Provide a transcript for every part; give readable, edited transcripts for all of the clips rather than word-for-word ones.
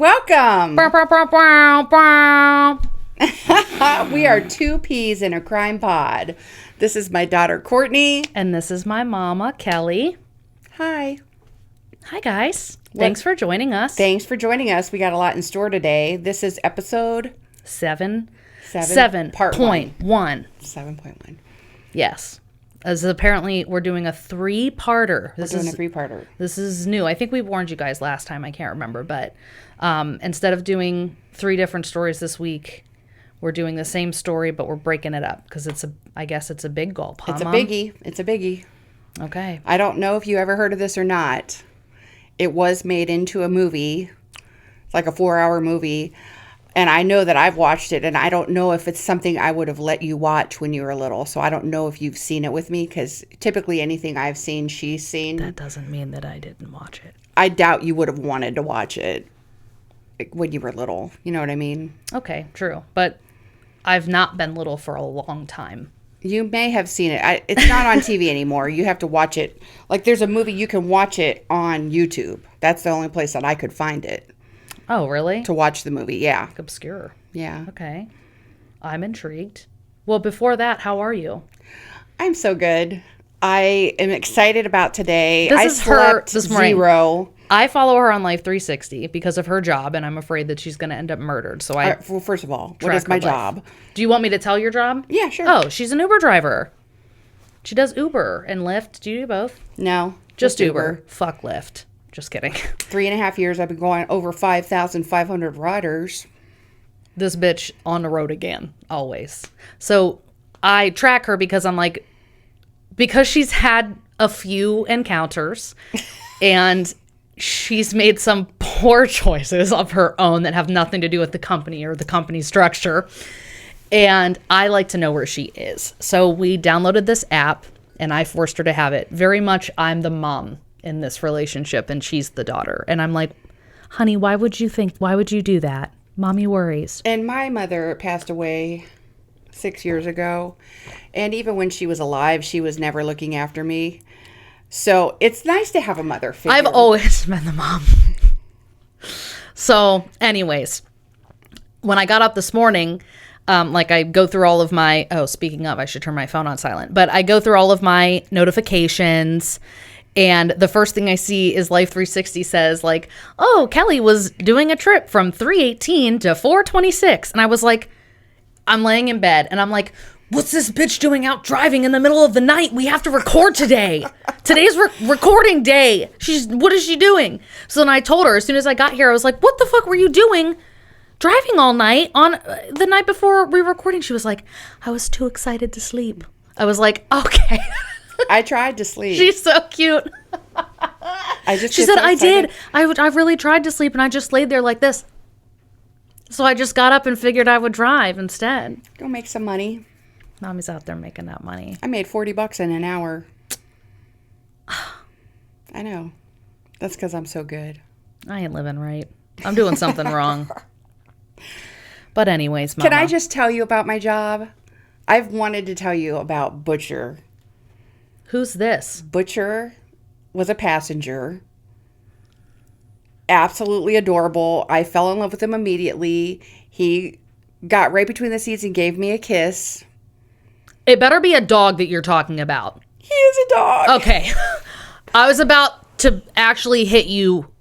Welcome. Bow, bow, bow, bow, bow. We are two peas in a crime pod. This is my daughter, Courtney. And this is my mama, Kelly. Hi. Hi, guys. Thanks for joining us. Thanks for joining us. We got a lot in store today. This is episode 7. part 7.1. 7.1. Yes. As apparently we're doing a 3-parter. We're doing a 3-parter. This is new. I think we warned you guys last time. I can't remember. But instead of doing 3 different stories this week, we're doing the same story, but we're breaking it up because I guess it's a big gulp. Huh, It's a Mom? biggie. It's a biggie. Okay. I don't know if you ever heard of this or not. It was made into a movie. It's like a 4-hour movie. And I know that I've watched it, and I don't know if it's something I would have let you watch when you were little. So I don't know if you've seen it with me, because typically anything I've seen, she's seen. That doesn't mean that I didn't watch it. I doubt you would have wanted to watch it when you were little. You know what I mean? Okay, true. But I've not been little for a long time. You may have seen it. It's not on TV anymore. You have to watch it. Like, there's a movie, you can watch it on YouTube. That's the only place that I could find it. Oh, really? To watch the movie, yeah. Obscure. Yeah. Okay. I'm intrigued. Well, before that, how are you? I'm so good. I am excited about today. This I is her slept this morning. 0. I follow her on Life 360 because of her job, and I'm afraid that she's going to end up murdered. So I Well, first of all, what track is my her life. job? Do you want me to tell your job? Yeah, sure. Oh, she's an Uber driver. She does Uber and Lyft. Do you do both? No. Just Uber. Fuck Lyft. Just kidding. 3.5 years, I've been going over 5,500 riders. This bitch on the road again, always. So I track her because I'm like, because she's had a few encounters and she's made some poor choices of her own that have nothing to do with the company or the company structure. And I like to know where she is. So we downloaded this app and I forced her to have it. Very much I'm the mom in this relationship and she's the daughter. And I'm like, honey, why would you do that? Mommy worries. And my mother passed away 6 years ago. And even when she was alive, she was never looking after me. So it's nice to have a mother figure. I've always been the mom. So anyways, when I got up this morning, I go through all of my, speaking of, I should turn my phone on silent, but I go through all of my notifications. And the first thing I see is Life 360 says like, oh, Kelly was doing a trip from 3:18 to 4:26. And I was like, I'm laying in bed and I'm like, what's this bitch doing out driving in the middle of the night? We have to record today. Today's recording day. What is she doing? So then I told her as soon as I got here, I was like, what the fuck were you doing driving all night on the night before we were recording? She was like, I was too excited to sleep. I was like, okay. I tried to sleep. She's so cute. She said, I did. I really tried to sleep and I just laid there like this. So I just got up and figured I would drive instead. Go make some money. Mommy's out there making that money. I made $40 in an hour. I know. That's because I'm so good. I ain't living right. I'm doing something wrong. But anyways, Mama. Can I just tell you about my job? I've wanted to tell you about Butcher. Who's this? Butcher was a passenger. Absolutely adorable. I fell in love with him immediately. He got right between the seats and gave me a kiss. It better be a dog that you're talking about. He is a dog. Okay. I was about to actually hit you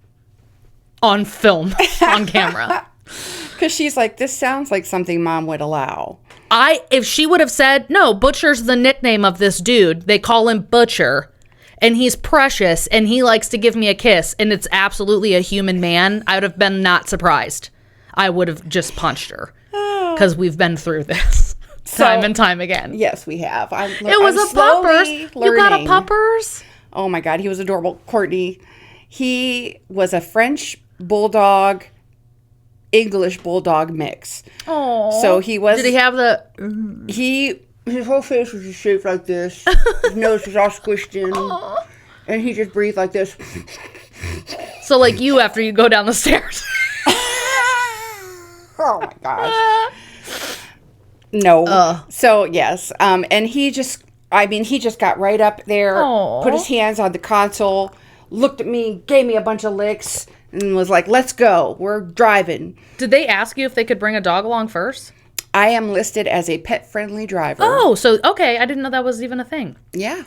on film, on camera. Because she's like, this sounds like something Mom would allow. If she would have said, no, Butcher's the nickname of this dude. They call him Butcher. And he's precious. And he likes to give me a kiss. And it's absolutely a human man. I would have been not surprised. I would have just punched her. Because we've been through this time and time again. Yes, we have. It was a puppers. You got a puppers? Oh my God, he was adorable. Courtney, he was a French bulldog, English bulldog mix. Oh. So he was. Did he have the? His whole face was just shaped like this. His nose was all squished in, and he just breathed like this. So like you after you go down the stairs. Oh my gosh. No. So yes. And he just got right up there, put his hands on the console, looked at me, gave me a bunch of licks, and was like, let's go. We're driving. Did they ask you if they could bring a dog along first? I am listed as a pet-friendly driver. Oh, so, okay. I didn't know that was even a thing. Yeah.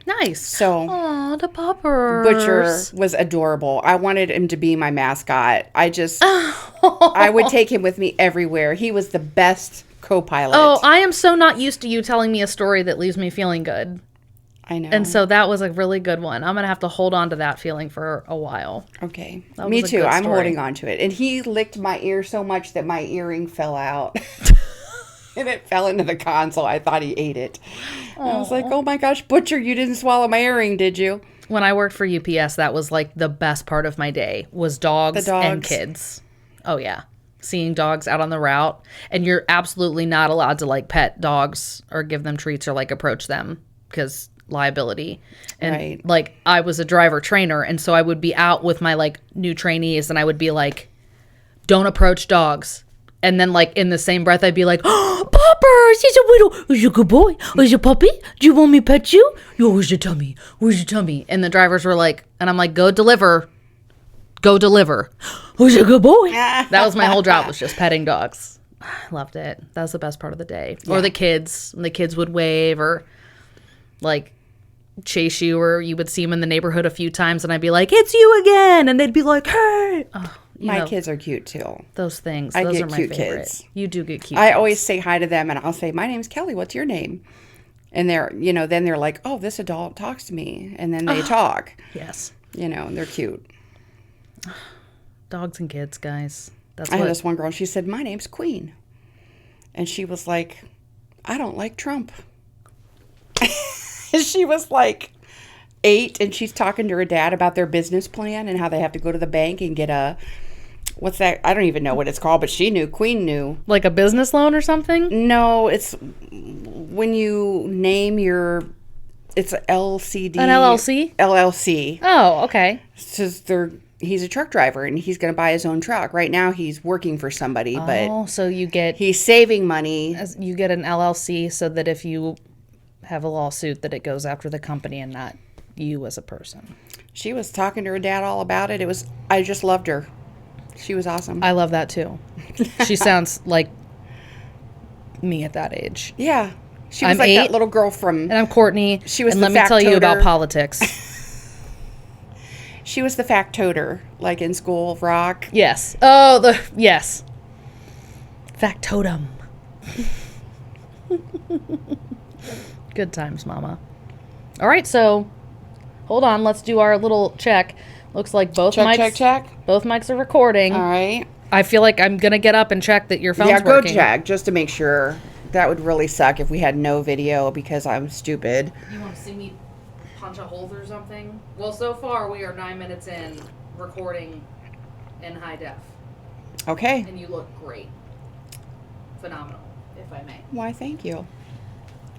Nice. So, aw, the puppers. Butcher was adorable. I wanted him to be my mascot. I would take him with me everywhere. He was the best co-pilot. Oh, I am so not used to you telling me a story that leaves me feeling good. I know. And so that was a really good one. I'm going to have to hold on to that feeling for a while. Okay. That Me was a too. good I'm story. holding on to it. And he licked my ear so much that my earring fell out. And it fell into the console. I thought he ate it. I was like, oh my gosh, Butcher, you didn't swallow my earring, did you? When I worked for UPS, that was like the best part of my day was dogs. And kids. Oh, yeah. Seeing dogs out on the route. And you're absolutely not allowed to like pet dogs or give them treats or like approach them because liability. And Right. like I was a driver trainer. And so I would be out with my like new trainees and I would be like, don't approach dogs. And then, like, in the same breath, I'd be like, oh, Poppers, he's a little, he's a good boy. He's a puppy. Do you want me to pet you? Yo, where's your tummy? Where's your tummy? And the drivers were like, and I'm like, go deliver. Go deliver. Who's a good boy? That was my whole job, was just petting dogs. I loved it. That was the best part of the day. Yeah. Or the kids, when the kids would wave or, like, chase you, or you would see them in the neighborhood a few times, and I'd be like, it's you again. And they'd be like, hey. Oh. My kids are cute too. Those things. I Those get are my cute favorite. kids. You do get cute. I kids. always say hi to them and I'll say, my name's Kelly. What's your name? And then they're like, oh, this adult talks to me. And then they talk. Yes. And they're cute. Dogs and kids, guys. I had this one girl, she said, my name's Queen. And she was like, I don't like Trump. She was like 8 and she's talking to her dad about their business plan and how they have to go to the bank and get what's that? I don't even know what it's called, but she knew. Queen knew. Like a business loan or something? No, it's when you name it's a LCD. An LLC? LLC. Oh, okay. He's a truck driver and he's going to buy his own truck. Right now he's working for somebody, but so he's saving money. You get an LLC so that if you have a lawsuit that it goes after the company and not you as a person. She was talking to her dad all about it. I just loved her. She was awesome. I love that too. She sounds like me at that age. Yeah. She was I'm like 8, that little girl from... And I'm Courtney. She was and the let me tell you about factoter. politics. She was the factoter, like in School of Rock. Yes. Oh, yes. Factotum. Good times, Mama. All right, so hold on. Let's do our little check. Looks like both mics. Check. Both mics are recording. All right. I feel like I'm gonna get up and check that your phone's working. Yeah, go check just to make sure. That would really suck if we had no video because I'm stupid. You want to see me punch a hole through something? Well, so far we are 9 minutes in recording in high def, Okay. and you look great, phenomenal, if I may. Why? Thank you.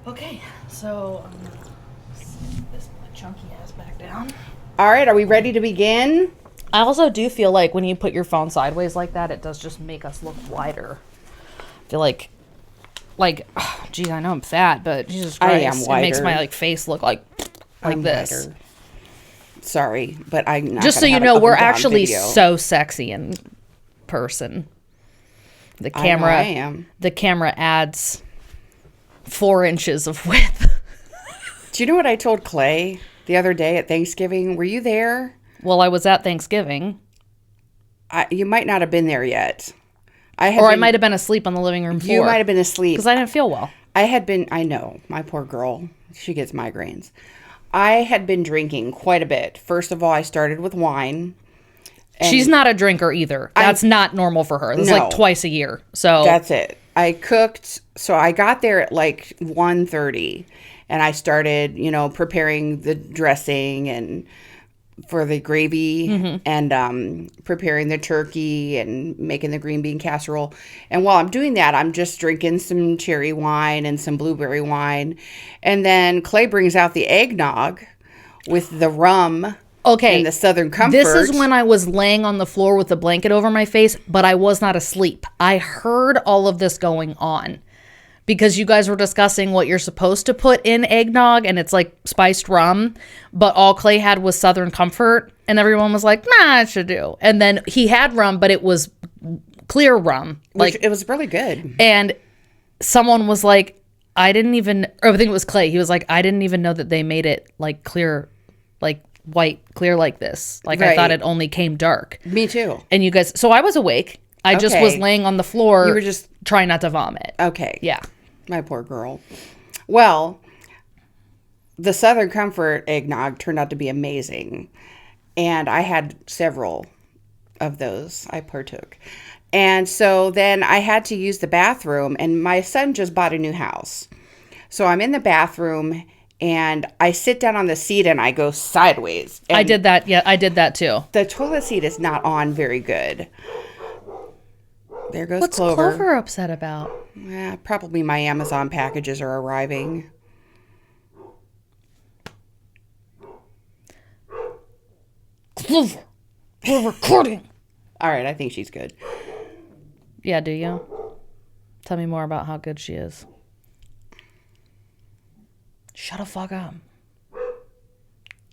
Okay, so I'm gonna set this chunky ass back down. All right. Are we ready to begin? I also do feel like when you put your phone sideways like that, it does just make us look wider. I feel like, geez, I know I'm fat, but Jesus Christ, I am it makes wider. my face look like this. Wider. Sorry, but I'm not. Just so gonna you have know, an up we're and down actually video. so sexy in person. The camera, I am. The camera adds 4 inches of width. Do you know what I told Clay the other day at Thanksgiving? Were you there? Well, I was at Thanksgiving. You might not have been there yet. I might have been asleep on the living room floor. You might have been asleep. Because I didn't feel well. I know, my poor girl. She gets migraines. I had been drinking quite a bit. First of all, I started with wine. She's not a drinker either. That's not normal for her. That's No. like twice a year. So That's it. I cooked. So I got there at like 1:30 and I started, preparing the dressing and for the gravy and preparing the turkey and making the green bean casserole. And while I'm doing that, I'm just drinking some cherry wine and some blueberry wine. And then Clay brings out the eggnog with the rum. Okay. And the Southern Comfort. This is when I was laying on the floor with a blanket over my face, but I was not asleep. I heard all of this going on because you guys were discussing what you're supposed to put in eggnog, and it's like spiced rum, but all Clay had was Southern Comfort, and everyone was like, nah, it should do. And then he had rum, but it was clear rum. Like, it was really good. and someone was like, I think it was Clay. He was like, I didn't even know that they made it like clear, like white, clear like this. Like, I thought it only came dark. Me too. And you guys, so I was awake. I just was laying on the floor. You were just trying not to vomit. Okay. Yeah. My poor girl. Well, the Southern Comfort eggnog turned out to be amazing. And I had several of those. I partook. And so then I had to use the bathroom, and my son just bought a new house. So I'm in the bathroom, and I sit down on the seat, and I go sideways. And I did that. Yeah, I did that too. the toilet seat is not on very good. There goes What's Clover upset about? Yeah, probably my Amazon packages are arriving. Clover, we're recording. All right, I think she's good. Yeah, do you? Tell me more about how good she is. Shut the fuck up.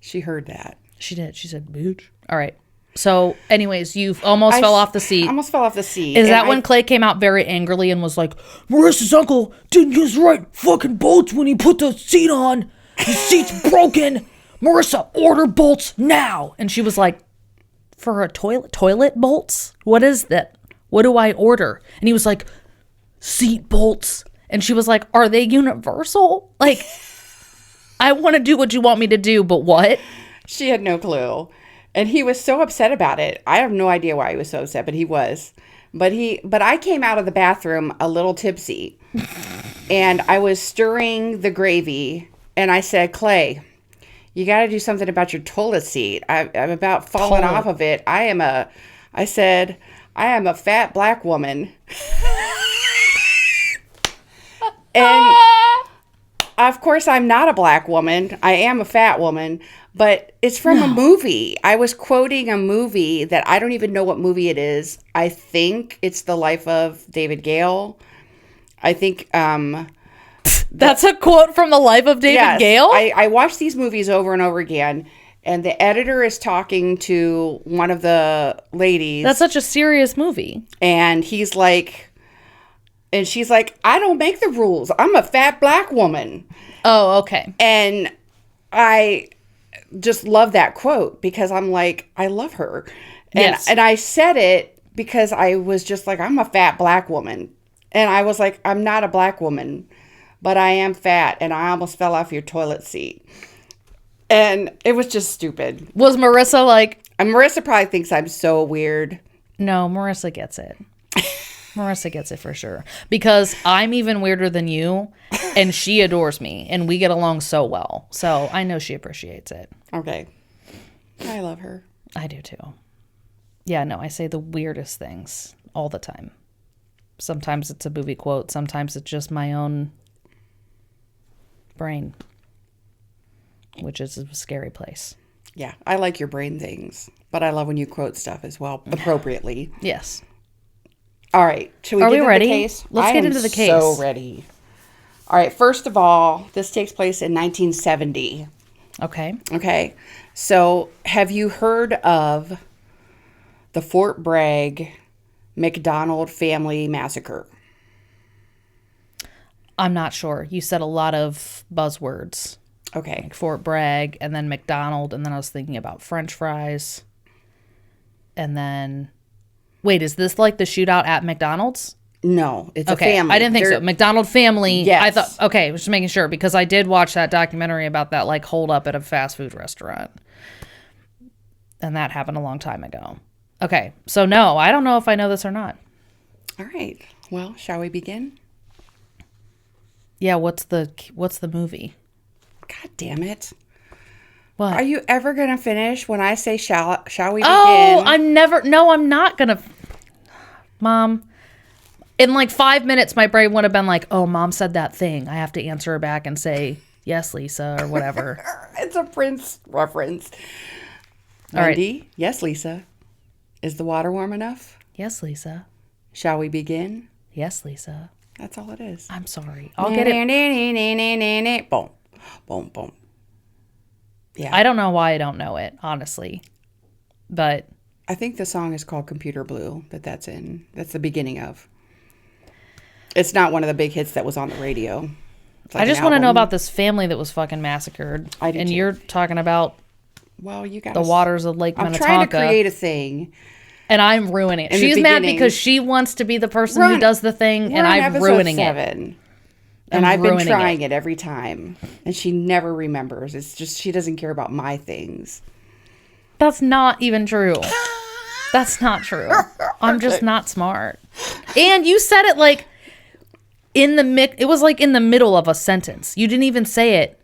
She heard that. She did. She said, bitch. All right. So, anyways, you almost fell off the seat. Almost fell off the seat. Is that when Clay came out very angrily and was like, Marissa's uncle didn't use the right fucking bolts when he put the seat on. The seat's broken. Marissa, order bolts now. And she was like, for a toilet bolts? What is that? What do I order? And he was like, seat bolts. And she was like, are they universal? Like, I want to do what you want me to do, but what? She had no clue. And he was so upset about it. I have no idea why he was so upset, but he was. But I came out of the bathroom a little tipsy. And I was stirring the gravy. And I said, Clay, you got to do something about your toilet seat. I'm about falling off of it. I said, I am a fat black woman. And of course, I'm not a black woman. I am a fat woman. But it's from a movie. I was quoting a movie that I don't even know what movie it is. I think it's The Life of David Gale. I think... That's a quote from The Life of David Gale? I watch these movies over and over again, and the editor is talking to one of the ladies. That's such a serious movie. And he's like... And she's like, I don't make the rules. I'm a fat black woman. Oh, okay. And I... just love that quote because I'm like, I love her. And I said it because I was just like, I'm a fat black woman. And I was like, I'm not a black woman, but I am fat and I almost fell off your toilet seat. And it was just stupid. Was Marissa like... And Marissa probably thinks I'm so weird. No, Marissa gets it. Marissa gets it for sure. Because I'm even weirder than you, and she adores me, and we get along so well. So I know she appreciates it. Okay. I love her. I do too. Yeah, no, I say the weirdest things all the time. Sometimes it's a movie quote. Sometimes it's just my own brain, which is a scary place. Yeah, I like your brain things, but I love when you quote stuff as well, appropriately. Yes. All right. Should we Are get we into ready? the case? Let's get into the case. So ready. All right. First of all, this takes place in 1970. Okay. Okay. So have you heard of the Fort Bragg MacDonald family massacre? I'm not sure. You said a lot of buzzwords. Okay. Like Fort Bragg and then McDonald, and then I was thinking about French fries. And then... Wait, is this like the shootout at McDonald's? No, it's okay. a family. I didn't think so. McDonald family. Yes. I thought, okay, I was just making sure because I did watch that documentary about that like hold up at a fast food restaurant. And that happened a long time ago. Okay, so no, I don't know if I know this or not. All right. Well, shall we begin? Yeah, what's the movie? God damn it. What? Are you ever going to finish when I say shall we begin? Oh, I'm not going to. Mom, in like 5 minutes, my brain would have been like, oh, Mom said that thing. I have to answer her back and say, yes, Lisa, or whatever. It's a Prince reference. All right. Wendy, yes, Lisa. Is the water warm enough? Yes, Lisa. Shall we begin? Yes, Lisa. That's all it is. I'm sorry. I'll get it. Boom, boom, boom. Yeah. I don't know why I don't know it, honestly. But I think the song is called Computer Blue that's in. That's the beginning of. It's not one of the big hits that was on the radio. I just want to know about this family that was fucking massacred. I do and too. you're talking about you got the waters of Lake Minnetonka. I'm trying to create a thing. And I'm ruining it. She's mad because she wants to be the person who does the thing, and I'm ruining it. And I've been trying it every time. And she never remembers. It's just she doesn't care about my things. That's not even true. That's not true. I'm just not smart. And you said it like in the it was like in the middle of a sentence. You didn't even say it.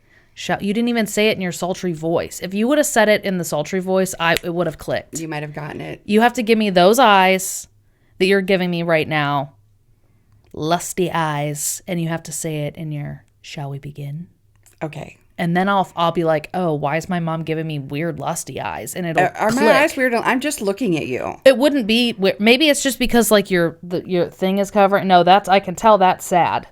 You didn't even say it in your sultry voice. If you would have said it in the sultry voice, it would have clicked. You might have gotten it. You have to give me those eyes that you're giving me right now. Lusty eyes. And you have to say it in your, shall we begin? Okay. And then I'll be like, oh, why is my mom giving me weird lusty eyes? And it'll Are click. my eyes weird? I'm just looking at you. It wouldn't be weird. Maybe it's just because like your thing is covering. No, I can tell that's sad.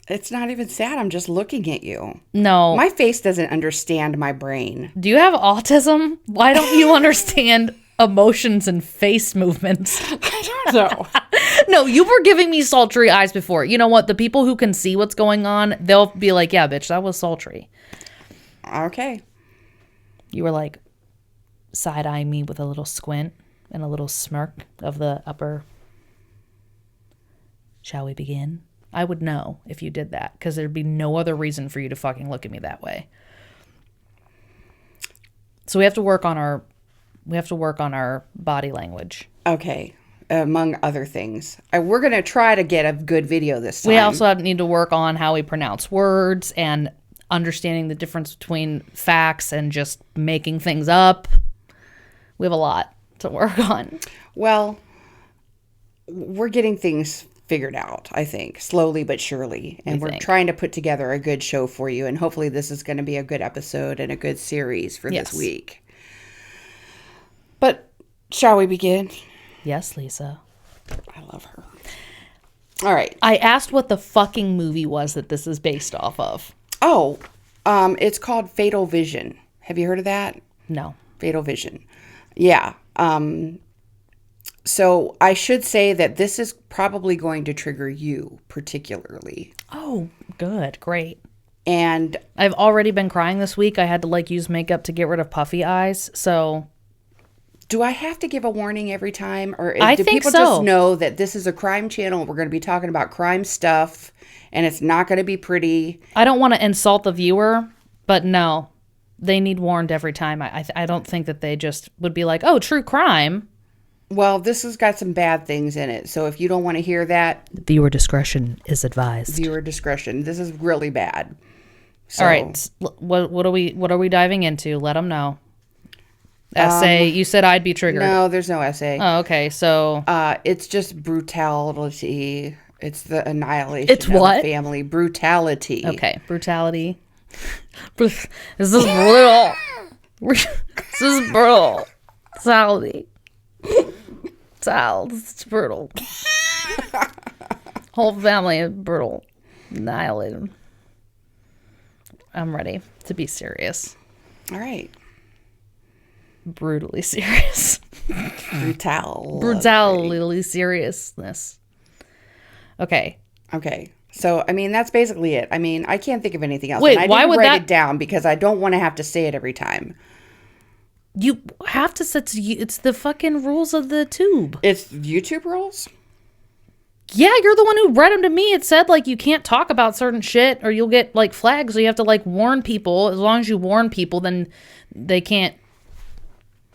It's not even sad. I'm just looking at you. No. My face doesn't understand my brain. Do you have autism? Why don't you understand emotions and face movements? I don't know. No, you were giving me sultry eyes before. You know what? The people who can see what's going on, they'll be like, yeah, bitch, that was sultry. Okay. You were like side-eyeing me with a little squint and a little smirk of the upper. Shall we begin? I would know if you did that because there'd be no other reason for you to fucking look at me that way. So we have to work on our body language. Okay. Among other things. We're going to try to get a good video this time. We also need to work on how we pronounce words and understanding the difference between facts and just making things up. We have a lot to work on. Well, we're getting things figured out, I think, slowly but surely. And we're trying to put together a good show for you. And hopefully this is going to be a good episode and a good series for this week. But shall we begin? Yes, Lisa. I love her. All right. I asked what the fucking movie was that this is based off of. Oh, it's called Fatal Vision. Have you heard of that? No. Fatal Vision. Yeah. So I should say that this is probably going to trigger you particularly. Oh, good. Great. And I've already been crying this week. I had to use makeup to get rid of puffy eyes. So do I have to give a warning every time? Or do people just know that this is a crime channel? We're going to be talking about crime stuff and it's not going to be pretty. I don't want to insult the viewer, but no, they need warned every time. I don't think that they just would be like, oh, true crime. Well, this has got some bad things in it. So if you don't want to hear that, viewer discretion is advised. Viewer discretion. This is really bad. So, all right. What are we diving into? Let them know. Essay. You said I'd be triggered. No, there's no essay. Oh, okay. So it's just brutality. It's the annihilation it's what? Of the family. Brutality. Okay. Brutality. This is brutal. This is brutal. Brutality. It's brutal. Whole family is brutal. Annihilated. I'm ready to be serious. All right. Brutally serious. Brutally seriousness. Okay. So, I mean, that's basically it. I mean, I can't think of anything else. Wait, and why would that... I didn't write it down because I don't want to have to say it every time. You have to set... It's the fucking rules of the tube. It's YouTube rules? Yeah, you're the one who read them to me. It said, you can't talk about certain shit or you'll get, flags. So you have to, warn people. As long as you warn people, then they can't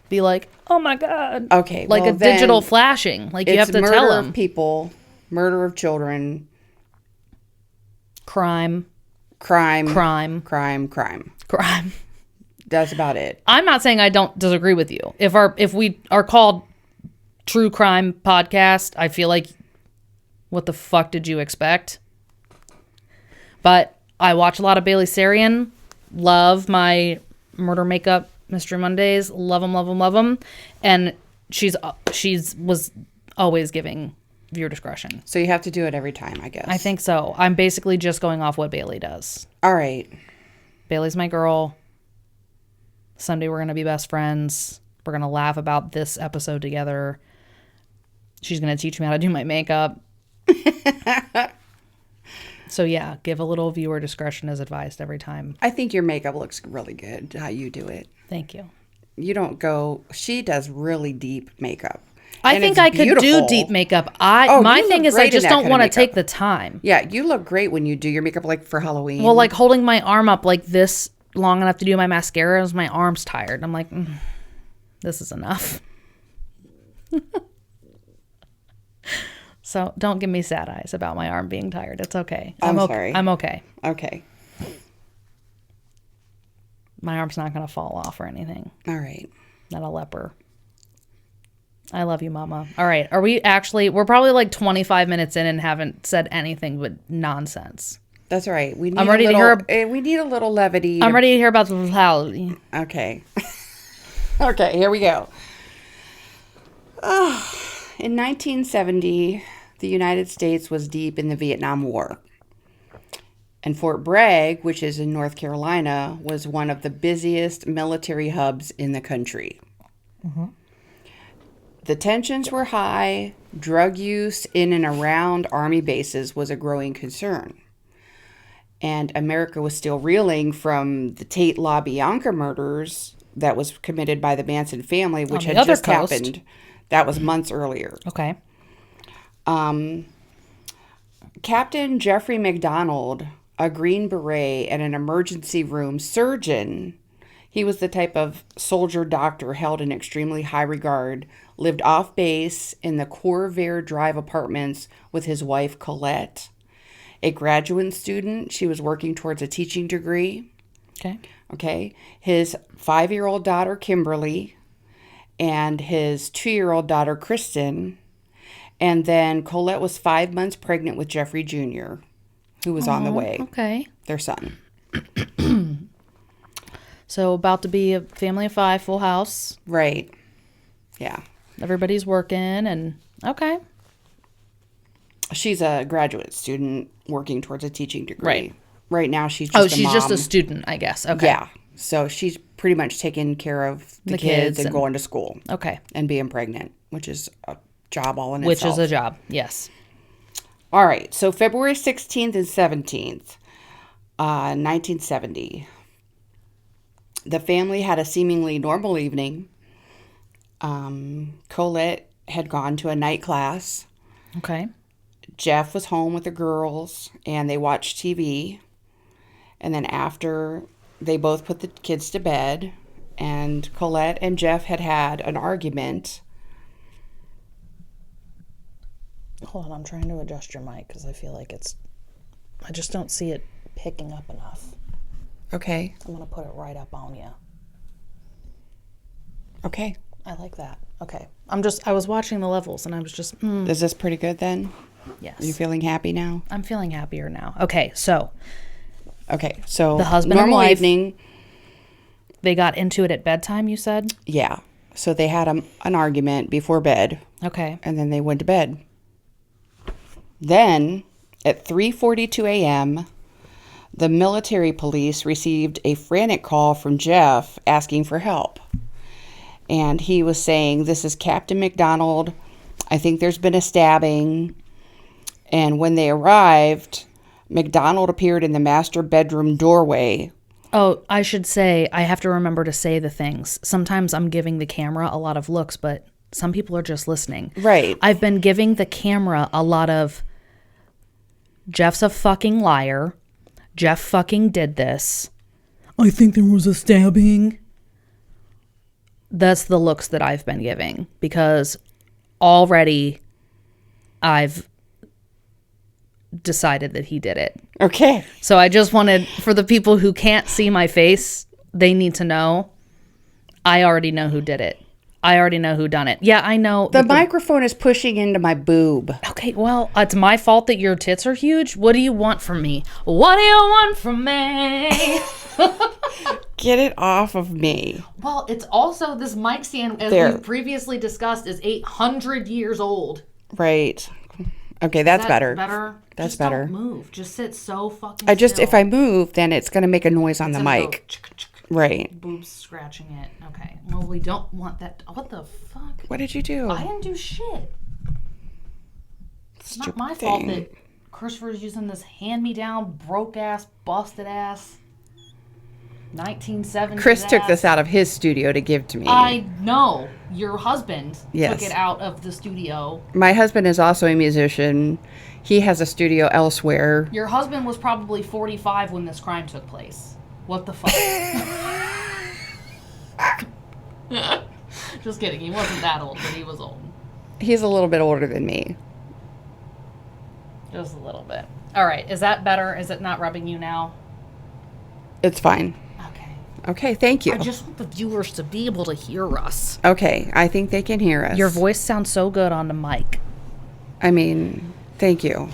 be like, oh, my God. Okay, a digital flashing. You have to tell them. Murder of people, murder of children. Crime. That's about it. I'm not saying I don't disagree with you. If we are called True Crime Podcast, I feel like, what the fuck did you expect? But I watch a lot of Bailey Sarian. Love my murder makeup Mystery Mondays. Love them. And she's was always giving viewer discretion. So you have to do it every time, I guess. I think so. I'm basically just going off what Bailey does. All right. Bailey's my girl. Someday we're going to be best friends. We're going to laugh about this episode together. She's going to teach me how to do my makeup. So yeah, give a little viewer discretion as advised every time. I think your makeup looks really good, how you do it. Thank you. You don't go, she does really deep makeup. I think I could do deep makeup. My thing is I just don't want to take the time. Yeah, you look great when you do your makeup like for Halloween. Well, like holding my arm up like this long enough to do my mascara as my arm's tired. I'm like, this is enough. So don't give me sad eyes about my arm being tired. It's okay. I'm sorry. I'm okay. Okay. My arm's not going to fall off or anything. All right. Not a leper. I love you, Mama. All right. We're probably like 25 minutes in and haven't said anything but nonsense. That's all right. We need we need a little levity. I'm ready to hear about the reality. Okay. Okay, here we go. In 1970, the United States was deep in the Vietnam War. And Fort Bragg, which is in North Carolina, was one of the busiest military hubs in the country. Mm-hmm. The tensions were high. Drug use in and around Army bases was a growing concern. And America was still reeling from the Tate LaBianca murders that was committed by the Manson family, which had just happened. That was months earlier. Okay. Captain Jeffrey MacDonald, a Green Beret and an emergency room surgeon, he was the type of soldier doctor held in extremely high regard, lived off base in the Corvair Drive apartments with his wife, Colette. A graduate student, she was working towards a teaching degree. Okay. His 5-year-old daughter, Kimberly, and his 2-year-old daughter, Kristen. And then Colette was 5 months pregnant with Jeffrey Jr., who was on the way. Okay. Their son. So about to be a family of 5, full house. Right. Yeah. Everybody's working and okay. She's a graduate student working towards a teaching degree. Right. Right now she's just a mom. Just a student, I guess. Okay. Yeah. So she's pretty much taking care of the kids and going to school. Okay. And being pregnant, which is a job all in itself. Which is a job, yes. All right. So February 16th and 17th, 1970. The family had a seemingly normal evening. Colette had gone to a night class. Okay. Jeff was home with the girls, and they watched TV. And then after, they both put the kids to bed, and Colette and Jeff had an argument. Hold on, I'm trying to adjust your mic because I feel like I just don't see it picking up enough. Okay. I'm going to put it right up on you. Okay. I like that. Okay. I was watching the levels and I was just, Is this pretty good then? Yes. Are you feeling happy now? I'm feeling happier now. Okay, so. So the husband normal and wife, evening. They got into it at bedtime, you said? Yeah. So they had an argument before bed. Okay. And then they went to bed. Then at 3:42 a.m., the military police received a frantic call from Jeff asking for help. And he was saying, "This is Captain MacDonald. I think there's been a stabbing." And when they arrived, MacDonald appeared in the master bedroom doorway. Oh, I should say, I have to remember to say the things. Sometimes I'm giving the camera a lot of looks, but some people are just listening. Right. I've been giving the camera a lot of, Jeff's a fucking liar. Jeff fucking did this. I think there was a stabbing. That's the looks that I've been giving because already I've decided that he did it. Okay. So I just wanted, for the people who can't see my face, they need to know I already know who did it. I already know who done it. Yeah, I know. The microphone is pushing into my boob. Okay, well, it's my fault that your tits are huge. What do you want from me? What do you want from me? Get it off of me. Well, it's also, this mic stand, as we previously discussed, is 800 years old. Right. Okay, that's Is that better. Better. That's Just better. Don't move. Just sit so fucking. If I move, then it's going to make a noise on the mic. Right. Boobs scratching it. Okay. Well, we don't want that. What the fuck? What did you do? I didn't do shit. It's not my fault that Christopher's using this hand-me-down, broke-ass, busted-ass 1970s. Chris took this out of his studio to give to me. I know. Your husband Yes. took it out of the studio. My husband is also a musician. He has a studio elsewhere. Your husband was probably 45 when this crime took place. What the fuck? Just kidding. He wasn't that old, but he was old. He's a little bit older than me. Just a little bit. All right. Is that better? Is it not rubbing you now? It's fine. Okay. Okay, thank you. I just want the viewers to be able to hear us. Okay, I think they can hear us. Your voice sounds so good on the mic. I mean, thank you.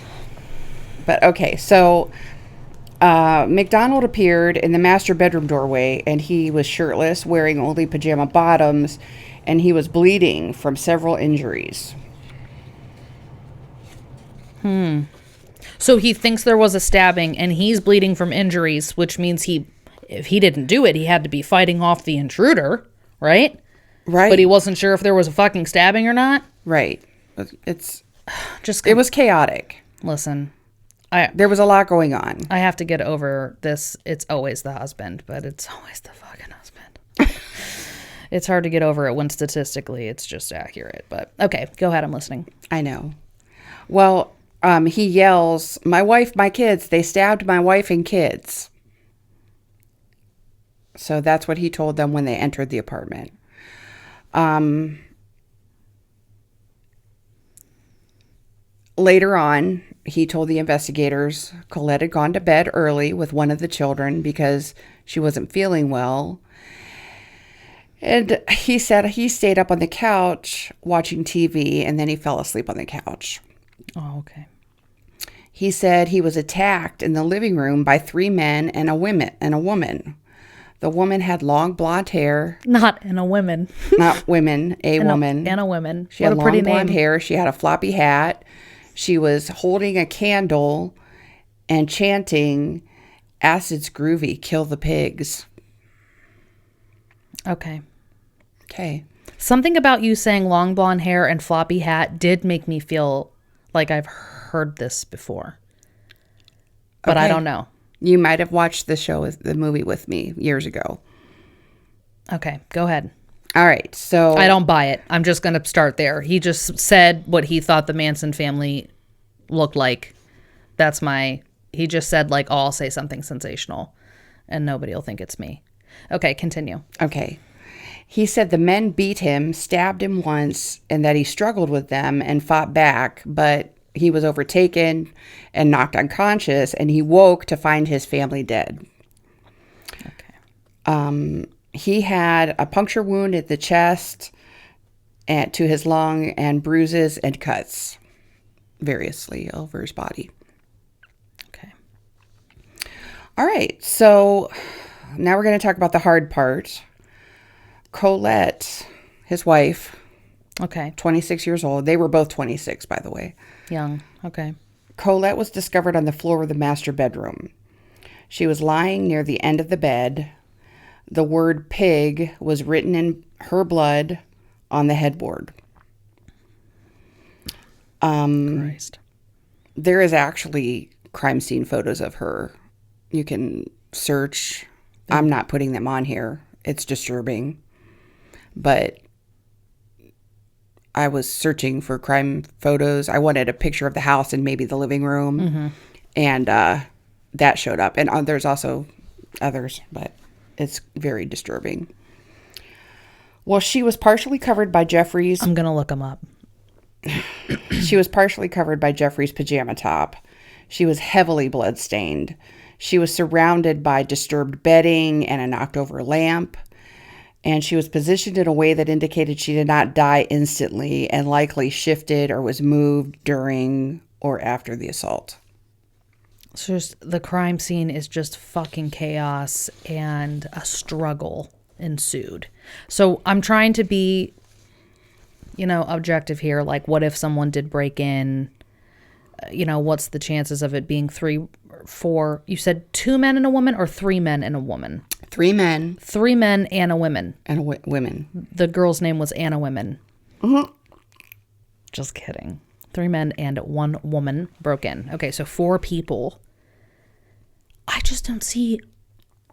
But okay, so MacDonald appeared in the master bedroom doorway, and he was shirtless, wearing only pajama bottoms, and he was bleeding from several injuries. So he thinks there was a stabbing, and he's bleeding from injuries, which means if he didn't do it, he had to be fighting off the intruder, right? Right. But he wasn't sure if there was a fucking stabbing or not. Right. It was chaotic. Listen, There was a lot going on. I have to get over this. It's always the husband, but it's always the fucking husband. It's hard to get over it when statistically it's just accurate. But okay, go ahead. I'm listening. I know. Well, he yells, "My wife, my kids, they stabbed my wife and kids." So that's what he told them when they entered the apartment. Later on, he told the investigators Colette had gone to bed early with one of the children because she wasn't feeling well. And he said he stayed up on the couch watching TV, and then he fell asleep on the couch. Oh, okay. He said he was attacked in the living room by 3 men and a woman. The woman had long blonde hair. Not in a woman. Not women, a woman. And a woman. She had long blonde hair. She had a floppy hat. She was holding a candle and chanting, "Acid's groovy, kill the pigs." Okay. Okay. Something about you saying long blonde hair and floppy hat did make me feel like I've heard this before. But I don't know. You might have watched the movie with me years ago. Okay, go ahead. All right, so... I don't buy it. I'm just going to start there. He just said what he thought the Manson family looked like. He just said, like, oh, I'll say something sensational, and nobody will think it's me. Okay, continue. Okay. He said the men beat him, stabbed him once, and that he struggled with them and fought back, but he was overtaken and knocked unconscious, and he woke to find his family dead. Okay. He had a puncture wound at the chest and to his lung and bruises and cuts variously over his body. Okay. All right, so now we're going to talk about the hard part. Colette, his wife, Okay. 26 years old. They were both 26, by the way. Young. Okay. Colette was discovered on the floor of the master bedroom. She was lying near the end of the bed. The word pig was written in her blood on the headboard. Christ. There is actually crime scene photos of her. You can search. I'm not putting them on here. It's disturbing. But I was searching for crime photos. I wanted a picture of the house and maybe the living room. Mm-hmm. And that showed up. And there's also others, but it's very disturbing. Well, she was partially covered by Jeffrey's... I'm going to look them up. She was partially covered by Jeffrey's pajama top. She was heavily bloodstained. She was surrounded by disturbed bedding and a knocked over lamp. And she was positioned in a way that indicated she did not die instantly and likely shifted or was moved during or after the assault. So the crime scene is just fucking chaos and a struggle ensued. So I'm trying to be, objective here. Like, what if someone did break in what's the chances of it being 3, 4? You said 2 men and a woman, or 3 men and a woman? 3 men. 3 men and a woman. And women. The girl's name was Anna Women. Mm-hmm. Just kidding. 3 men and 1 woman broke in. Okay, so 4 people. I just don't see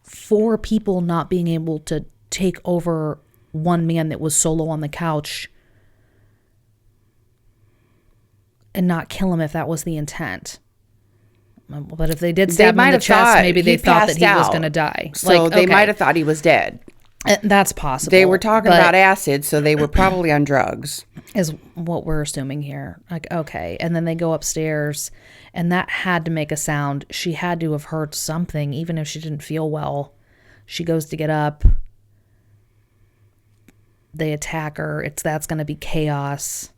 4 people not being able to take over 1 man that was solo on the couch and not kill him if that was the intent. But if they did stab him in the chest, maybe they thought that he was going to die. So they might have thought he was dead. That's possible. They were talking about acid, so they were probably on drugs. Is what we're assuming here. Like, okay. And then they go upstairs, and that had to make a sound. She had to have heard something, even if she didn't feel well. She goes to get up. They attack her. That's going to be chaos.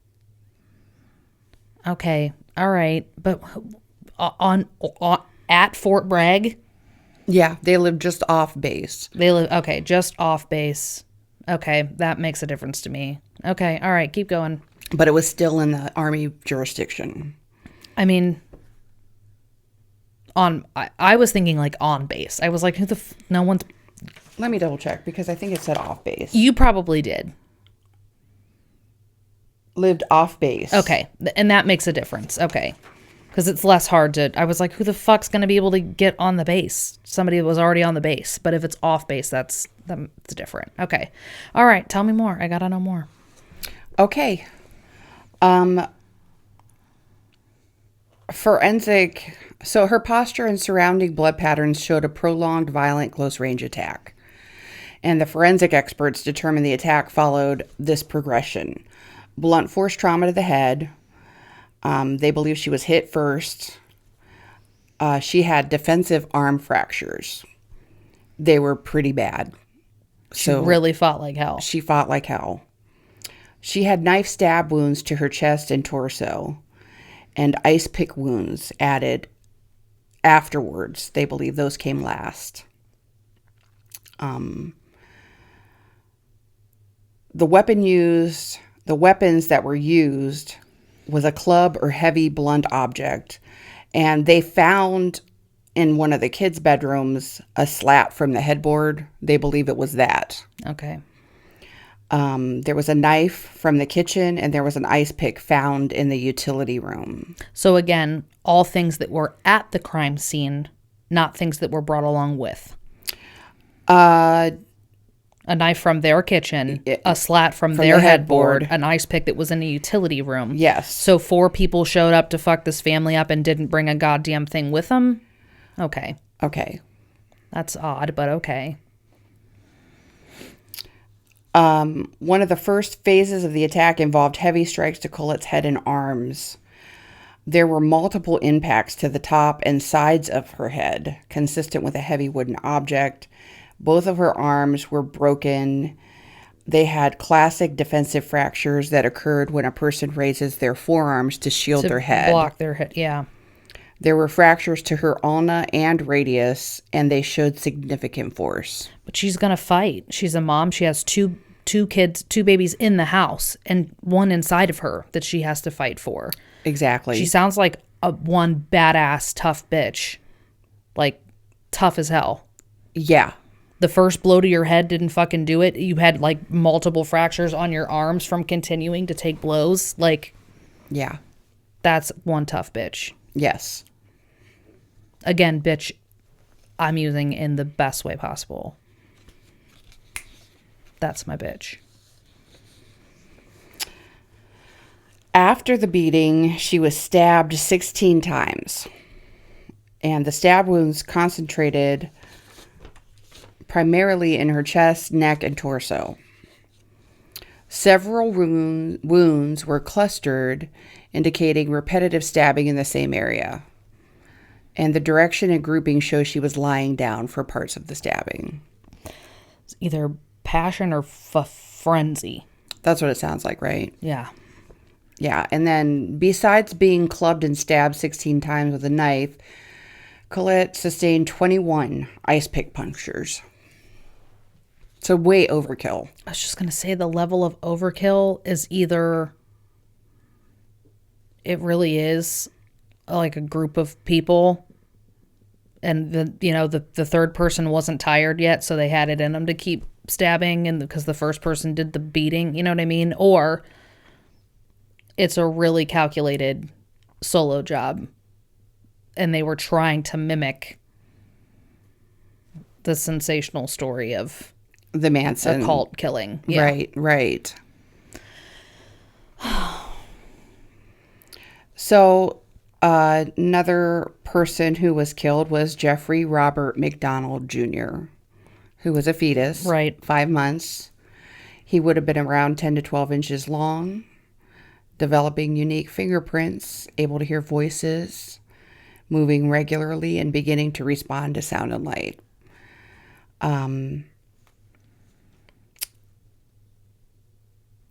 Okay. All right. But on at Fort Bragg? Yeah, they live just off base. Just off base. Okay, that makes a difference to me. Okay, all right, keep going. But it was still in the Army jurisdiction. I mean, I was thinking like on base. I was like, no one's... Let me double check, because I think it said off base. You probably did. Lived off base. Okay, and that makes a difference. Okay. Because it's less hard to... I was like, who the fuck's going to be able to get on the base? Somebody was already on the base. But if it's off base, that's different. Okay. All right. Tell me more. I got to know more. Okay. Forensic... So her posture and surrounding blood patterns showed a prolonged, violent, close-range attack. And the forensic experts determined the attack followed this progression. Blunt force trauma to the head... they believe she was hit first. She had defensive arm fractures. They were pretty bad. She really fought like hell. She fought like hell. She had knife stab wounds to her chest and torso, and ice pick wounds added afterwards. They believe those came last. The weapons that were used was a club or heavy blunt object, and they found in one of the kids' bedrooms a slat from the headboard. They believe it was that. Okay. There was a knife from the kitchen, and there was an ice pick found in the utility room. So again, all things that were at the crime scene, not things that were brought along with. A knife from their kitchen, a slat from their headboard, an ice pick that was in a utility room. Yes. So 4 people showed up to fuck this family up and didn't bring a goddamn thing with them? Okay. Okay. That's odd, but okay. One of the first phases of the attack involved heavy strikes to Colette's head and arms. There were multiple impacts to the top and sides of her head, consistent with a heavy wooden object. Both of her arms were broken. They had classic defensive fractures that occurred when a person raises their forearms to shield their head. Block their head, yeah. There were fractures to her ulna and radius, and they showed significant force. But she's going to fight. She's a mom. She has two kids, 2 babies in the house, and 1 inside of her that she has to fight for. Exactly. She sounds like one badass, tough bitch. Like, tough as hell. Yeah. The first blow to your head didn't fucking do it. You had, like, multiple fractures on your arms from continuing to take blows. Like, yeah. That's one tough bitch. Yes. Again, bitch, I'm using in the best way possible. That's my bitch. After the beating, she was stabbed 16 times. And the stab wounds concentrated primarily in her chest, neck, and torso. Several wounds were clustered, indicating repetitive stabbing in the same area. And the direction and grouping show she was lying down for parts of the stabbing. It's either passion or frenzy. That's what it sounds like, right? Yeah. Yeah, and then besides being clubbed and stabbed 16 times with a knife, Colette sustained 21 ice pick punctures. So way overkill. I was just going to say the level of overkill is either it really is like a group of people, and the third person wasn't tired yet, so they had it in them to keep stabbing, and because the first person did the beating, you know what I mean? Or it's a really calculated solo job, and they were trying to mimic the sensational story of the Manson occult killing. Yeah. Right. So another person who was killed was Jeffrey Robert MacDonald Jr., who was a fetus. Right. 5 months. He would have been around 10 to 12 inches long, developing unique fingerprints, able to hear voices, moving regularly, and beginning to respond to sound and light.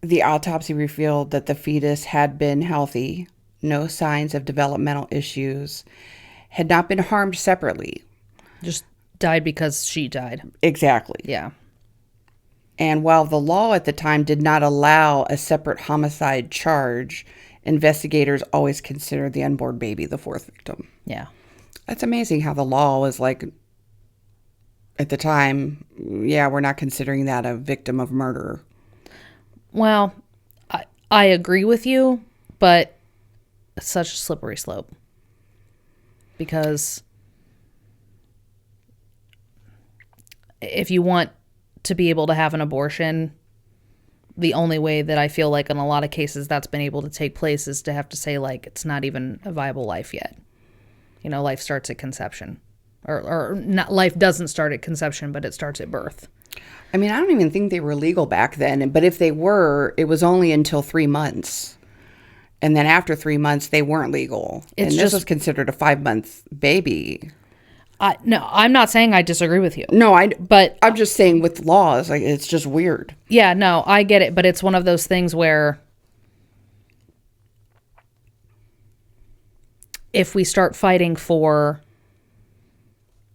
The autopsy revealed that the fetus had been healthy, no signs of developmental issues, had not been harmed separately. Just died because she died. Exactly. Yeah. And while the law at the time did not allow a separate homicide charge, investigators always considered the unborn baby the fourth victim. Yeah. That's amazing how the law was like, at the time, yeah, we're not considering that a victim of murder. Well, I agree with you, but it's such a slippery slope. Because if you want to be able to have an abortion, the only way that I feel like in a lot of cases that's been able to take place is to have to say, like, it's not even a viable life yet. Life starts at conception. Or not, life doesn't start at conception, but it starts at birth. I mean, I don't even think they were legal back then. But if they were, it was only until 3 months. And then after 3 months, they weren't legal. And this was considered a 5-month baby. No, I'm not saying I disagree with you. No, but I'm just saying with laws, like, it's just weird. Yeah, no, I get it. But it's one of those things where if we start fighting for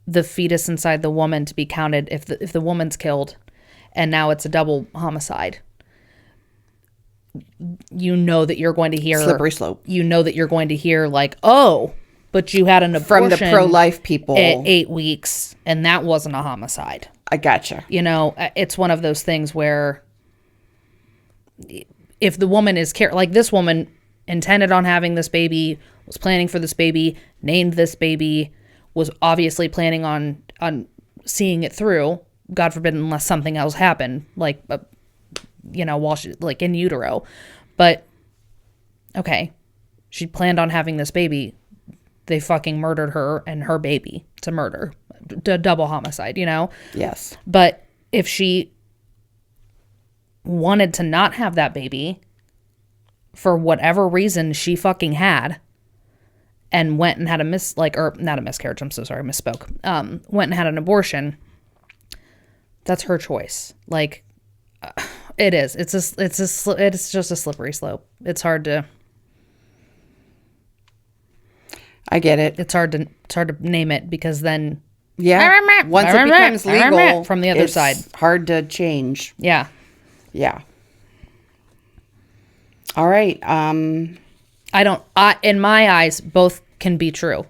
the fetus inside the woman to be counted, if the woman's killed and now it's a double homicide, that you're going to hear slippery slope. That you're going to hear like, oh, but you had an abortion from the pro-life people at 8 weeks and that wasn't a homicide. I gotcha. It's one of those things where if the woman is like this woman intended on having this baby, was planning for this baby, named this baby, was obviously planning on seeing it through, God forbid, unless something else happened, like, while she, like, in utero. But, okay, she planned on having this baby. They fucking murdered her and her baby. It's a murder. Double homicide, Yes. But if she wanted to not have that baby for whatever reason she fucking had, and went and had not a miscarriage, I'm so sorry, misspoke. Went and had an abortion. That's her choice. Like, it is. It's just a slippery slope. It's hard to. I get it. It's hard to name it because then. Yeah. Once it becomes legal from the other side, hard to change. Yeah. Yeah. All right. In my eyes, both can be true.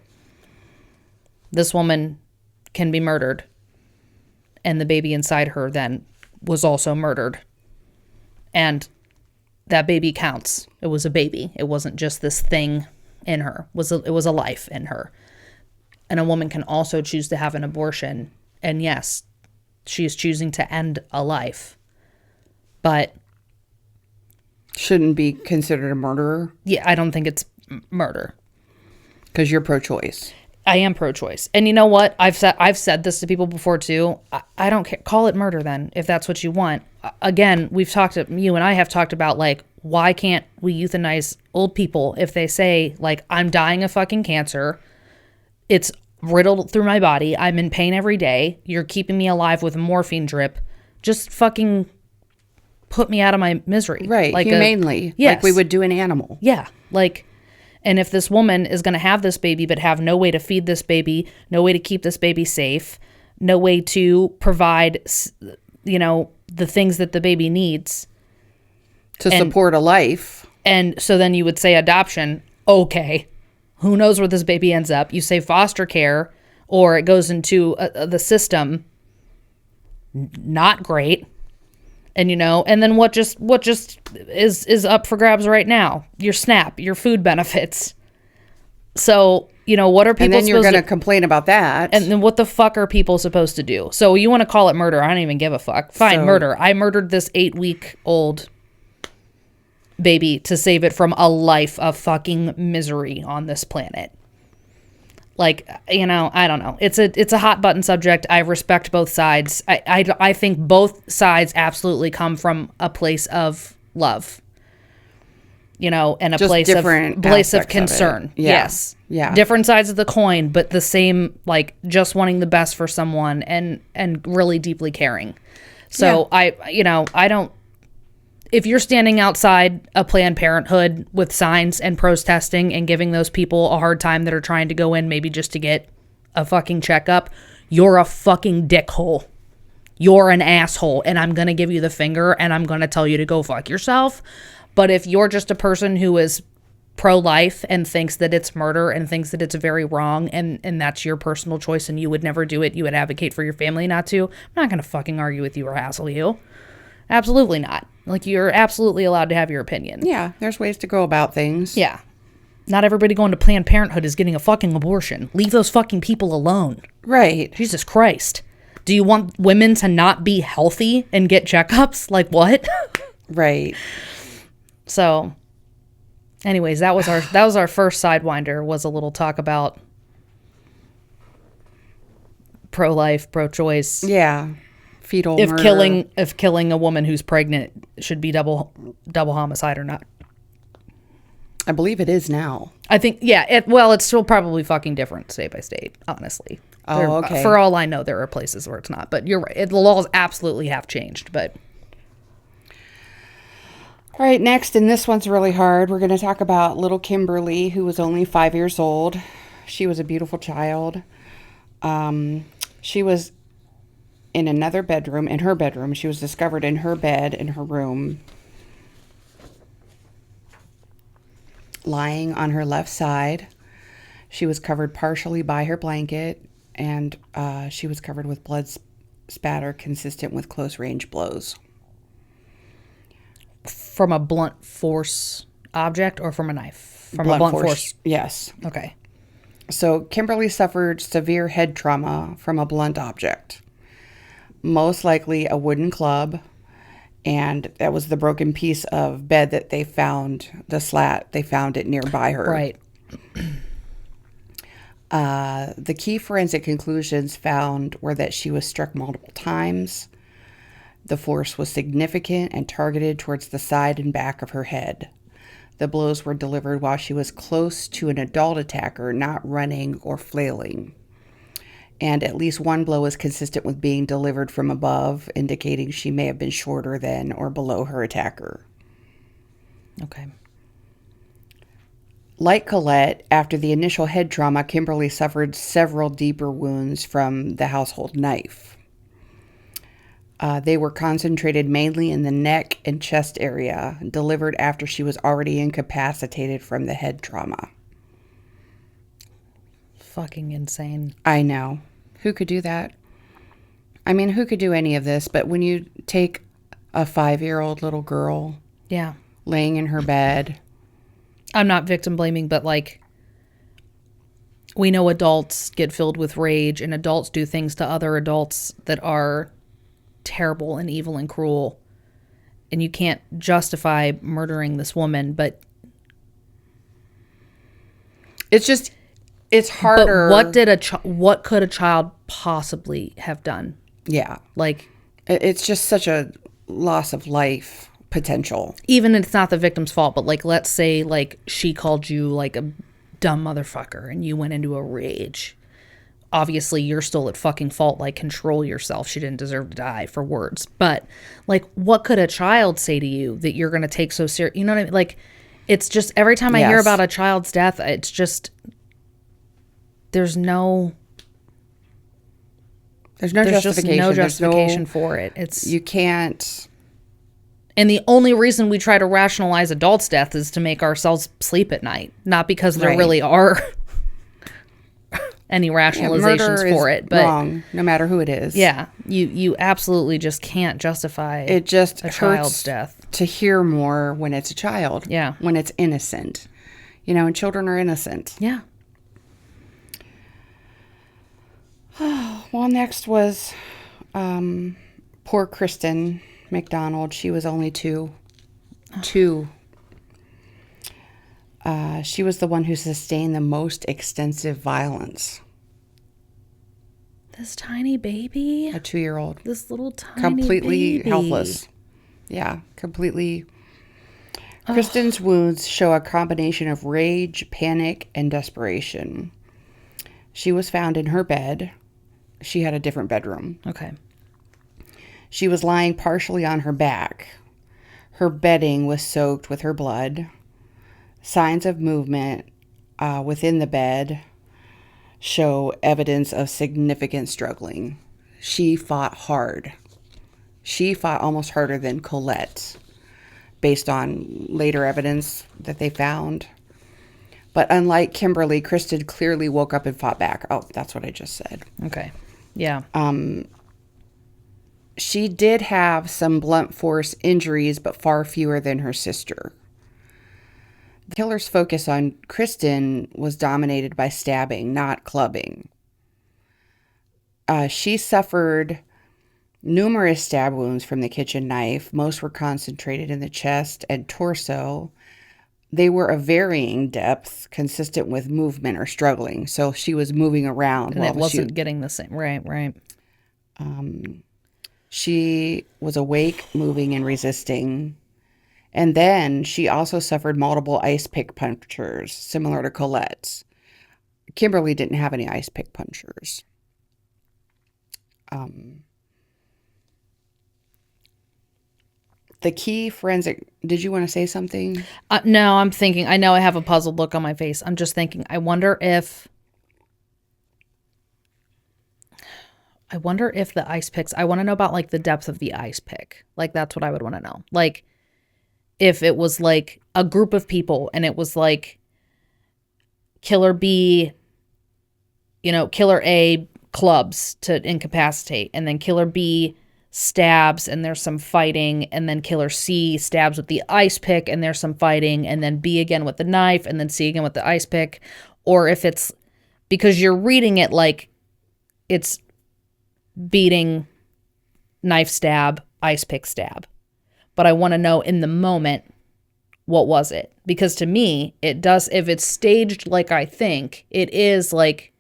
This woman can be murdered, and the baby inside her then was also murdered. And that baby counts. It was a baby. It wasn't just this thing in her. It was a life in her. And a woman can also choose to have an abortion. And yes, she is choosing to end a life. But shouldn't be considered a murderer? Yeah, I don't think it's murder. Because you're pro-choice. I am pro-choice. And you know what? I've said this to people before too. I don't care. Call it murder then, if that's what you want. Again, you and I have talked about, like, why can't we euthanize old people if they say, like, I'm dying of fucking cancer. It's riddled through my body. I'm in pain every day. You're keeping me alive with a morphine drip. Just fucking put me out of my misery. Right. Like humanely. Yes. Like we would do an animal. Yeah. Like, and if this woman is going to have this baby but have no way to feed this baby, no way to keep this baby safe, no way to provide, the things that the baby needs. To support a life. And so then you would say adoption. Okay. Who knows where this baby ends up? You say foster care or it goes into the system. Not great. And, and then what just is up for grabs right now? Your SNAP, your food benefits. So, what are people supposed to do? And then you're going to complain about that. And then what the fuck are people supposed to do? So you want to call it murder. I don't even give a fuck. Fine, murder. I murdered this 8-week-old baby to save it from a life of fucking misery on this planet. Like, I don't know. It's a hot button subject. I respect both sides. I think both sides absolutely come from a place of love. And a Just place of concern. Yeah. Yes. Yeah. Different sides of the coin, but the same, like, just wanting the best for someone and really deeply caring. So I don't, if you're standing outside a Planned Parenthood with signs and protesting and giving those people a hard time that are trying to go in maybe just to get a fucking checkup, you're a fucking dickhole. You're an asshole, and I'm going to give you the finger, and I'm going to tell you to go fuck yourself. But if you're just a person who is pro-life and thinks that it's murder and thinks that it's very wrong and that's your personal choice and you would never do it, you would advocate for your family not to, I'm not going to fucking argue with you or hassle you. Absolutely not. Like, you're absolutely allowed to have your opinion. Yeah, there's ways to go about things. Yeah. Not everybody going to Planned Parenthood is getting a fucking abortion. Leave those fucking people alone. Right. Jesus Christ. Do you want women to not be healthy and get checkups? Like, what? Right. So, anyways, that was our first Sidewinder, was a little talk about pro-life, pro-choice. Yeah. Fetal if murder. killing a woman who's pregnant should be double homicide or not. I believe it is now. I think, yeah. It's still probably fucking different state by state, honestly. Okay. For all I know, there are places where it's not. But you're right. The laws absolutely have changed. But all right, next, and this one's really hard. We're going to talk about little Kimberly, who was only 5 years old. She was a beautiful child. She was in another bedroom, in her bedroom. She was discovered in her bed, in her room, lying on her left side. She was covered partially by her blanket, and she was covered with blood spatter consistent with close-range blows. From a blunt force object or from a knife? From Blunt a blunt force. Yes. Okay. So Kimberly suffered severe head trauma from a blunt object, most likely a wooden club, and that was the broken piece of bed that they found, the slat, they found it nearby her. Right. The key forensic conclusions found were that she was struck multiple times. The force was significant and targeted towards the side and back of her head. The blows were delivered while she was close to an adult attacker, not running or flailing. And at least one blow was consistent with being delivered from above, indicating she may have been shorter than or below her attacker. Okay. Like Colette, after the initial head trauma, Kimberly suffered several deeper wounds from the household knife. They were concentrated mainly in the neck and chest area, delivered after she was already incapacitated from the head trauma. Fucking insane. I know. Who could do that? I mean, who could do any of this? But when you take a 5-year-old little girl, yeah, laying in her bed. I'm not victim blaming, but like, we know adults get filled with rage and adults do things to other adults that are terrible and evil and cruel, and you can't justify murdering this woman, but it's harder. But what could a child possibly have done? Yeah, like, it's just such a loss of life potential. Even if it's not the victim's fault, but like, let's say like she called you like a dumb motherfucker and you went into a rage. Obviously, you're still at fucking fault. Like, control yourself. She didn't deserve to die, for words. But, like, what could a child say to you that you're going to take so serious? You know what I mean? Like, it's just, every time I hear about a child's death, it's just, there's no justification. There's no justification for it. You can't. And the only reason we try to rationalize adults' death is to make ourselves sleep at night, not because there really are any rationalizations for it. But wrong, no matter who it is. Yeah, you absolutely just can't justify it just a hurts child's death. To hear more when it's a child. Yeah. When it's innocent. You know, and children are innocent. Yeah. Well, next was poor Kristen MacDonald. She was only two. She was the one who sustained the most extensive violence. This tiny baby? A 2-year-old. This little tiny completely baby. helpless. Yeah, completely. Kristen's wounds show a combination of rage, panic, and desperation. She was found in her bed. She had a different bedroom. Okay. She was lying partially on her back. Her bedding was soaked with her blood. Signs of movement within the bed show evidence of significant struggling. She fought hard. She fought almost harder than Colette, based on later evidence that they found. But unlike Kimberly, Kristen clearly woke up and fought back. Oh, that's what I just said. Okay. Yeah. She did have some blunt force injuries, but far fewer than her sister. The killer's focus on Kristen was dominated by stabbing, not clubbing. She suffered numerous stab wounds from the kitchen knife. Most were concentrated in the chest and torso. They were of varying depth, consistent with movement or struggling. So she was moving around. And it wasn't getting the same. Right. She was awake, moving, and resisting. And then she also suffered multiple ice pick punctures, similar to Colette's. Kimberly didn't have any ice pick punctures. The key forensic... Did you want to say something? No, I'm thinking... I know I have a puzzled look on my face. I'm just thinking, I wonder if the ice picks... I want to know about, like, the depth of the ice pick. Like, that's what I would want to know. Like, if it was, like, a group of people and it was, like, Killer B, Killer A clubs to incapacitate, and then Killer B stabs and there's some fighting, and then Killer C stabs with the ice pick and there's some fighting, and then B again with the knife, and then C again with the ice pick. Or if it's because you're reading it like it's beating, knife stab, ice pick stab. But I want to know in the moment, what was it? Because to me, it does, if it's staged like I think, it is like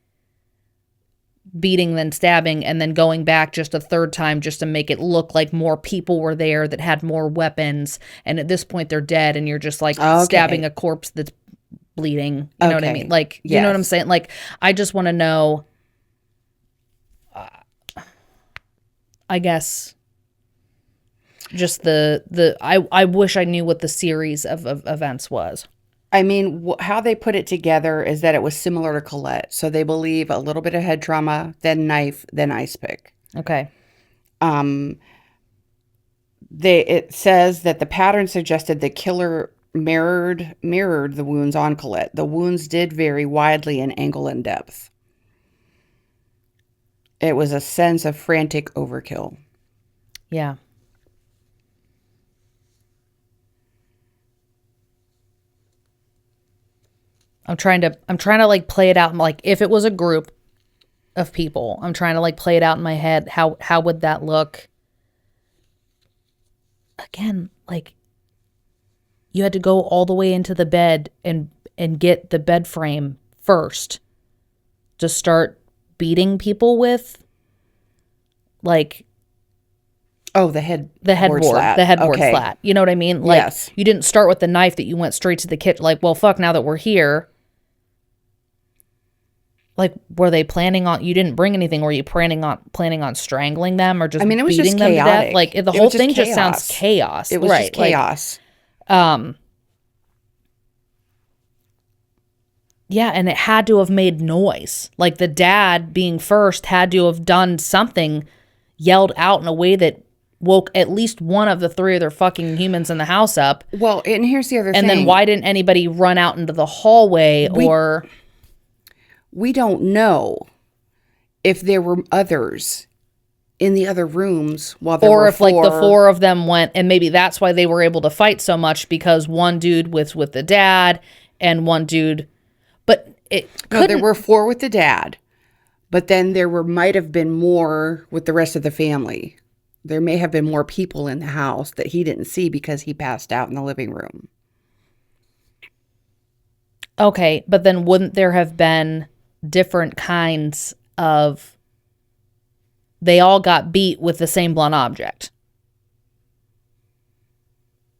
beating, then stabbing, and then going back just a third time just to make it look like more people were there that had more weapons. And at this point, they're dead, and you're just like stabbing a corpse that's bleeding. You know what I mean? Like, you know what I'm saying? Like, I just want to know, I guess, just I wish I knew what the series of events was. I mean, how they put it together is that it was similar to Colette. So they believe a little bit of head trauma, then knife, then ice pick. Okay. It says that the pattern suggested the killer mirrored the wounds on Colette. The wounds did vary widely in angle and depth. It was a sense of frantic overkill. Yeah. I'm trying to like play it out. Like, if it was a group of people, I'm trying to like play it out in my head. How would that look? Again, like, you had to go all the way into the bed and get the bed frame first to start beating people with, like, the headboard flat. You know what I mean? Like, yes. You didn't start with the knife that you went straight to the kitchen. Like, well, fuck, now that we're here. Like, were they planning on, you didn't bring anything, were you planning on strangling them or just beating them just to death? chaotic. Like, the whole thing just sounds chaos. It was just chaos. Yeah, and it had to have made noise. Like, the dad being first had to have done something, yelled out in a way that woke at least one of the three other fucking humans in the house up. Well, and here's the other thing. And then why didn't anybody run out into the hallway We don't know if there were others in the other rooms while there were or if like the four of them went, and maybe that's why they were able to fight so much, because one dude was with the dad and one dude, but it couldn't. No, there were 4 with the dad, but then might have been more with the rest of the family. There may have been more people in the house that he didn't see because he passed out in the living room. Okay, but then wouldn't there have been different kinds of, they all got beat with the same blunt object?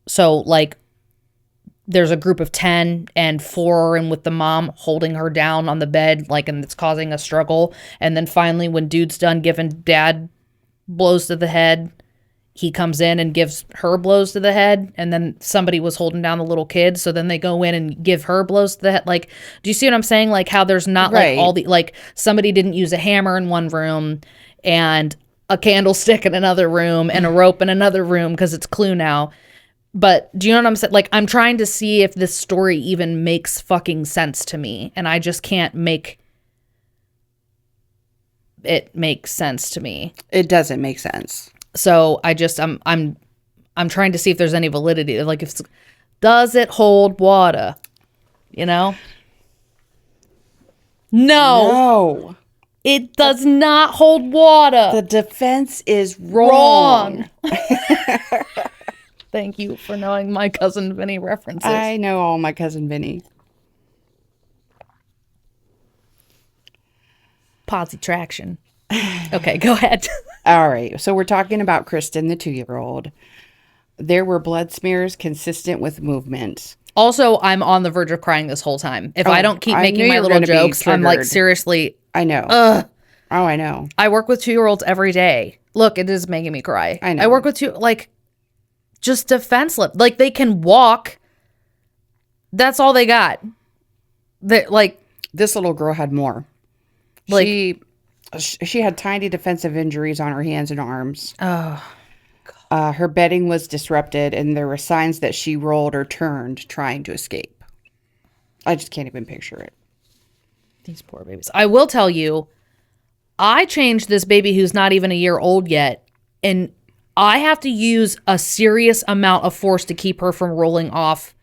So like there's a group of 10 and 4 are in with the mom holding her down on the bed, like, and it's causing a struggle. And then finally when dude's done giving dad blows to the head, he comes in and gives her blows to the head, and then somebody was holding down the little kid, so then they go in and give her blows to the head. Like, do you see what I'm saying? Like how there's not like all the, like somebody didn't use a hammer in one room and a candlestick in another room and a rope in another room because it's Clue now. But do you know what I'm saying? Like, I'm trying to see if this story even makes fucking sense to me, and I just can't make it make sense to me. It doesn't make sense. So I just I'm trying to see if there's any validity. Like, if does it hold water? You know? No. It does not hold water. The defense is wrong. Thank you for knowing my Cousin Vinny references. I know all my Cousin Vinny. Posy traction. Okay, go ahead. All right. So we're talking about Kristen, the 2-year-old. There were blood smears consistent with movement. Also, I'm on the verge of crying this whole time. If I don't keep making my little jokes, I'm like, seriously. I know. Ugh. Oh, I know. I work with 2-year-olds every day. Look, it is making me cry. I know. I work with just defenseless. Like, they can walk. That's all they got. This little girl had more. Like, she had tiny defensive injuries on her hands and arms. Oh, her bedding was disrupted, and there were signs that she rolled or turned trying to escape. I just can't even picture it. These poor babies. I will tell you, I changed this baby who's not even a year old yet, and I have to use a serious amount of force to keep her from rolling off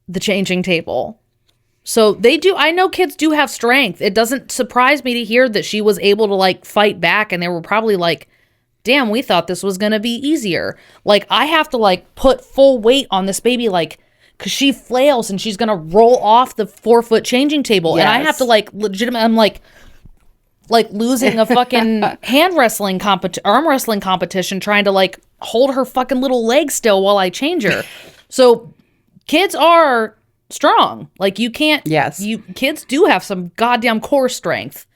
the changing table. So they do. I know kids do have strength. It doesn't surprise me to hear that she was able to fight back, and they were probably like, damn, we thought this was going to be easier. Like, I have to put full weight on this baby, because she flails and she's going to roll off the 4-foot changing table. Yes. And I have to legitimately, I'm like losing a fucking arm wrestling competition trying to hold her fucking little leg still while I change her. So kids are strong. Kids do have some goddamn core strength.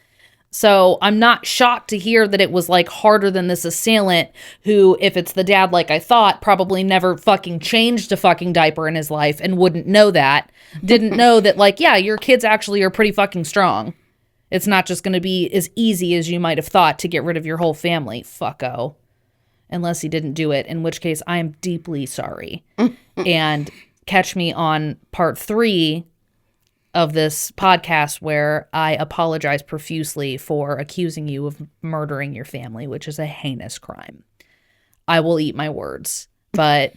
So I'm not shocked to hear that it was harder than this assailant who, if it's the dad like I thought, probably never fucking changed a fucking diaper in his life and wouldn't know that. Didn't know that your kids actually are pretty fucking strong. It's not just going to be as easy as you might have thought to get rid of your whole family. Fucko. Unless he didn't do it, in which case I am deeply sorry. And catch me on part 3 of this podcast where I apologize profusely for accusing you of murdering your family, which is a heinous crime. I will eat my words, but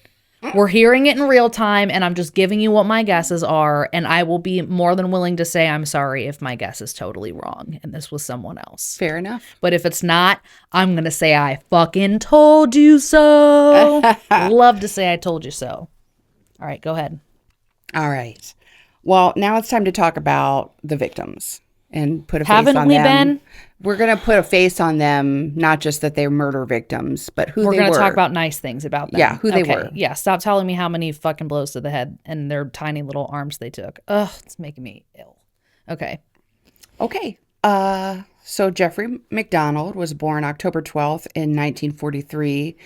we're hearing it in real time, and I'm just giving you what my guesses are, and I will be more than willing to say I'm sorry if my guess is totally wrong and this was someone else. Fair enough. But if it's not, I'm going to say I fucking told you so. Love to say I told you so. All right, go ahead. All right. Well, now it's time to talk about the victims and put a face on them. Haven't we been? We're going to put a face on them, not just that they're murder victims, but who they were. We're going to talk about nice things about them. Yeah, who they were. Yeah, stop telling me how many fucking blows to the head and their tiny little arms they took. Ugh, it's making me ill. Okay. So Jeffrey MacDonald was born October 12th in 1943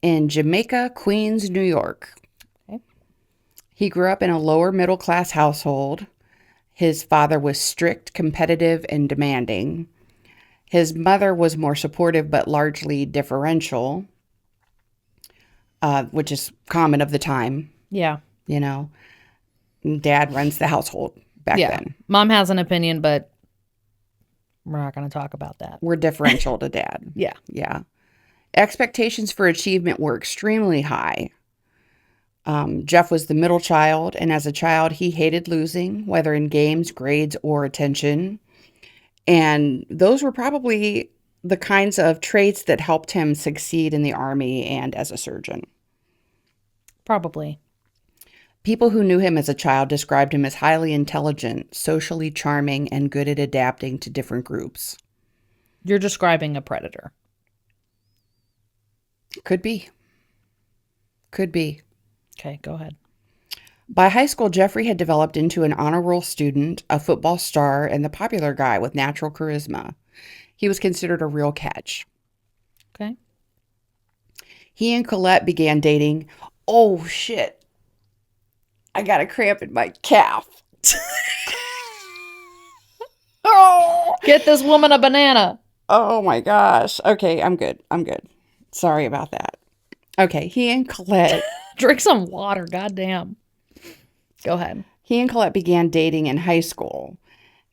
in Jamaica, Queens, New York. He grew up in a lower middle class household. His father was strict, competitive, and demanding. His mother was more supportive but largely differential, which is common of the time. Yeah. You know, dad runs the household back then. Mom has an opinion, but we're not going to talk about that. We're differential to dad. Yeah. Yeah. Expectations for achievement were extremely high. Jeff was the middle child, and as a child, he hated losing, whether in games, grades, or attention. And those were probably the kinds of traits that helped him succeed in the Army and as a surgeon. Probably. People who knew him as a child described him as highly intelligent, socially charming, and good at adapting to different groups. You're describing a predator. Could be. Could be. Okay, go ahead. By high school, Jeffrey had developed into an honor roll student, a football star, and the popular guy with natural charisma. He was considered a real catch. Okay. He and Colette began dating. Oh, shit. I got a cramp in my calf. Oh. Get this woman a banana. Oh, my gosh. Okay, I'm good. I'm good. Sorry about that. Okay, he and Colette... Drink some water, goddamn. Go ahead. He and Colette began dating in high school.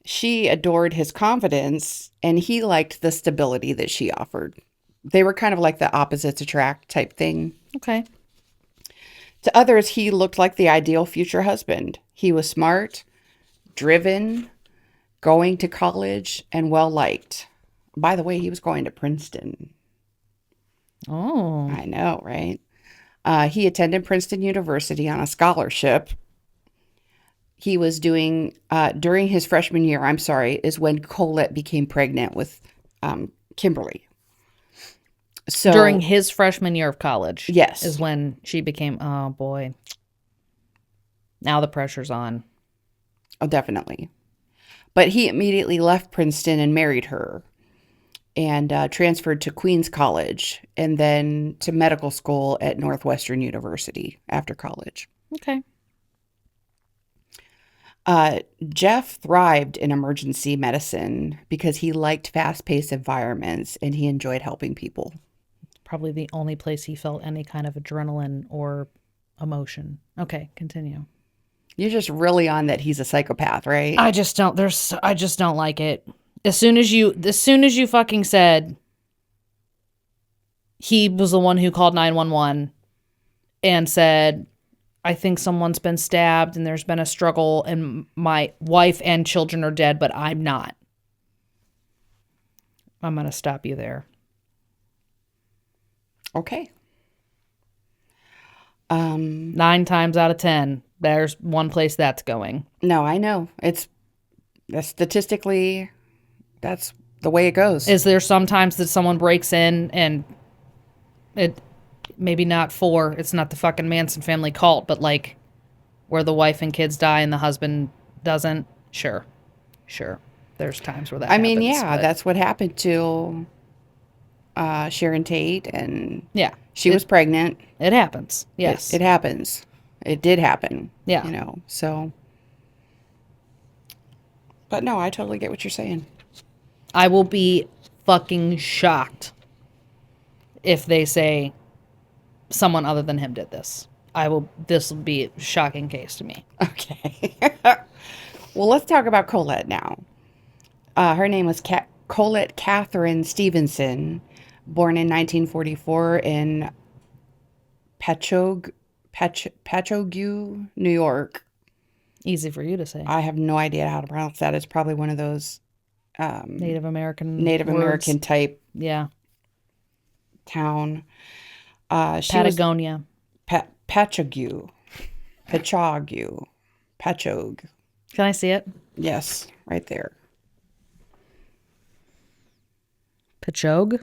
She adored his confidence, and he liked the stability that she offered. They were kind of like the opposites attract type thing. Okay. To others, he looked like the ideal future husband. He was smart, driven, going to college, and well-liked. By the way, he was going to Princeton. Oh. I know, right? He attended Princeton University on a scholarship. He was doing, during his freshman year, is when Colette became pregnant with Kimberly. So During his freshman year of college. Yes. Is when she became, oh boy. Now the pressure's on. Oh, definitely. But he immediately left Princeton and married her. And transferred to Queens College and then to medical school at Northwestern University after college. Okay. Jeff thrived in emergency medicine because he liked fast-paced environments and he enjoyed helping people. Probably the only place he felt any kind of adrenaline or emotion. Okay, continue. You're just really on that he's a psychopath, right? I just don't like it. As soon as you fucking said he was the one who called 911 and said, I think someone's been stabbed and there's been a struggle and my wife and children are dead, but I'm not. I'm going to stop you there. Okay. 9 times out of 10, there's one place that's going. No, I know. It's statistically... That's the way it goes. Is there sometimes that someone breaks in and it maybe not it's not the fucking Manson family cult, but like where the wife and kids die and the husband doesn't? Sure. There's times where that happens. I mean, yeah, that's what happened to Sharon Tate and she was pregnant. It happens. Yes. It happens. It did happen. Yeah. You know, so. But no, I totally get what you're saying. I will be fucking shocked if they say someone other than him did this. This will be a shocking case to me. Okay. Well, let's talk about Colette now. Her name was Colette Catherine Stevenson, born in 1944 in Patchogue, New York. Easy for you to say. I have no idea how to pronounce that. It's probably one of those Native American type town. Patagonia. Patchogue. Can I see it? Yes, right there. Patchogue?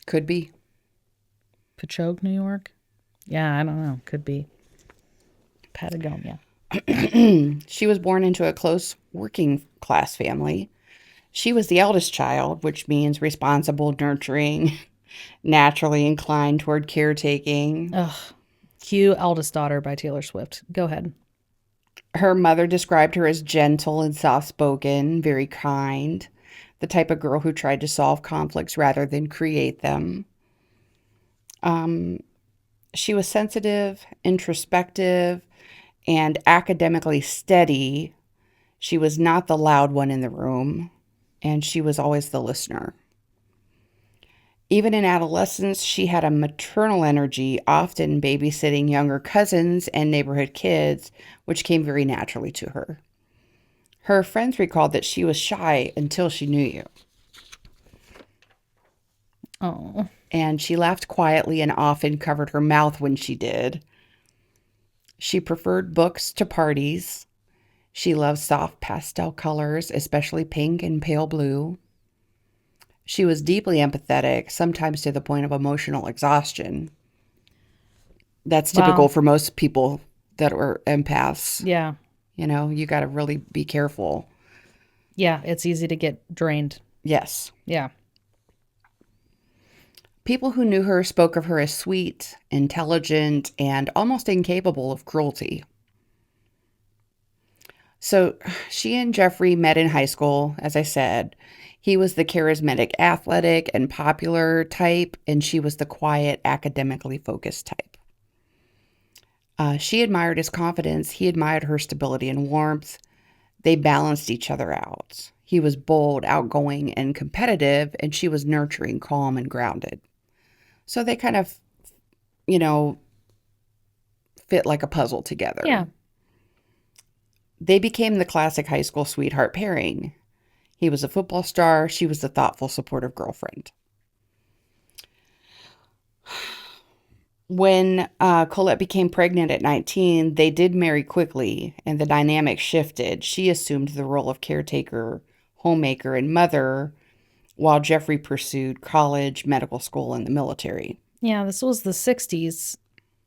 Could be. Patchogue, New York? Yeah, I don't know. Could be. Patagonia. She was born into a close working class family. She was the eldest child, which means responsible, nurturing, naturally inclined toward caretaking. Ugh. Cue Eldest Daughter by Taylor Swift. Go ahead. Her mother described her as gentle and soft-spoken, very kind. the type of girl who tried to solve conflicts rather than create them. She was sensitive, introspective, and academically steady. She was not the loud one in the room, and she was always the listener. Even in adolescence, she had a maternal energy, often babysitting younger cousins and neighborhood kids, which came very naturally to her. Her friends recalled that she was shy until she knew you. Oh. And she laughed quietly and often covered her mouth when she did. She preferred books to parties. She loved soft pastel colors, especially pink and pale blue. She was deeply empathetic, sometimes to the point of emotional exhaustion. That's typical Wow. for most people that are empaths. Yeah. You know, you got to really be careful. Yeah, it's easy to get drained. Yes. Yeah. People who knew her spoke of her as sweet, intelligent, and almost incapable of cruelty. So she and Jeffrey met in high school, as I said. He was the charismatic, athletic, and popular type, and she was the quiet, academically focused type. She admired his confidence. He admired her stability and warmth. They balanced each other out. He was bold, outgoing, and competitive, and she was nurturing, calm, and grounded. So they kind of, you know, fit like a puzzle together. Yeah. They became the classic high school sweetheart pairing. He was a football star. She was the thoughtful, supportive girlfriend. When Colette became pregnant at 19, they did marry quickly, and the dynamic shifted. She assumed the role of caretaker, homemaker, and mother, while Jeffrey pursued college, medical school, and the military. Yeah, this was the 60s.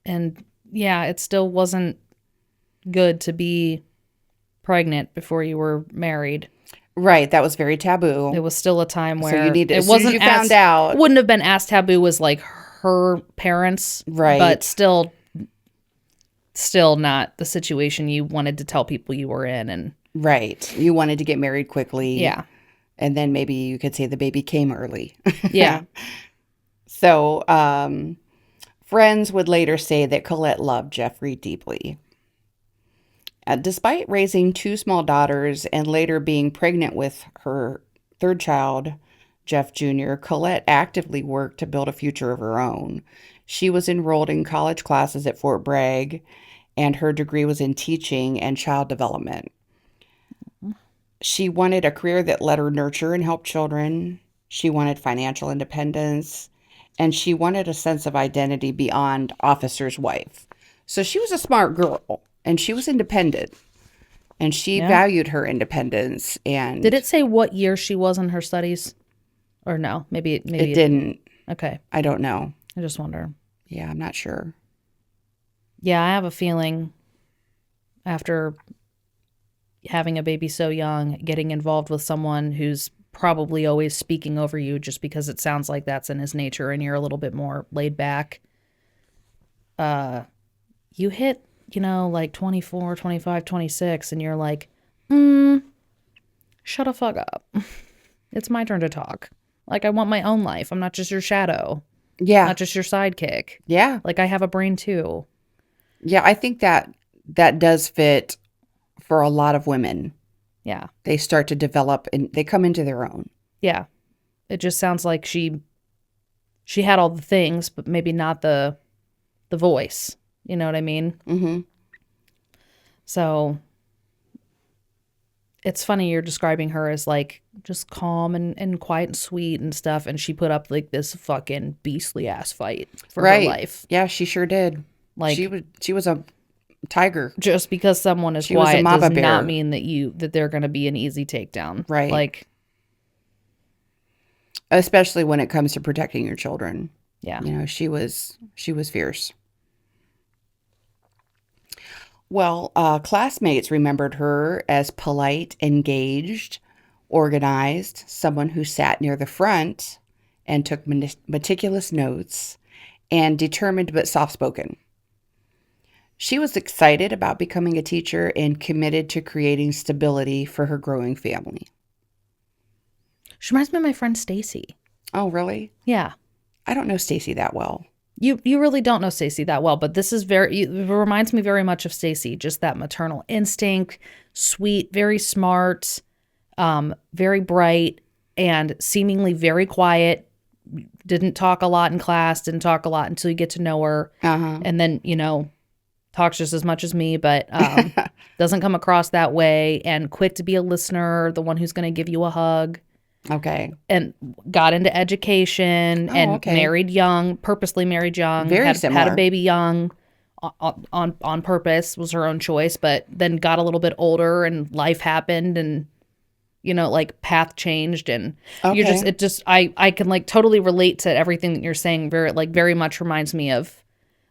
And yeah, it still wasn't good to be pregnant before you were married. Right, that was very taboo. It was still a time So where you need to, it as soon as wasn't you found out, wouldn't have been as taboo as like her parents, Right. But still not the situation you wanted to tell people you were in. And right, you wanted to get married quickly. yeah, And then maybe you could say the baby came early. yeah, So, friends would later say that Colette loved Jeffrey deeply. Despite raising two small daughters and later being pregnant with her third child, Jeff Jr., Colette actively worked to build a future of her own. She was enrolled in college classes at Fort Bragg, and her degree was in teaching and child development. She wanted a career that let her nurture and help children. She wanted financial independence, and she wanted a sense of identity beyond officer's wife. So she was a smart girl, and she was independent, and she Yeah. valued her independence. And Did it say what year she was in her studies, or no? Maybe it didn't. Okay, I don't know. I just wonder. Yeah, I'm not sure. Yeah, I have a feeling after having a baby so young, getting involved with someone who's probably always speaking over you just because it sounds like that's in his nature and you're a little bit more laid back. You hit, like 24, 25, 26 and you're like, shut the fuck up. It's my turn to talk. Like I want my own life. I'm not just your shadow. Yeah. Not just your sidekick. Yeah. Like I have a brain too. Yeah, I think that does fit for a lot of women. Yeah. They start to develop and they come into their own. Yeah. It just sounds like she had all the things, but maybe not the voice. You know what I mean? Mm-hmm. So it's funny you're describing her as like just calm and quiet and sweet and stuff. And she put up like this fucking beastly ass fight for her life. Yeah, she sure did. Like she was a tiger. Just because someone is She was a quiet mama does bear. not mean that they're going to be an easy takedown. Right. Like, Especially when it comes to protecting your children. yeah. She was fierce. Well, classmates remembered her as polite, engaged, organized, someone who sat near the front and took meticulous notes, and determined but soft-spoken. She was excited about becoming a teacher and committed to creating stability for her growing family. She reminds me of my friend Stacy. Oh, really? Yeah. I don't know Stacy that well. You really don't know Stacy that well, but this is it reminds me very much of Stacy, just that maternal instinct, sweet, very smart, very bright, and seemingly very quiet. Didn't talk a lot in class, didn't talk a lot until you get to know her. And then, talks just as much as me, but doesn't come across that way, and quick to be a listener, the one who's going to give you a hug. Okay. And got into education and married young, purposely married young. Very similar. Had a baby young on purpose, was her own choice, but then got a little bit older and life happened and, path changed. And I can like totally relate to everything that you're saying. Very much reminds me of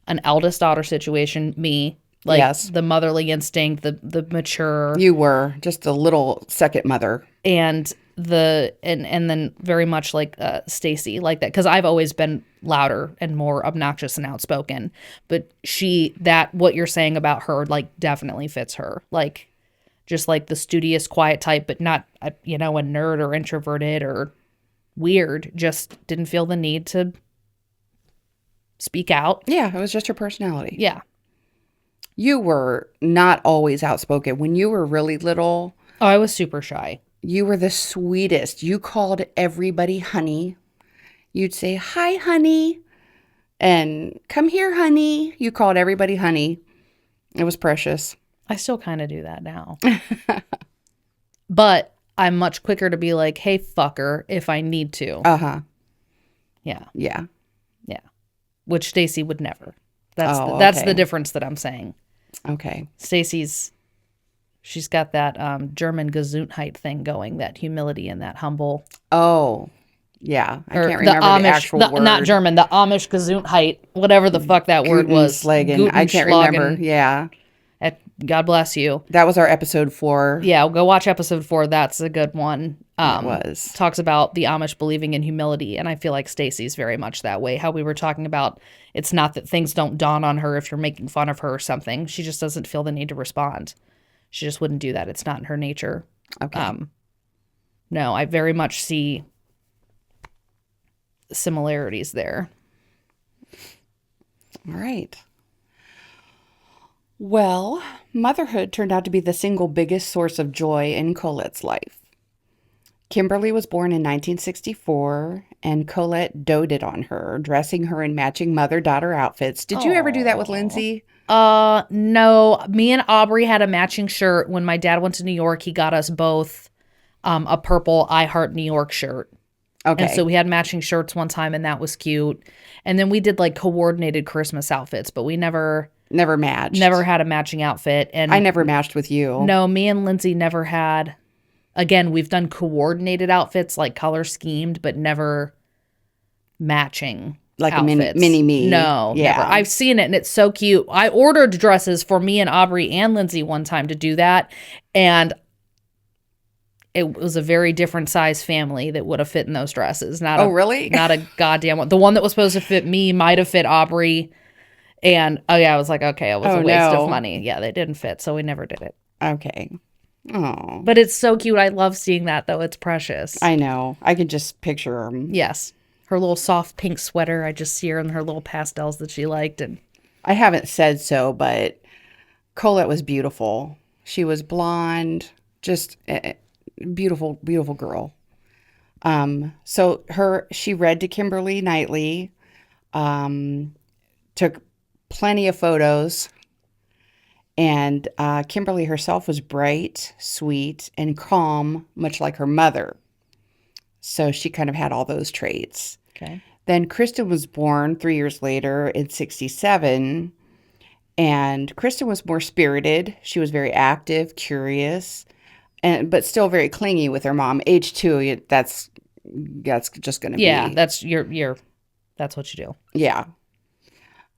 an eldest daughter situation, me. Like yes. The motherly instinct, the mature. You were just a little second mother. And then very much like Stacy, like that, because I've always been louder and more obnoxious and outspoken, but what you're saying about her like definitely fits her, like just like the studious quiet type, but not a nerd or introverted or weird, just didn't feel the need to speak out. Yeah, it was just her personality. Yeah. You were not always outspoken. When you were really little, I was super shy. You were the sweetest. You called everybody honey. You'd say, hi, honey. And come here, honey. You called everybody honey. It was precious. I still kind of do that now. But I'm much quicker to be like, hey, fucker, if I need to. Uh-huh. Yeah. Yeah. Yeah. Which Stacy would never. That's the difference that I'm saying. Okay. She's got that German Gesundheit thing going, that humility and that humble. Oh, yeah. I can't remember the actual word. Not German, the Amish Gesundheit, whatever the fuck that word was. I can't remember. Yeah. God bless you. That was our episode 4. Yeah, go watch episode 4. That's a good one. It was. Talks about the Amish believing in humility, and I feel like Stacy's very much that way. How we were talking about, it's not that things don't dawn on her if you're making fun of her or something. She just doesn't feel the need to respond. She just wouldn't do that. It's not in her nature. Okay. No, I very much see similarities there. All right. Well, motherhood turned out to be the single biggest source of joy in Colette's life. Kimberly was born in 1964, and Colette doted on her, dressing her in matching mother-daughter outfits. Did you ever do that with Lindsay? No. Me and Aubrey had a matching shirt. When my dad went to New York, he got us both a purple I Heart New York shirt. Okay. And so we had matching shirts one time, and that was cute. And then we did like coordinated Christmas outfits, but we never matched. Never had a matching outfit. And I never matched with you. No, me and Lindsay never had. Again, we've done coordinated outfits, like color schemed, but never matching. Like outfits. A mini me. No, yeah. Never. I've seen it and it's so cute. I ordered dresses for me and Aubrey and Lindsay one time to do that. And it was a very different size family that would have fit in those dresses. Really? Not a goddamn one. The one that was supposed to fit me might have fit Aubrey. And I was like, okay, it was a waste of money. Yeah, they didn't fit. So we never did it. Okay. Oh. But it's so cute. I love seeing that though. It's precious. I know. I can just picture them. Yes. Her little soft pink sweater. I just see her in her little pastels that she liked. And I haven't said so, but Colette was beautiful. She was blonde, just a beautiful, beautiful girl. She read to Kimberly nightly, took plenty of photos, and Kimberly herself was bright, sweet, and calm, much like her mother. So she kind of had all those traits. Okay. Then Kristen was born 3 years later in 1967. And Kristen was more spirited. She was very active, curious, but still very clingy with her mom. Age 2, that's just going to be. Yeah, that's that's what you do. Yeah.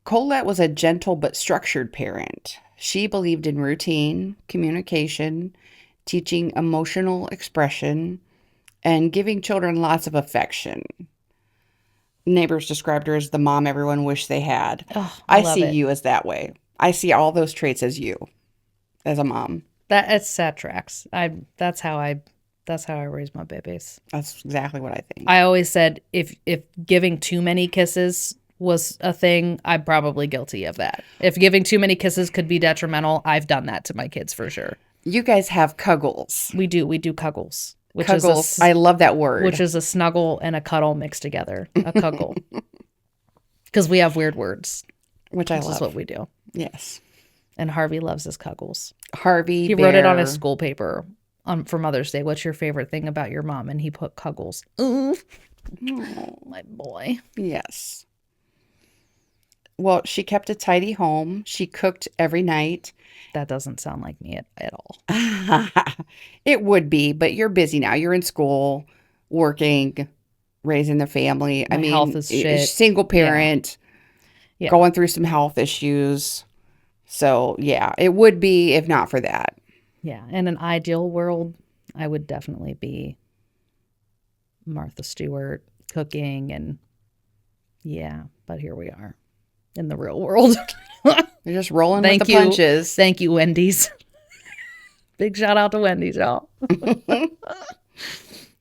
Colette was a gentle but structured parent. She believed in routine, communication, teaching emotional expression, and giving children lots of affection. Neighbors described her as the mom everyone wished they had. Oh, I see you as that way. I see all those traits as you, as a mom. That tracks. That's how I That's how I raise my babies. That's exactly what I think. I always said if giving too many kisses was a thing, I'm probably guilty of that. If giving too many kisses could be detrimental, I've done that to my kids for sure. You guys have cuggles. We do cuggles, Cuggles. I love that word. which is a snuggle and a cuddle mixed together. A cuggle. Because we have weird words. Which I love. This is what we do. Yes. And Harvey loves his cuggles. Harvey He wrote it on his school paper for Mother's Day. What's your favorite thing about your mom? And he put cuggles. Ooh. Oh, my boy. Yes. Well, she kept a tidy home. She cooked every night. That doesn't sound like me at all. It would be, but you're busy now. You're in school, working, raising the family. My health is shit. Single parent, Yeah. going through some health issues. So, yeah, it would be if not for that. Yeah. In an ideal world, I would definitely be Martha Stewart cooking and yeah, but here we are in the real world. You're just rolling with the punches. Thank you, Wendy's. Big shout out to Wendy's, y'all.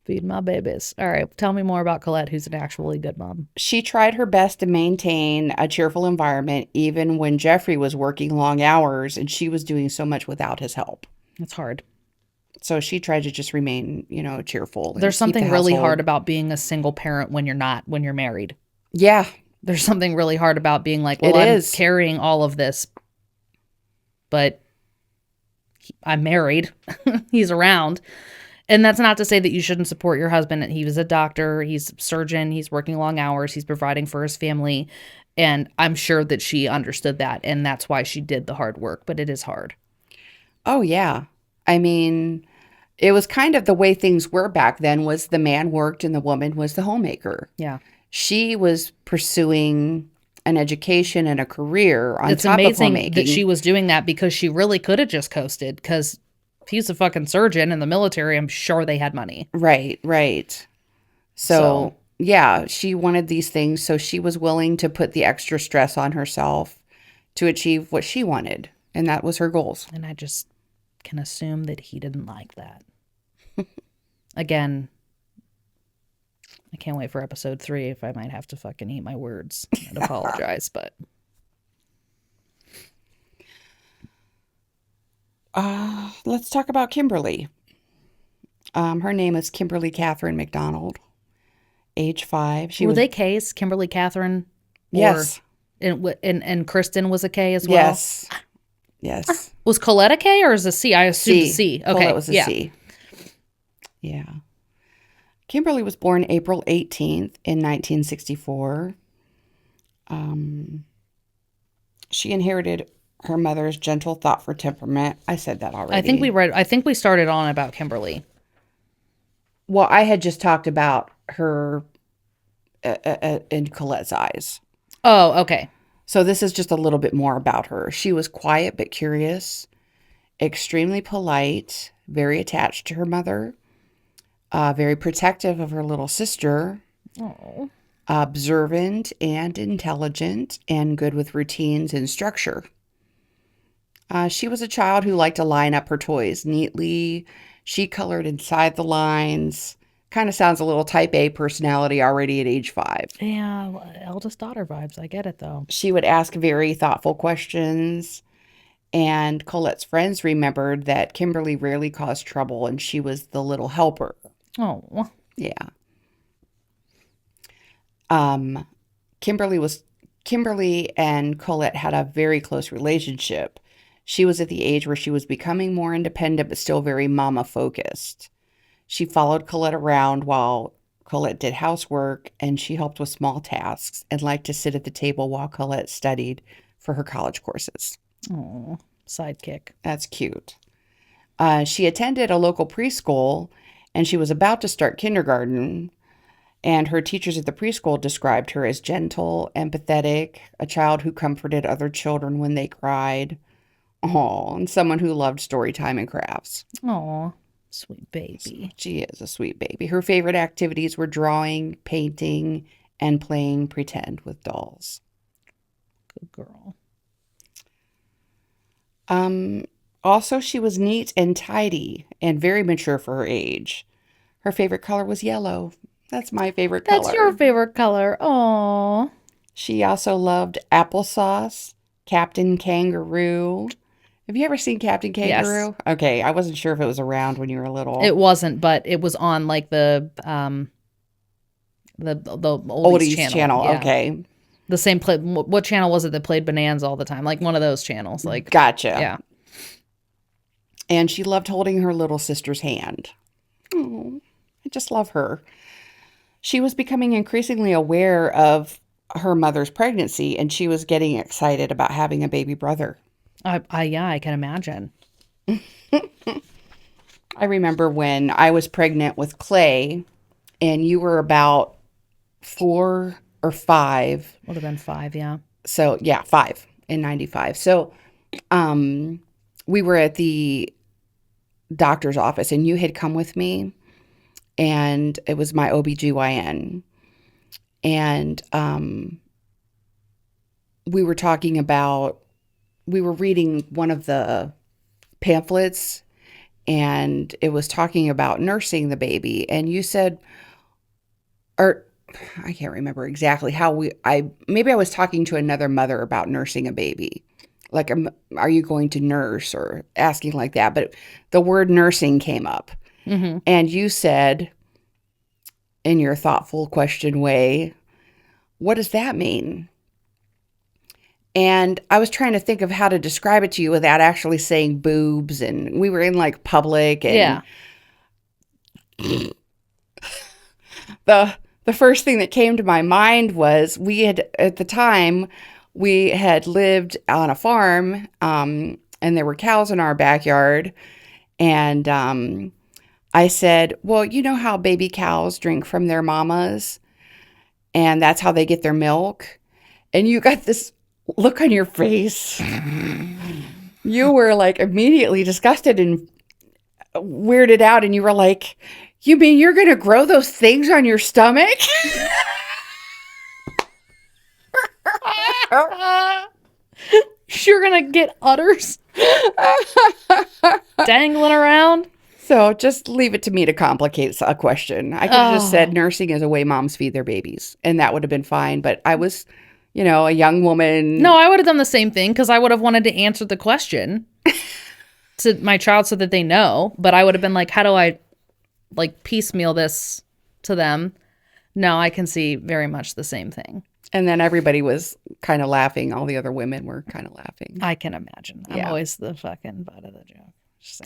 Feed my babies. All right. Tell me more about Colette, who's an actually good mom. She tried her best to maintain a cheerful environment even when Jeffrey was working long hours and she was doing so much without his help. It's hard. So she tried to just remain, cheerful. There's something really hard about being a single parent when you're married. Yeah. There's something really hard about being like, well, I'm carrying all of this, but I'm married. He's around. And that's not to say that you shouldn't support your husband. He was a doctor. He's a surgeon. He's working long hours. He's providing for his family. And I'm sure that she understood that. And that's why she did the hard work. But it is hard. Oh, yeah. I mean, it was kind of the way things were back then was the man worked and the woman was the homemaker. Yeah. She was pursuing an education and a career on top of homemaking. It's amazing that she was doing that because she really could have just coasted because if he's a fucking surgeon in the military, I'm sure they had money. Right. So, yeah, she wanted these things. So she was willing to put the extra stress on herself to achieve what she wanted. And that was her goals. And I just can assume that he didn't like that. Again, I can't wait for episode 3 if I might have to fucking eat my words and apologize, but. Let's talk about Kimberly. Her name is Kimberly Catherine MacDonald, age 5. Were they K's? Kimberly Catherine? Yes. And Kristen was a K as well? Yes. Was Colette a K or is it a C? I assumed a C. Okay. Colette was a C. Yeah. Kimberly was born April 18th in 1964. She inherited her mother's gentle, thoughtful temperament. I said that already. I think we started on about Kimberly. Well, I had just talked about her in Colette's eyes. Oh, okay. So this is just a little bit more about her. She was quiet but curious, extremely polite, very attached to her mother, very protective of her little sister, observant and intelligent, and good with routines and structure. She was a child who liked to line up her toys neatly. She colored inside the lines. Kind of sounds a little type A personality already at age 5. Yeah, eldest daughter vibes. I get it, though. She would ask very thoughtful questions. And Colette's friends remembered that Kimberly rarely caused trouble and she was the little helper. Oh. Yeah. Kimberly and Colette had a very close relationship. She was at the age where she was becoming more independent, but still very mama focused. She followed Colette around while Colette did housework, and she helped with small tasks and liked to sit at the table while Colette studied for her college courses. Oh, sidekick. That's cute. She attended a local preschool, and she was about to start kindergarten. And her teachers at the preschool described her as gentle, empathetic, a child who comforted other children when they cried. Oh, and someone who loved story time and crafts. Oh, sweet baby. She is a sweet baby. Her favorite activities were drawing, painting, and playing pretend with dolls. Good girl. Also, she was neat and tidy and very mature for her age. Her favorite color was yellow. That's my favorite That's color. your favorite color. Oh. She also loved applesauce, Captain Kangaroo. Have you ever seen Captain Yes. Kangaroo? Okay, I wasn't sure if it was around when you were little. It wasn't, but it was on like the oldies, Oldies channel. Yeah. Okay. The same play. What channel was it that played Bonanza all the time? Like one of those channels. Like Gotcha. yeah. And she loved holding her little sister's hand. Oh, I just love her. She was becoming increasingly aware of her mother's pregnancy, and she was getting excited about having a baby brother. I can imagine. I remember when I was pregnant with Clay, and you were about 4 or 5. Would have been 5, yeah. So, yeah, 5 in 95. So, we were at the doctor's office, and you had come with me, and it was my OBGYN. And we were talking about, we were reading one of the pamphlets, and it was talking about nursing the baby. And you said, or I can't remember exactly how maybe I was talking to another mother about nursing a baby. Like, are you going to nurse, or asking like that? But the word nursing came up. Mm-hmm. And you said, in your thoughtful question way, what does that mean? And I was trying to think of how to describe it to you without actually saying boobs. And we were in like public. And Yeah. The first thing that came to my mind was at the time, we had lived on a farm, and there were cows in our backyard. And I said, well, you know how baby cows drink from their mamas, and that's how they get their milk? And you got this look on your face. You were like immediately disgusted and weirded out, and you were like, you mean you're going to grow those things on your stomach? You're gonna get udders dangling around. So just leave it to me to complicate a question. I could have just said nursing is a way moms feed their babies, and that would have been fine. But I was, a young woman. No, I would have done the same thing, because I would have wanted to answer the question to my child so that they know. But I would have been like, how do I like piecemeal this to them? No, I can see very much the same thing. And then everybody was kind of laughing. All the other women were kind of laughing. I can imagine. I'm Yeah. always the fucking butt of the joke. Just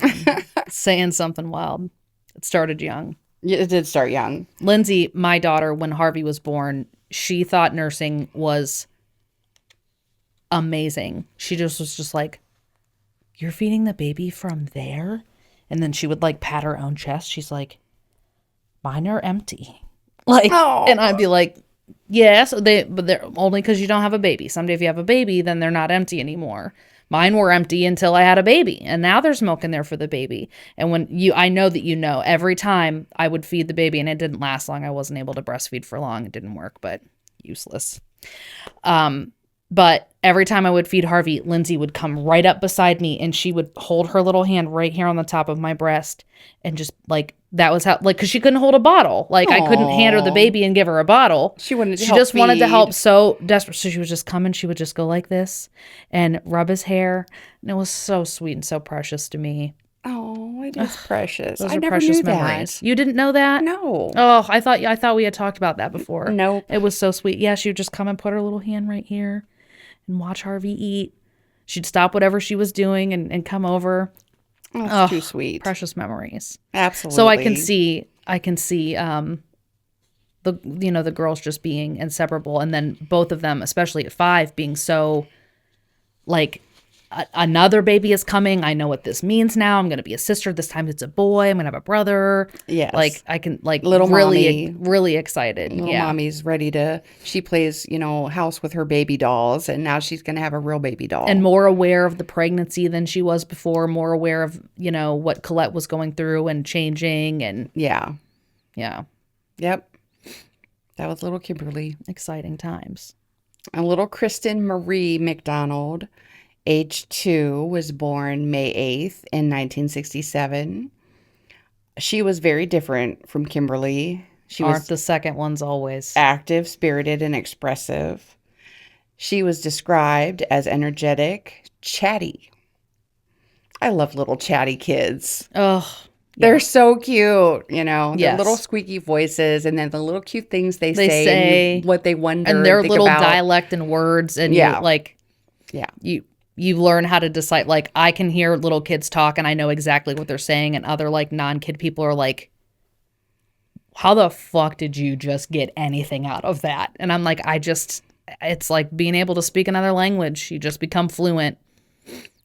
saying something wild. It started young. Yeah, it did start young. Lindsay, my daughter, when Harvey was born, she thought nursing was amazing. She just was just like, you're feeding the baby from there? And then she would like pat her own chest. She's like, mine are empty. Like, Oh. and I'd be like, yes, but they're only because you don't have a baby. Someday if you have a baby, then they're not empty anymore. Mine were empty until I had a baby, and now there's milk in there for the baby. And I know that every time I would feed the baby, and it didn't last long. I wasn't able to breastfeed for long. It didn't work, but useless. But every time I would feed Harvey, Lindsay would come right up beside me, and she would hold her little hand right here on the top of my breast, and just like, that was how, like, because she couldn't hold a bottle. Like, I couldn't hand her the baby and give her a bottle. She wanted to She help just wanted to feed. help so desperate. So she would just come and she would just go like this and rub his hair. And it was so sweet and so precious to me. Oh, it is precious. Those I are never precious knew memories. that. You didn't know that? No. Oh, I thought we had talked about that before. Nope. It was so sweet. Yeah, she would just come and put her little hand right here and watch Harvey eat. She'd stop whatever she was doing and come over. That's too sweet. Precious memories. Absolutely. So I can see the girls just being inseparable, and then both of them, especially at 5, being so like, another baby is coming. I know what this means now. I'm going to be a sister. This time it's a boy. I'm going to have a brother. Yes. Like, I can, like, Little really, mommy. really excited. Little yeah. mommy's ready to, she plays, house with her baby dolls, and now she's going to have a real baby doll. And more aware of the pregnancy than she was before, more aware of, what Colette was going through and changing. And yeah. yeah, Yep. That was little Kimberly. exciting times. And little Kristen Marie MacDonald, age 2, was born May 8th in 1967. She was very different from Kimberly. She Aren't was the second ones always? active, spirited, and expressive. She was described as energetic, chatty. I love little chatty kids. Oh, They're so cute, you know, the Yes. little squeaky voices and then the little cute things they They say say, and what they wonder and their think little about. dialect and words, and Yeah. you like, Yeah. you learn how to decide. Like, I can hear little kids talk, and I know exactly what they're saying, and other like non-kid people are like, "How the fuck did you just get anything out of that?" And I'm like, it's like being able to speak another language. You just become fluent.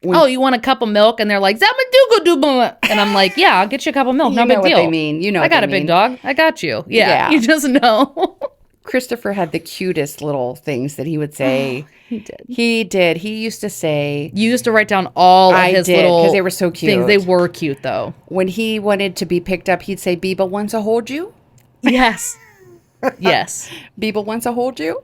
Oh, you want a cup of milk? And they're like, "Zamadugadubba." And I'm like, yeah, I'll get you a cup of milk. You No know big what deal. they mean. You know I what got they a big mean. dog. I got you. Yeah. Yeah. You just know. Christopher had the cutest little things that he would say. He did. He did. He used to say, You used to write down all of I his did, little 'cause they were so things. cute. They were cute though. when he wanted to be picked up, he'd say, Biba wants to hold you. Yes. Yes. Biba wants to hold you.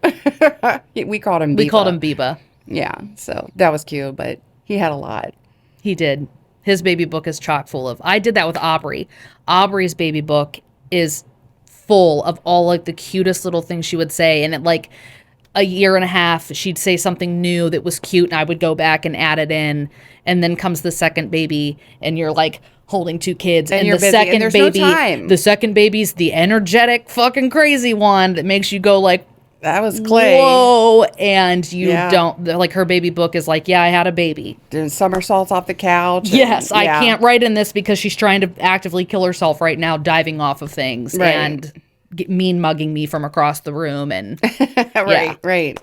We called him Biba. We called him Biba. Yeah. So that was cute, but he had a lot. He did. His baby book is chock full of. I did that with Aubrey. Aubrey's baby book is full of all like the cutest little things she would say, and at like a year and a half, she'd say something new that was cute, and I would go back and add it in. And then comes the second baby, and you're like holding two kids, and you're the busy, and second there's no baby, time. the second baby's the energetic, fucking crazy one that makes you go like, That was Clay. whoa, and you Yeah. don't like her baby book is like, yeah, I had a baby. Doing somersaults off the couch. and- Yes, I yeah. can't write in this because she's trying to actively kill herself right now, diving off of things Right. and mean mugging me from across the room. And Right, right.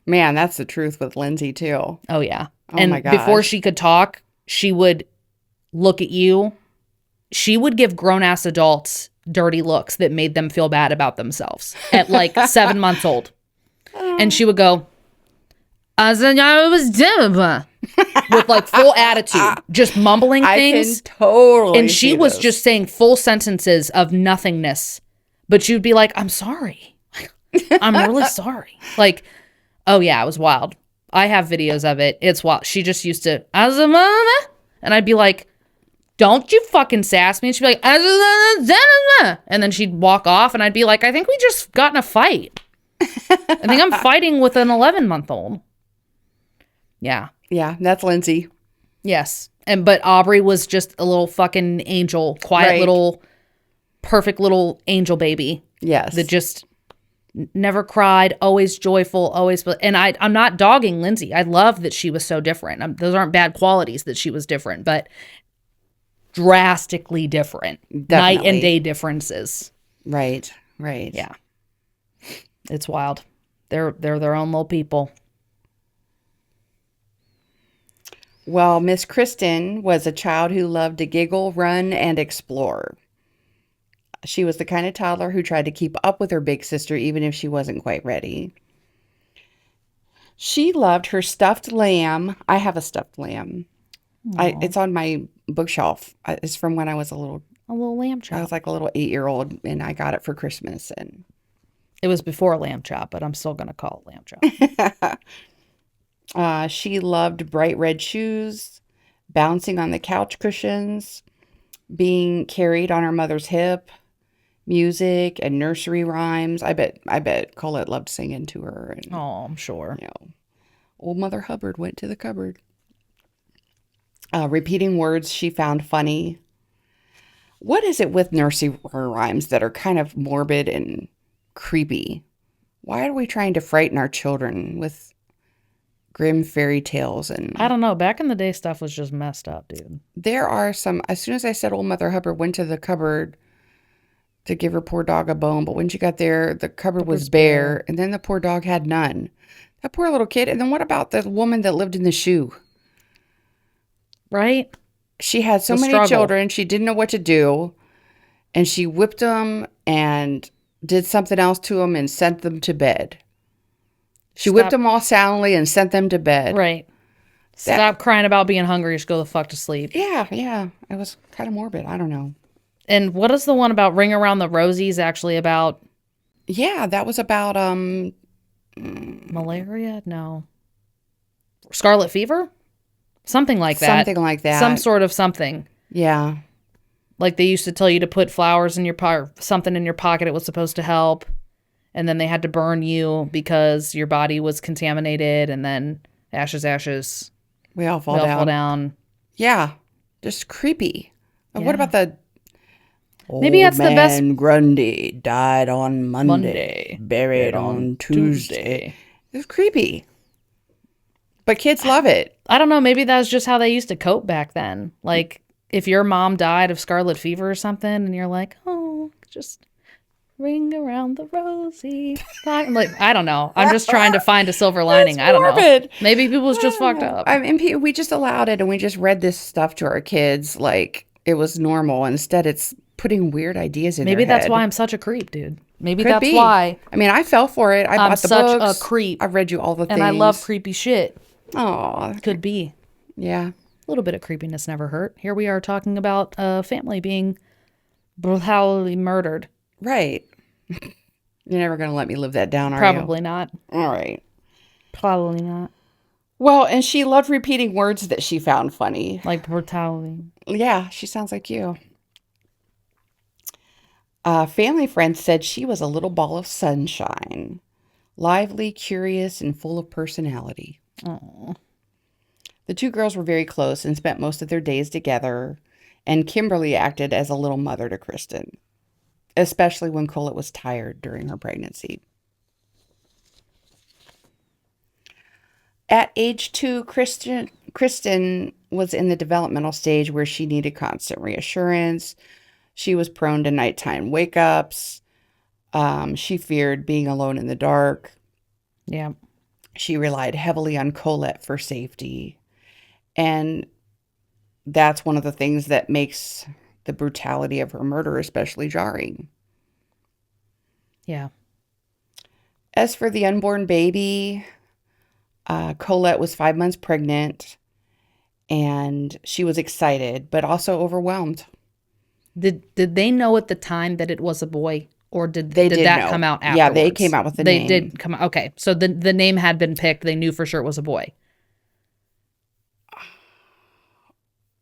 Man, that's the truth with Lindsay, too. oh yeah, Oh and my before gosh. she could talk, she would look at you. She would give grown ass adults dirty looks that made them feel bad about themselves at like 7 months old, and she would go, "I said I was dim," with like full attitude, just mumbling I things. can totally And she see was this. just saying full sentences of nothingness, but you'd be like, "I'm sorry. I'm really sorry." Like, oh yeah, it was wild. I have videos of it. It's wild. She just used to, "As a mama," and I'd be like, "Don't you fucking sass me." And she'd be like, "As a mama," and then she'd walk off, and I'd be like, "I think we just got in a fight. I think I'm fighting with an 11-month-old. Yeah. Yeah, that's Lindsay. Yes. But Aubrey was just a little fucking angel, quiet Right. little, perfect little angel baby Yes. that just never cried, always joyful, always. And I'm not dogging Lindsay. I love that she was so different. Those aren't bad qualities that she was different, but drastically different. Night Definitely. and day differences. Right, right. Yeah. It's wild. They're their own little people. Well, Miss Kristen was a child who loved to giggle, run, and explore. She was the kind of toddler who tried to keep up with her big sister even if she wasn't quite ready. She loved her stuffed lamb. I have a stuffed lamb. It's on my bookshelf. It's from when I was A little lamb I chop. was like a little 8-year-old, and I got it for Christmas. And It was before lamb chop, but I'm still going to call it lamb chop. she loved bright red shoes, bouncing on the couch cushions, being carried on her mother's hip, music and nursery rhymes. I bet Colette loved singing to her. And Oh, I'm sure. you know, old Mother Hubbard went to the cupboard. Repeating words she found funny. What is it with nursery rhymes that are kind of morbid and creepy? Why are we trying to frighten our children with grim fairy tales? And I don't know. Back in the day, stuff was just messed up, dude. there are some, as soon as I said old Mother Hubbard went to the cupboard to give her poor dog a bone, but when she got there, the cupboard was bare, and then the poor dog had none. That poor little kid. And then what about the woman that lived in the shoe? Right? She had so The many struggle. children, she didn't know what to do, and she whipped them and did something else to them and sent them to bed. She whipped Stop. them all soundly and sent them to bed. Right. Stop crying about being hungry. Just go the fuck to sleep. Yeah. It was kind of morbid. I don't know. And what is the one about Ring Around the Rosies actually about? Yeah, that was about Malaria? No. Scarlet fever? Something like that. something like that. Some sort of something. Yeah. Like they used to tell you to put flowers in your pocket, something in your pocket. It was supposed to help. And then they had to burn you because your body was contaminated. And then ashes. We all fall fall down. Yeah. Just creepy. And what about the Maybe that's the best. Grundy died on Monday. Buried on Tuesday. It's creepy. But kids love it. I don't know. Maybe that's just how they used to cope back then. Like if your mom died of scarlet fever or something and you're like, oh, just ring around the rosy. Like, I don't know. I'm just trying to find a silver lining. I don't know. Maybe people's just fucked up. I mean, we just allowed it and we just read this stuff to our kids like it was normal. Instead, it's putting weird ideas in Maybe their that's head. why I'm such a creep, dude. Maybe Could that's be. why. I mean, I fell for it. I bought the such books. a creep. I've read you all the things. And I love creepy shit. Oh, Could be. yeah. A little bit of creepiness never hurt. Here we are talking about a family being brutally murdered. Right. You're never going to let me live that down, are you? Probably not. All right. Probably not. Well, and she loved repeating words that she found funny. Like brutality. Yeah, she sounds like you. Family friends said she was a little ball of sunshine. Lively, curious, and full of personality. Oh. The two girls were very close and spent most of their days together, and Kimberly acted as a little mother to Kristen, especially when Colette was tired during her pregnancy. At age 2, Kristen was in the developmental stage where she needed constant reassurance. She was prone to nighttime wake-ups. She feared being alone in the dark. Yeah. She relied heavily on Colette for safety. And that's one of the things that makes the brutality of her murder especially jarring. Yeah. As for the unborn baby, Colette was 5 months pregnant, and she was excited, but also overwhelmed. Did they know at the time that it was a boy? Or did that know. come out afterwards? Yeah, they came out with the name. They did come out. Okay, so the name had been picked. They knew for sure it was a boy.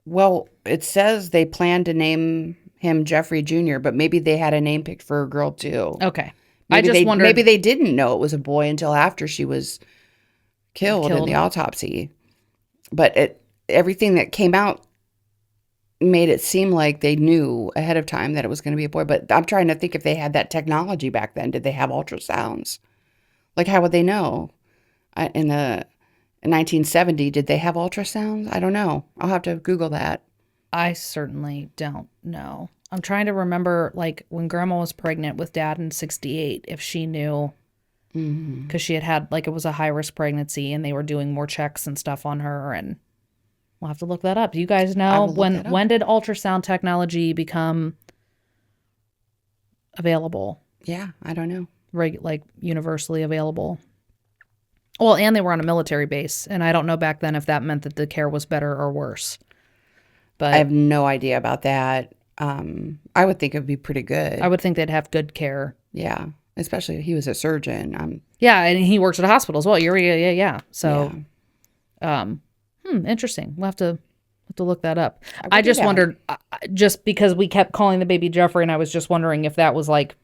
Well, it says they planned to name him Jeffrey Jr., but maybe they had a name picked for a girl too. Okay. Maybe I just wondered. Maybe they didn't know it was a boy until after she was killed in the autopsy. But everything that came out made it seem like they knew ahead of time that it was going to be a boy. But I'm trying to think if they had that technology back then. Did they have ultrasounds? Like, how would they know? In 1970, did they have ultrasounds? I don't know. I'll have to Google that. I certainly don't know. I'm trying to remember, like, when Grandma was pregnant with Dad in 68, if she knew, because she had, like, it was a high-risk pregnancy, and they were doing more checks and stuff on her, and we'll have to look that up. Do you guys know when did ultrasound technology become available? Yeah, I don't know. Like universally available. Well, and they were on a military base, and I don't know back then if that meant that the care was better or worse. But I have no idea about that. I would think it would be pretty good. I would think they'd have good care. Yeah, especially if he was a surgeon. Yeah, and he works at a hospital as well. Yeah. So, interesting. We'll have to look that up. I just wondered, just because we kept calling the baby Jeffrey, and I was just wondering if that was like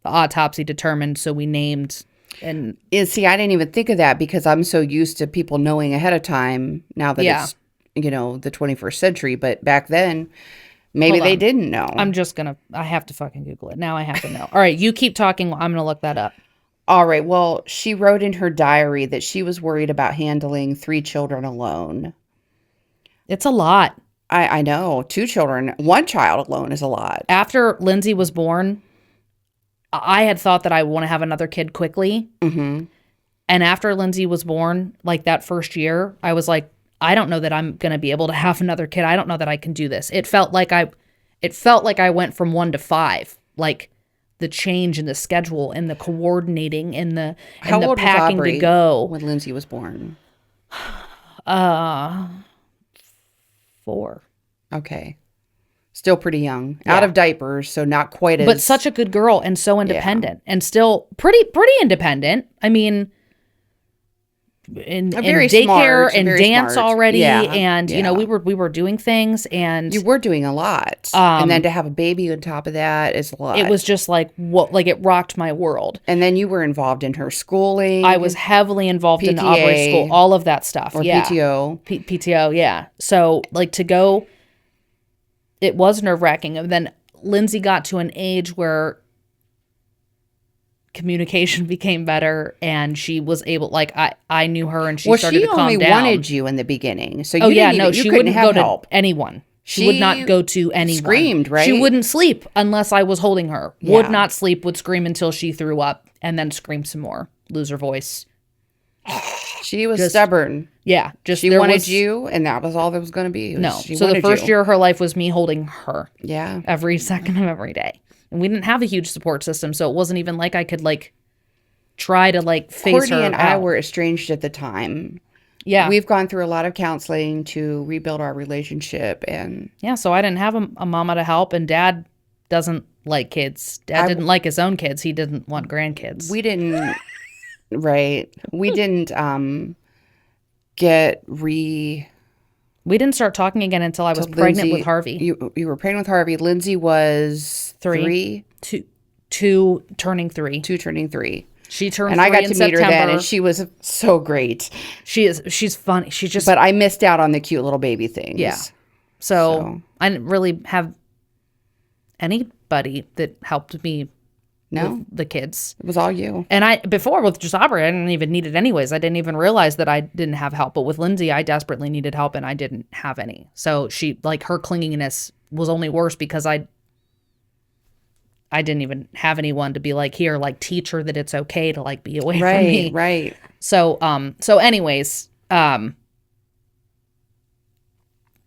the autopsy determined, so we named. And see, I didn't even think of that because I'm so used to people knowing ahead of time now that it's, the 21st century. But back then, maybe they didn't know. I have to fucking Google it. Now I have to know. All right, you keep talking. I'm going to look that up. All right. Well, she wrote in her diary that she was worried about handling 3 children alone. It's a lot. I know. 2 children, 1 child alone is a lot. After Lindsay was born, I had thought that I want to have another kid quickly. Mm-hmm. And after Lindsay was born, like that first year, I was like, I don't know that I'm going to be able to have another kid. I don't know that I can do this. It felt like I went from 1 to 5. Like the change in the schedule and the coordinating and the packing to go. When Lindsay was born? 4. Okay. Still pretty young. Yeah. Out of diapers, so not quite as... But such a good girl and so independent. And still pretty independent. I mean, Very daycare smart, and very dance smart. already. Yeah, And, you know, yeah. we were doing things, and You were doing a lot. And then to have a baby on top of that is a lot. it was just like, what, like it rocked my world. And then you were involved in her schooling. I was heavily involved in the Aubrey PTA, school, all of that stuff. or Yeah. PTO. PTO, yeah. So, like, to go, it was nerve-wracking. And then Lindsay got to an age where communication became better, and she was able, like, I knew her, and she started to calm down. She only wanted you in the beginning. So Oh, you yeah, didn't no, even, you she couldn't wouldn't have go help. to anyone. She would not go to anyone. Screamed, right? She wouldn't sleep unless I was holding her. Yeah. Would not sleep, would scream until she threw up, and then scream some more. Lose her voice. She was stubborn. Yeah. Just She wanted you, and that was all there was going to be. No. So the first year of her life was me holding her. Yeah. Every second of every day. And we didn't have a huge support system, so it wasn't even like I could, like, try to, like, face Courtney her and I out. were estranged at the time. Yeah. We've gone through a lot of counseling to rebuild our relationship, and Yeah, so I didn't have a mama to help, and Dad doesn't like kids. Dad didn't like his own kids. He didn't want grandkids. we didn't right. We didn't get We didn't start talking again until I was pregnant Lindsay. with Harvey. You were pregnant with Harvey. Lindsay was three, Two turning 3. 2 turning 3. She turned And 3 I got in to meet her then, September. and she was so great. She's funny. She just But I missed out on the cute little baby things. yeah. So I didn't really have anybody that helped me No, with the kids. it was all you. And before with just Aubrey, I didn't even need it anyways. I didn't even realize that I didn't have help. But with Lindsay, I desperately needed help, and I didn't have any. So she, like, her clinginess was only worse because I didn't even have anyone to be like, here, like, teach her that it's okay to, like, be away from me. Right. So anyways,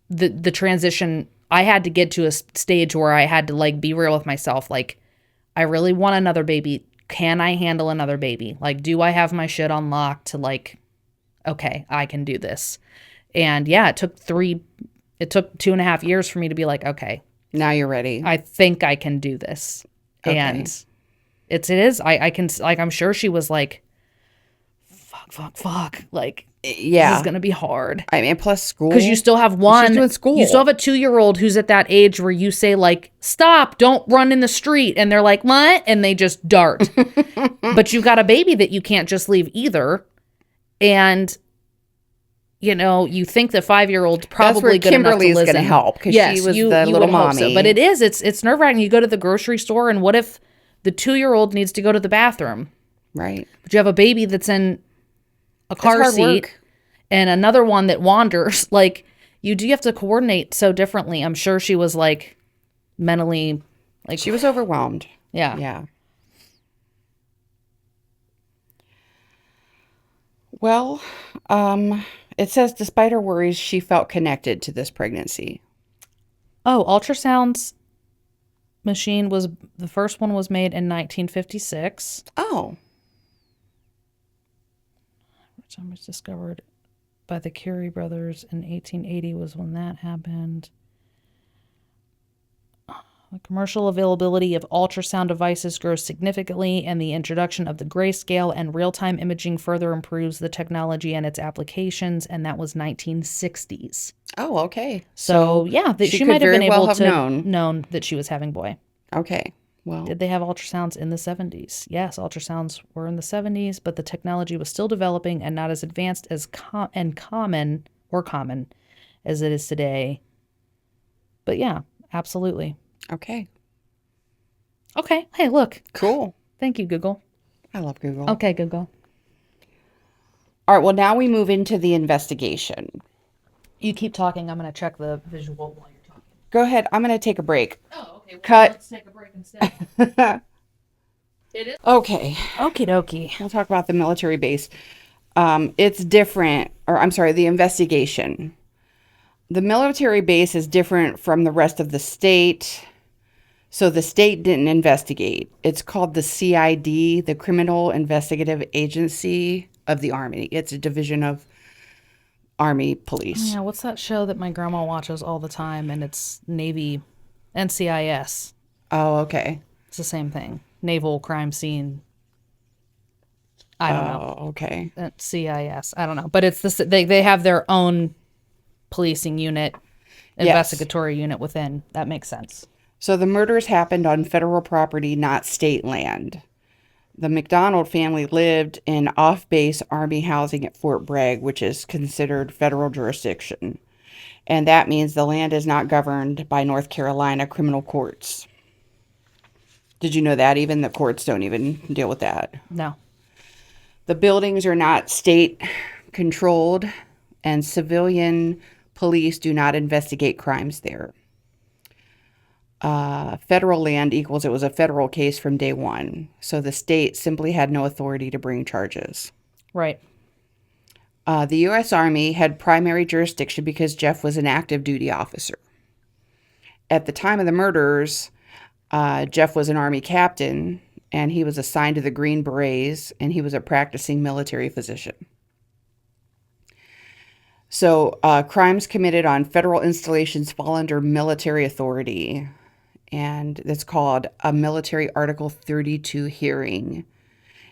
the transition, I had to get to a stage where I had to, like, be real with myself. Like, I really want another baby. Can I handle another baby? Like, do I have my shit on lock to, like, okay, I can do this. And yeah, it took 2.5 years for me to be like, okay, Now you're ready. I think I can do this. Okay. And it is, I can, like, I'm sure she was like, fuck. Like, Yeah. this is going to be hard. I mean, plus school. Because you still have one. She's doing school. You still have a 2-year-old who's at that age where you say, like, stop, don't run in the street. And they're like, what? And they just dart. But you've got a baby that you can't just leave either. And, you know, you think the 5-year-old's probably good enough to Kimberly's listen. going to help because she was the little would hope so. mommy. But it's nerve-wracking. You go to the grocery store, and what if the 2-year-old needs to go to the bathroom? Right. But you have a baby that's in a car hard seat work. and another one that wanders. Like, you do have to coordinate so differently. I'm sure she was, like, mentally, like, She was overwhelmed. yeah. Yeah. Well, it says despite her worries, she felt connected to this pregnancy. Oh, ultrasounds machine the first one was made in 1956. Oh. Which was discovered by the Curie brothers in 1880 was when that happened. The commercial availability of ultrasound devices grows significantly, and the introduction of the grayscale and real-time imaging further improves the technology and its applications, and that was 1960s. Oh, okay. So yeah, she could might have very been well able have to known that she was having boy. Okay. Well, Did they have ultrasounds in the 70s? Yes, ultrasounds were in the 70s, but the technology was still developing and not as advanced as common as it is today. But yeah, absolutely. okay. Okay. Hey, look. Cool. Thank you, Google. I love Google. Okay, Google. All right. Well, now we move into the investigation. You keep talking. I'm going to check the visual while you're talking. Go ahead. I'm going to take a break. Oh, okay. Well, Cut. let's take a break instead. It is. Okay. Okie dokie. We'll talk about the military base. It's different, or I'm sorry, the investigation. The military base is different from the rest of the state. So the state didn't investigate. It's called the CID, the Criminal Investigative Agency of the Army. It's a division of Army Police. Yeah, what's that show that my grandma watches all the time? And it's Navy, NCIS. Oh, okay. It's the same thing. Naval crime scene. I don't know. Oh, okay. CIS. I don't know. But it's this. They have their own policing unit, Yes. investigatory unit within. That makes sense. So the murders happened on federal property, not state land. The MacDonald family lived in off-base Army housing at Fort Bragg, which is considered federal jurisdiction. And that means the land is not governed by North Carolina criminal courts. Did you know that? Even the courts don't even deal with that. No. The buildings are not state controlled, and civilian police do not investigate crimes there. Federal land equals it was a federal case from day one. So the state simply had no authority to bring charges. Right. The U.S. Army had primary jurisdiction because Jeff was an active duty officer. At the time of the murders, Jeff was an Army captain, and he was assigned to the Green Berets, and he was a practicing military physician. So crimes committed on federal installations fall under military authority, and it's called a military Article 32 hearing.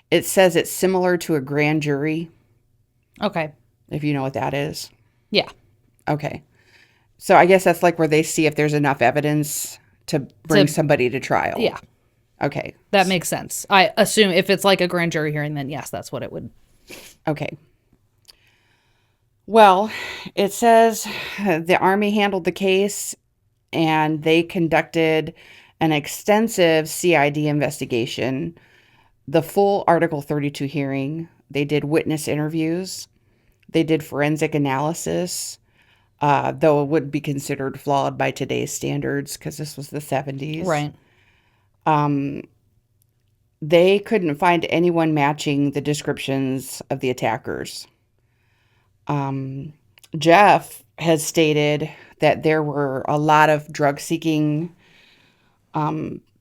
It says it's similar to a grand jury, Okay. if you know what that is. Yeah. Okay. So I guess that's like where they see if there's enough evidence to bring somebody to trial. Yeah. Okay. That makes sense. I assume if it's like a grand jury hearing, then yes, that's what it would. Okay. Well, it says the Army handled the case and they conducted an extensive CID investigation, the full Article 32 hearing. They did witness interviews. They did forensic analysis, though it would be considered flawed by today's standards because this was the 70s. Right. They couldn't find anyone matching the descriptions of the attackers. Jeff has stated that there were a lot of drug-seeking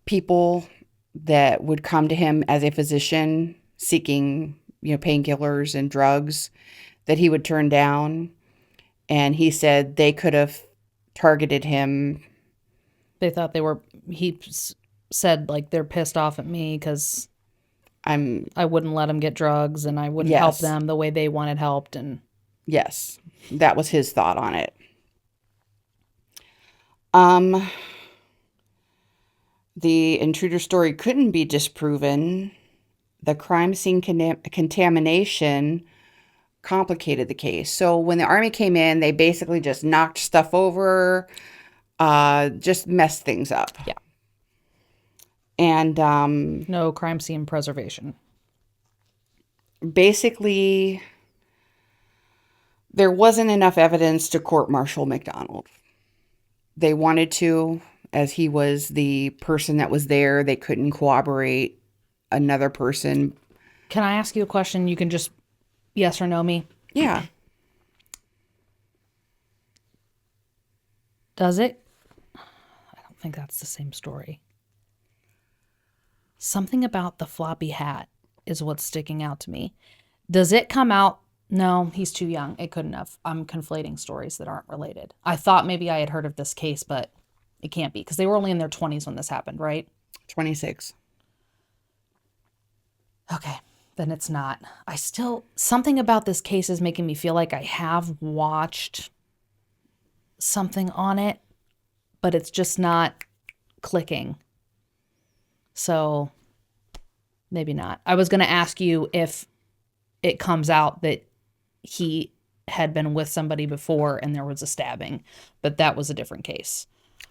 people that would come to him as a physician seeking, painkillers and drugs that he would turn down. And he said they could have targeted him. They thought he said, like, they're pissed off at me because I wouldn't let them get drugs and I wouldn't help them the way they wanted helped. And yes, that was his thought on it. The intruder story couldn't be disproven. The crime scene contamination complicated the case. So when the Army came in, they basically just knocked stuff over, just messed things up. Yeah. And no crime scene preservation. Basically, there wasn't enough evidence to court-martial MacDonald. They wanted to, as he was the person that was there. They couldn't corroborate another person. Can I ask you a question? You can just yes or no me. Yeah. Does it? I don't think that's the same story. Something about the floppy hat is what's sticking out to me. Does it come out? No, he's too young. It couldn't have. I'm conflating stories that aren't related. I thought maybe I had heard of this case, but it can't be because they were only in their 20s when this happened, right? 26. Okay, then it's not. Something about this case is making me feel like I have watched something on it, but it's just not clicking. So maybe not. I was going to ask you if it comes out that he had been with somebody before and there was a stabbing, but that was a different case.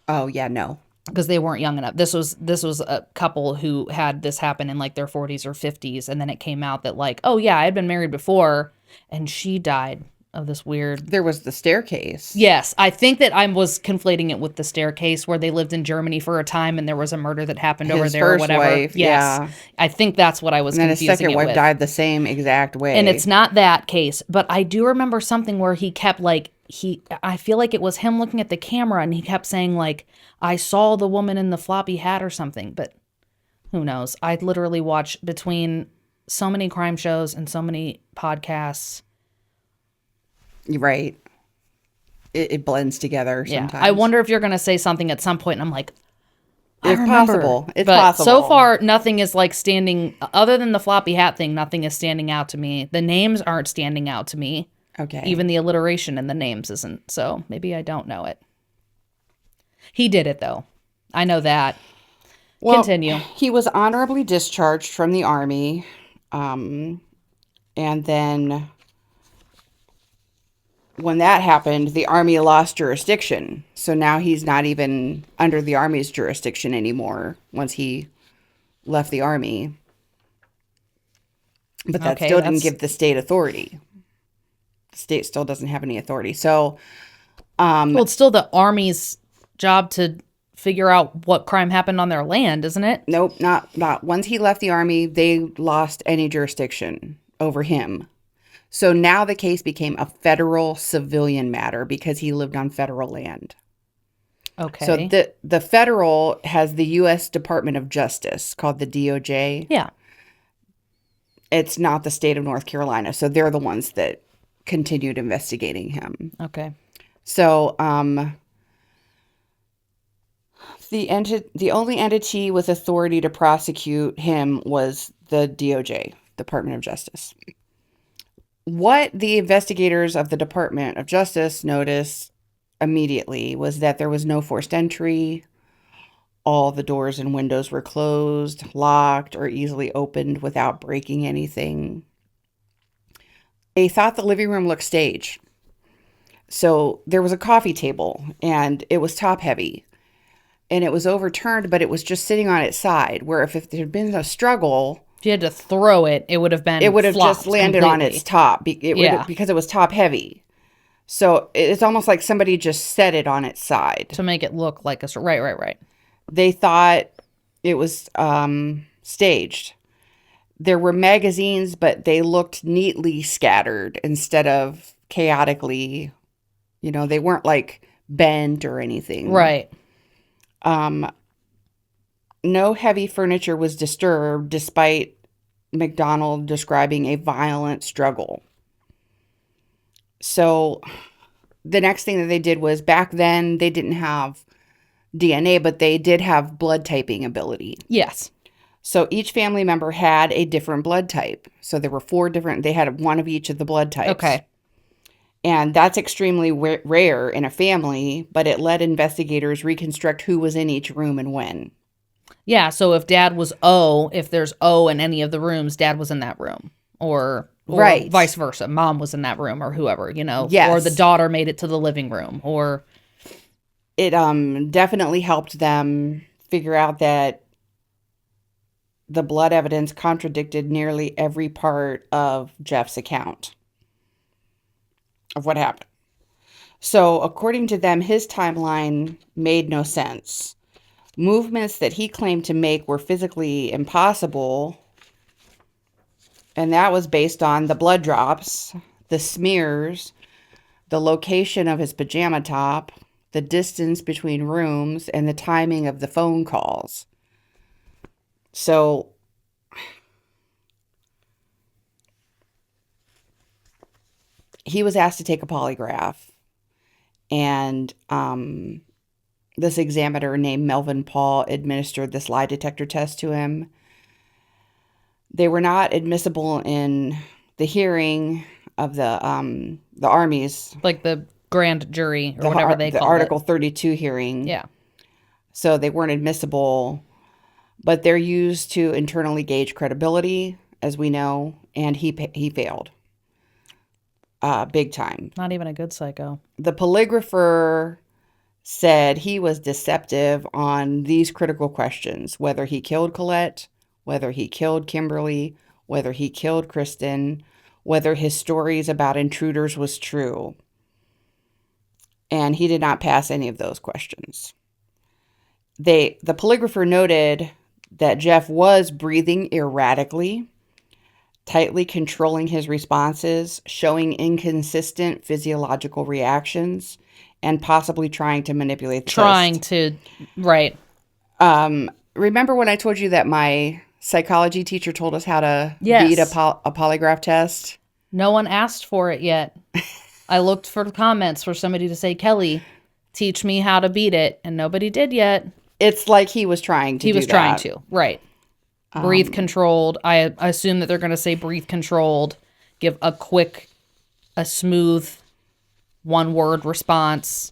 Oh, yeah, no. Because they weren't young enough. This was a couple who had this happen in like their 40s or 50s, and then it came out that like, oh yeah, I had been married before, and she died of this weird. There was the staircase. Yes, I think that I was conflating it with the staircase where they lived in Germany for a time, and there was a murder that happened over there or whatever. Wife, yes, yeah. I think that's what I was and then confusing his second it wife with. died the same exact way. And it's not that case, but I do remember something where he kept like I feel like it was him looking at the camera and he kept saying like, I saw the woman in the floppy hat or something, but who knows? I literally watch between so many crime shows and so many podcasts. Right. It blends together sometimes. Yeah. I wonder if you're going to say something at some point and I'm like, It's possible. It's but possible. so far, nothing is like standing, other than the floppy hat thing, nothing is standing out to me. The names aren't standing out to me. Okay. Even the alliteration in the names isn't. So maybe I don't know it. He did it, though. I know that. Well, Continue. He was honorably discharged from the Army. And then when that happened, the Army lost jurisdiction. So now he's not even under the Army's jurisdiction anymore once he left the Army. But that Okay, still didn't give the state authority. The state still doesn't have any authority. So, Well, it's still the Army's job to figure out what crime happened on their land, isn't it? nope, not. Once he left the Army, they lost any jurisdiction over him. So now the case became a federal civilian matter because he lived on federal land. Okay. So the federal has the U.S. Department of Justice, called the DOJ. Yeah. It's not the state of North Carolina. So they're the ones that continued investigating him. Okay. So the only entity with authority to prosecute him was the DOJ, Department of Justice. What the investigators of the Department of Justice noticed immediately was that there was no forced entry. All the doors and windows were closed, locked, or easily opened without breaking anything. They thought the living room looked staged. So there was a coffee table, and it was top heavy. And it was overturned, but it was just sitting on its side, where if there had been a struggle, if you had to throw it, it would have been it would have flopped just landed on completely. its top because it was top heavy. So it's almost like somebody just set it on its side. To make it look like a... Right. They thought it was staged. There were magazines, but they looked neatly scattered instead of chaotically. They weren't like bent or anything. Right. No heavy furniture was disturbed, despite MacDonald describing a violent struggle. So the next thing that they did was, back then they didn't have DNA, but they did have blood typing ability. Yes. So each family member had a different blood type. So there were 4 different, they had one of each of the blood types. Okay. And that's extremely rare in a family, but it let investigators reconstruct who was in each room and when. Yeah, so if Dad was O, if there's O in any of the rooms, Dad was in that room. Or Right. vice versa. Mom was in that room, or whoever, Yes. Or the daughter made it to the living room, or... It definitely helped them figure out that the blood evidence contradicted nearly every part of Jeff's account of what happened. So according to them, his timeline made no sense. Movements that he claimed to make were physically impossible, and that was based on the blood drops, the smears, the location of his pajama top, the distance between rooms, and the timing of the phone calls. So he was asked to take a polygraph, and this examiner named Melvin Paul administered this lie detector test to him. They were not admissible in the hearing of the Army's, like the grand jury, or whatever they call it. The Article 32 hearing. Yeah. So they weren't admissible, but they're used to internally gauge credibility, as we know, and he failed. Big time. Not even a good psycho. The polygrapher said he was deceptive on these critical questions: whether he killed Colette, whether he killed Kimberly, whether he killed Kristen, whether his stories about intruders was true. And he did not pass any of those questions. The polygrapher noted that Jeff was breathing erratically, tightly controlling his responses, showing inconsistent physiological reactions, and possibly trying to manipulate the test. Right. Remember when I told you that my psychology teacher told us how to Yes. beat a polygraph test? No one asked for it yet. I looked for comments for somebody to say, Kelly, teach me how to beat it. And nobody did yet. It's like he was trying to He do was trying that. to. Right. Breathe controlled. I assume that they're going to say breathe controlled. Give a smooth one-word response.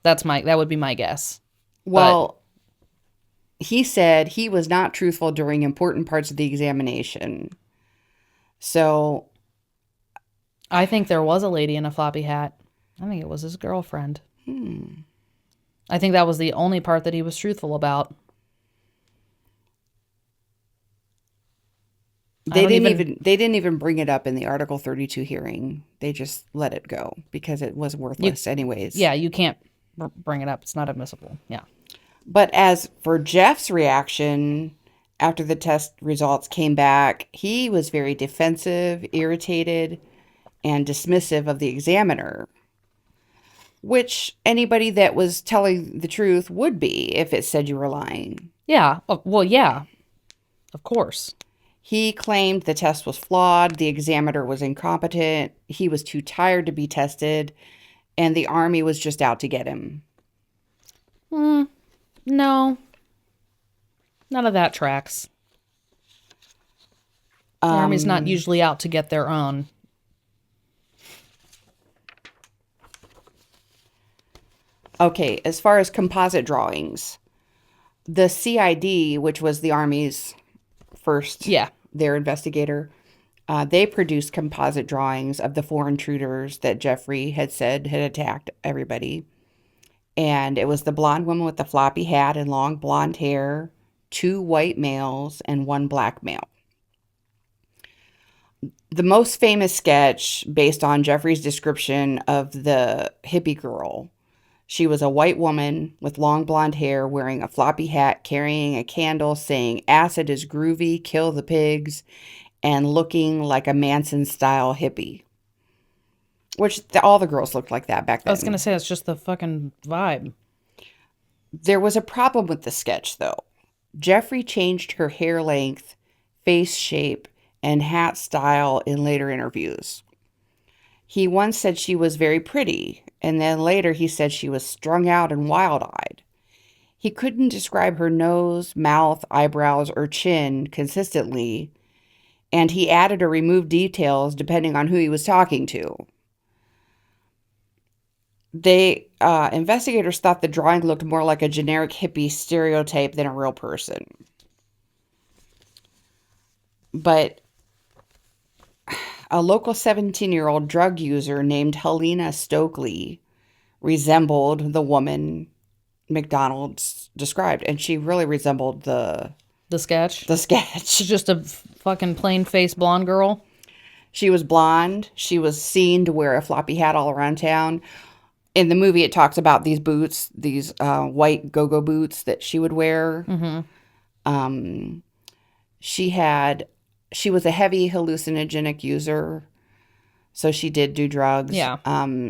That would be my guess. Well, he said he was not truthful during important parts of the examination. So I think there was a lady in a floppy hat. I think it was his girlfriend. I think that was the only part that he was truthful about. they didn't even bring it up in the Article 32 hearing. They just let it go because it was worthless anyways. Yeah, you can't bring it up. It's not admissible. Yeah. But as for Jeff's reaction after the test results came back, he was very defensive, irritated, and dismissive of the examiner, which anybody that was telling the truth would be if it said you were lying. Yeah. Well, yeah. Of course. He claimed the test was flawed, the examiner was incompetent, he was too tired to be tested, and the Army was just out to get him. No. None of that tracks. The Army's not usually out to get their own. Okay, as far as composite drawings, the CID, which was the Army's first, their investigator, they produced composite drawings of the four intruders that Jeffrey had said had attacked everybody. And it was the blonde woman with the floppy hat and long blonde hair, 2 white males, and 1 black male. The most famous sketch, based on Jeffrey's description of the hippie girl, she was a white woman with long blonde hair, wearing a floppy hat, carrying a candle, saying, "Acid is groovy, kill the pigs," and looking like a Manson-style hippie. Which all the girls looked like that back then. I was going to say, it's just the fucking vibe. There was a problem with the sketch, though. Jeffrey changed her hair length, face shape, and hat style in later interviews. He once said she was very pretty, and then later he said she was strung out and wild-eyed. He couldn't describe her nose, mouth, eyebrows, or chin consistently, and he added or removed details depending on who he was talking to. Investigators thought the drawing looked more like a generic hippie stereotype than a real person. But a local 17-year-old drug user named Helena Stokely resembled the woman MacDonald described, and she really resembled the sketch. She's just a fucking plain-faced blonde girl. She was blonde. She was seen to wear a floppy hat all around town. In the movie, it talks about these boots, these white go-go boots that she would wear. Mm-hmm. She was a heavy hallucinogenic user, so she did do drugs. Yeah.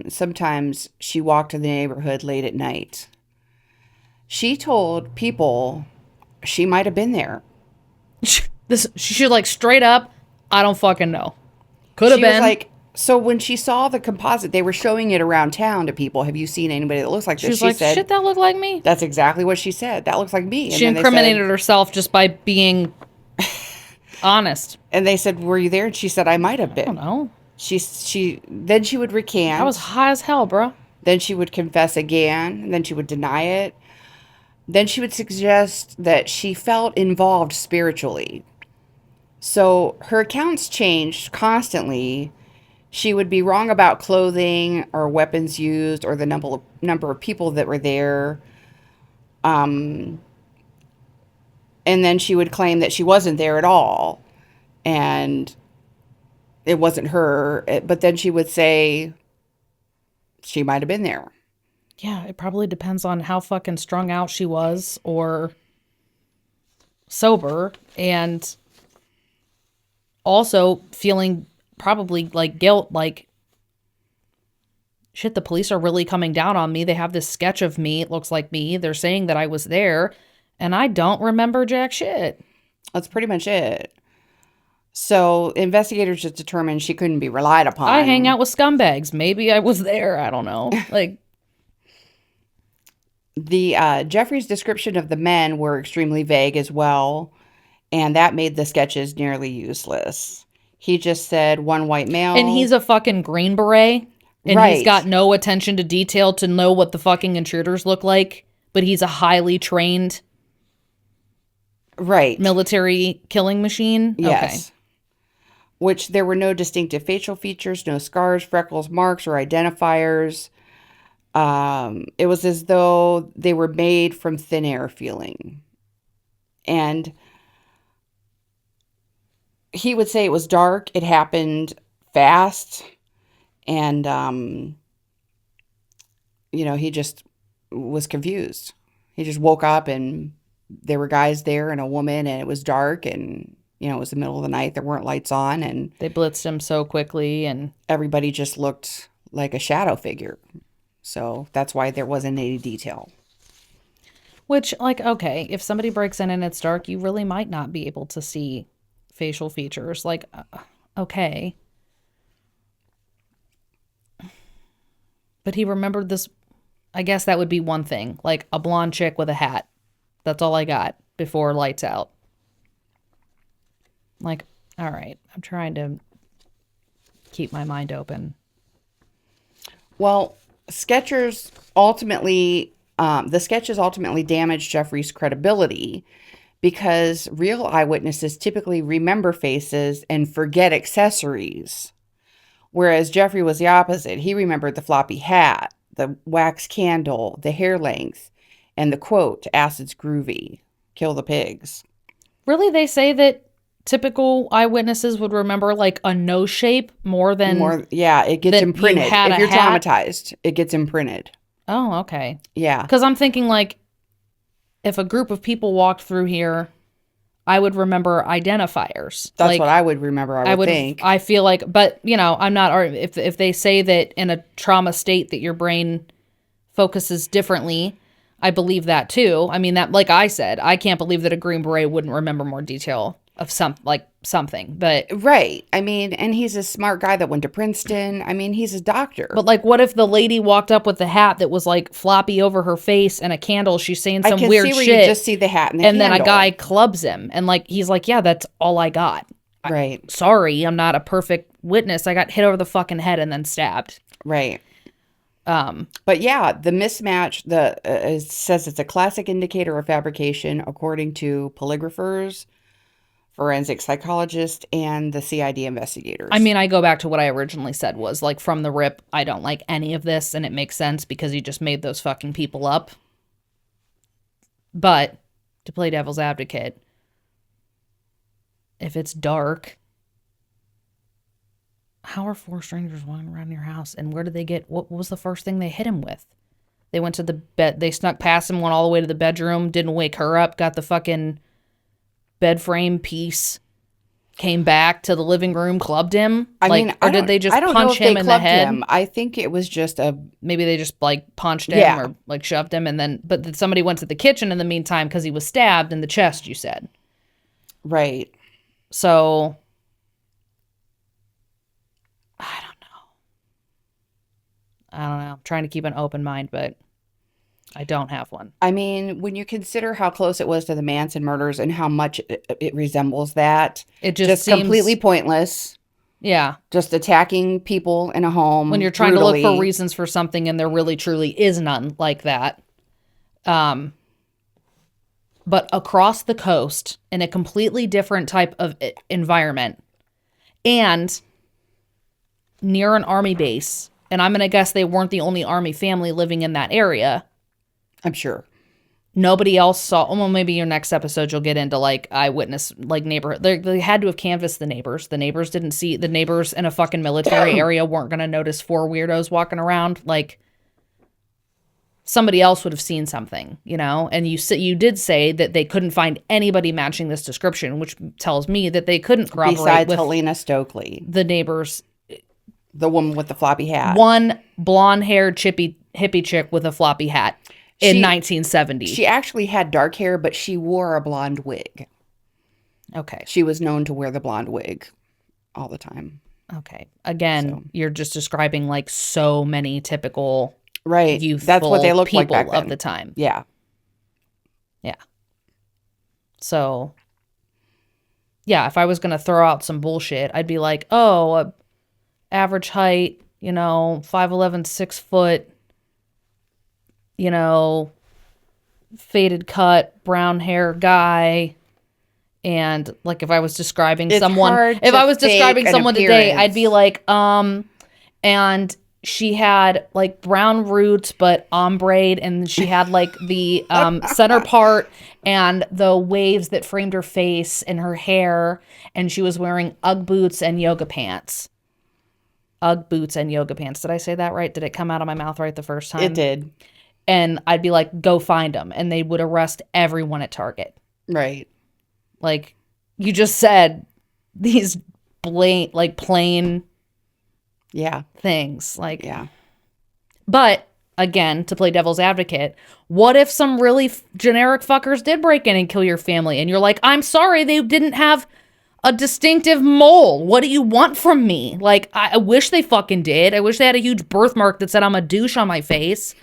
Sometimes she walked in the neighborhood late at night. She told people she might have been there. She should, like, straight up, I don't fucking know. Could have been. She was like, so when she saw the composite, they were showing it around town to people. Have you seen anybody that looks like this? She was like, shit, that looked like me. That's exactly what she said. That looks like me. And she incriminated herself just by being honest. And they said, were you there? And she said, I might have been. I don't know. Then she would recant. I was high as hell, bro. Then she would confess again. And then she would deny it. Then she would suggest that she felt involved spiritually. So her accounts changed constantly. She would be wrong about clothing or weapons used or the number of people that were there. And then she would claim that she wasn't there at all. And it wasn't her. But then she would say she might have been there. Yeah, it probably depends on how fucking strung out she was or sober. And also feeling probably like guilt, like, shit, the police are really coming down on me. They have this sketch of me. It looks like me. They're saying that I was there and I don't remember jack shit. That's pretty much it. So investigators just determined she couldn't be relied upon. I hang out with scumbags. Maybe I was there. I don't know. Like, The Jeffrey's description of the men were extremely vague as well, and that made the sketches nearly useless. He just said one white male. And he's a fucking Green Beret. And he's got no attention to detail to know what the fucking intruders look like. But he's a highly trained military killing machine. Yes. Okay. Which there were no distinctive facial features, no scars, freckles, marks, or identifiers. It was as though they were made from thin air feeling. And he would say it was dark. It happened fast. And, he just was confused. He just woke up and there were guys there and a woman and it was dark and, it was the middle of the night. There weren't lights on and they blitzed him so quickly and everybody just looked like a shadow figure. So that's why there wasn't any detail. Which, okay, if somebody breaks in and it's dark, you really might not be able to see facial features. Okay. But he remembered this. I guess that would be one thing. Like a blonde chick with a hat. That's all I got before lights out. All right. I'm trying to keep my mind open. Well, the sketches ultimately damaged Jeffrey's credibility because real eyewitnesses typically remember faces and forget accessories. Whereas Jeffrey was the opposite. He remembered the floppy hat, the wax candle, the hair length, and the quote, "Acid's groovy, kill the pigs." Really? They say that typical eyewitnesses would remember a no shape more than... Yeah, it gets imprinted. If you're traumatized, it gets imprinted. Oh, okay. Yeah. Because I'm thinking if a group of people walked through here, I would remember identifiers. That's what I would remember, I would think. I feel but, I'm not... If they say that in a trauma state that your brain focuses differently, I believe that too. I mean, that, like I said, I can't believe that a Green Beret wouldn't remember more detail of something, but... Right. I mean, and he's a smart guy that went to Princeton. I mean, he's a doctor. But what if the lady walked up with the hat that was floppy over her face and a candle? She's saying some weird shit. You just see the hat and the candle. And then a guy clubs him. And he's yeah, that's all I got. Right. Sorry, I'm not a perfect witness. I got hit over the fucking head and then stabbed. Right. But yeah, the mismatch, it says it's a classic indicator of fabrication according to polygraphers, forensic psychologists, and the CID investigators. I mean, I go back to what I originally said was from the rip, I don't like any of this, and it makes sense because he just made those fucking people up. But to play devil's advocate, if it's dark, how are 4 strangers walking around your house? And where did they get... What was the first thing they hit him with? They went to the bed. They snuck past him, went all the way to the bedroom, didn't wake her up, got the fucking bed frame piece, came back to the living room, clubbed him. Or did they just punch him in the head? Him. I think it was just maybe they just punched him or shoved him, and then but somebody went to the kitchen in the meantime because he was stabbed in the chest. You said, right? So I don't know. I'm trying to keep an open mind, but I don't have one. I mean, when you consider how close it was to the Manson murders and how much it resembles that, it just seems completely pointless. Yeah. Just attacking people in a home. When you're trying brutally. To look for reasons for something and there really truly is none like that. But across the coast in a completely different type of environment and near an army base, and I'm going to guess they weren't the only army family living in that area. I'm sure. Nobody else saw... Well, maybe your next episode you'll get into eyewitness, neighborhood. They had to have canvassed the neighbors. The neighbors didn't see... The neighbors in a fucking military area weren't going to notice 4 weirdos walking around. Somebody else would have seen something, And you did say that they couldn't find anybody matching this description, which tells me that they couldn't corroborate besides with Helena Stokely, the neighbors... The woman with the floppy hat. One blonde-haired hippie chick with a floppy hat in 1970. She actually had dark hair, but she wore a blonde wig. Okay. She was known to wear the blonde wig all the time. Okay. Again, You're just describing so many typical Right. youthful That's what they looked like people back then. of the time. Yeah. Yeah. So, yeah, if I was going to throw out some bullshit, I'd be like, oh, average height, 5'11", 6 foot, faded cut, brown hair guy. And like if I was describing someone today, I'd be like, and she had like brown roots but ombre, and she had like the center part and the waves that framed her face and her hair, and she was wearing Ugg boots and yoga pants. Ugg boots and yoga pants. Did I say that right? Did it come out of my mouth right the first time? It did. And I'd be like, go find them. And they would arrest everyone at Target. Right. Like you just said, these plain Yeah. things. Like, Yeah. But again, to play devil's advocate, what if some really generic fuckers did break in and kill your family? And you're like, I'm sorry, they didn't have a distinctive mole. What do you want from me? Like, I wish they fucking did. I wish they had a huge birthmark that said I'm a douche on my face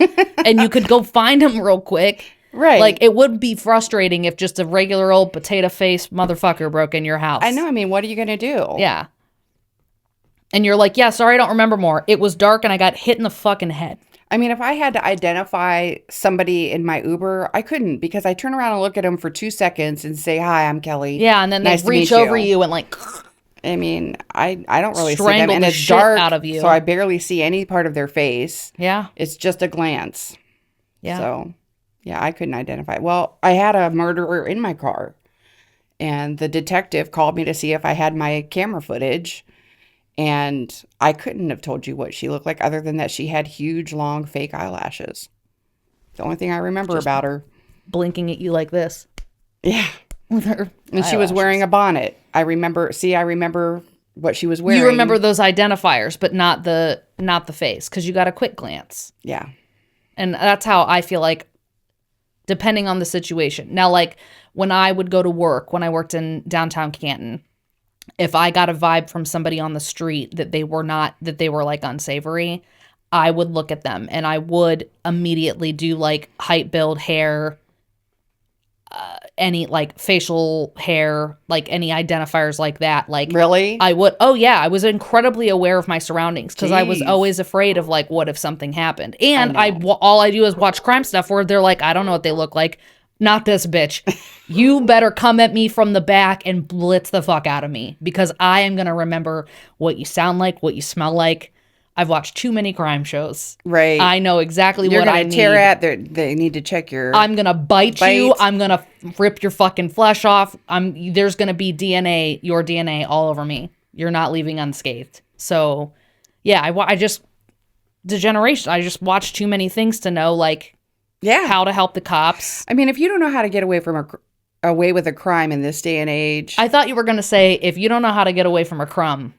and you could go find them real quick. Right. Like, it would be frustrating if just a regular old potato face motherfucker broke in your house. I know. I mean, what are you going to do? Yeah. And you're like, yeah, sorry, I don't remember more. It was dark and I got hit in the fucking head. I mean, if I had to identify somebody in my Uber, I couldn't, because I turn around and look at them for 2 seconds and say, hi, I'm Kelly. Yeah, and then Nice they to reach meet over you and like, I mean, I don't really see them. Strangle And the it's shit dark out of you. so I barely see any part of their face. yeah, It's just a glance. yeah. So, yeah, I couldn't identify. Well, I had a murderer in my car, and the detective called me to see if I had my camera footage, and I couldn't have told you what she looked like other than that she had huge, long, fake eyelashes. The only thing I remember about her. Blinking at you like this. Yeah. With her And she was wearing a bonnet. I remember what she was wearing. You remember those identifiers, but not the face, because you got a quick glance. Yeah. And that's how I feel like, depending on the situation. Now, like when I would go to work, when I worked in downtown Canton, if I got a vibe from somebody on the street that they were like unsavory, I would look at them and I would immediately do like height, build, hair, any like facial hair, like any identifiers like that. Like, really? I would. Oh yeah, I was incredibly aware of my surroundings because I was Jeez. always afraid of like, what if something happened? And I know. all I do is watch crime stuff where they're like, I don't know what they look like. Not this bitch. You better come at me from the back and blitz the fuck out of me, because I am gonna remember what you sound like, what you smell like. I've watched too many crime shows. Right. I know exactly You're what I gonna need. tear at. They need to check your. I'm gonna bite you. I'm gonna rip your fucking flesh off. There's gonna be your DNA all over me. You're not leaving unscathed. So, yeah, I just degeneration. I just watched too many things to know like how to help the cops. I mean, if you don't know how to get away from away with a crime in this day and age, I thought you were gonna say if you don't know how to get away from a crumb,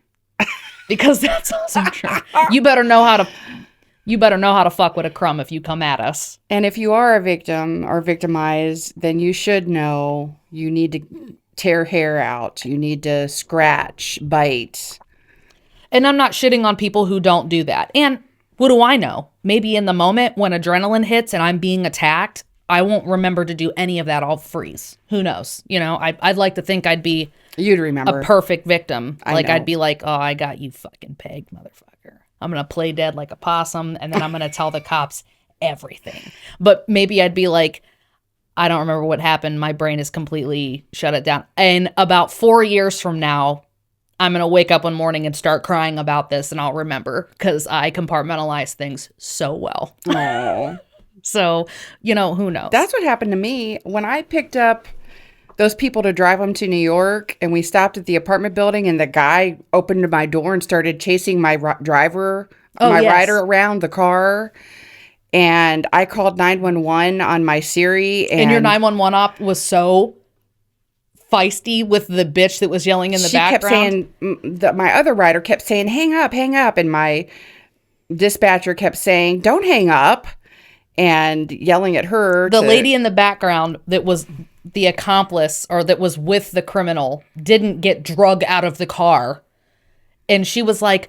because that's also true. You better know how to fuck with a crumb if you come at us. and if you are a victim or victimized, then you should know you need to tear hair out. You need to scratch, bite. And I'm not shitting on people who don't do that. And what do I know? Maybe in the moment when adrenaline hits and I'm being attacked, I won't remember to do any of that. I'll freeze. Who knows? I'd like to think I'd be You'd remember. a perfect victim. I know. I'd be like, oh, I got you fucking pegged, motherfucker. I'm going to play dead like a possum, and then I'm going to tell the cops everything. But maybe I'd be like, I don't remember what happened. My brain has completely shut it down. And about 4 years from now, I'm going to wake up one morning and start crying about this, and I'll remember, because I compartmentalize things so well. Oh. So, who knows? That's what happened to me when I picked up those people to drive them to New York, and we stopped at the apartment building, and the guy opened my door and started chasing my rider around the car. And I called 911 on my Siri. And your 911 op was so feisty with the bitch that was yelling in the background. Kept saying, my other rider kept saying, hang up. And my dispatcher kept saying, don't hang up. And yelling at her. The lady in the background that was the accomplice, or that was with the criminal, didn't get drug out of the car. And she was like,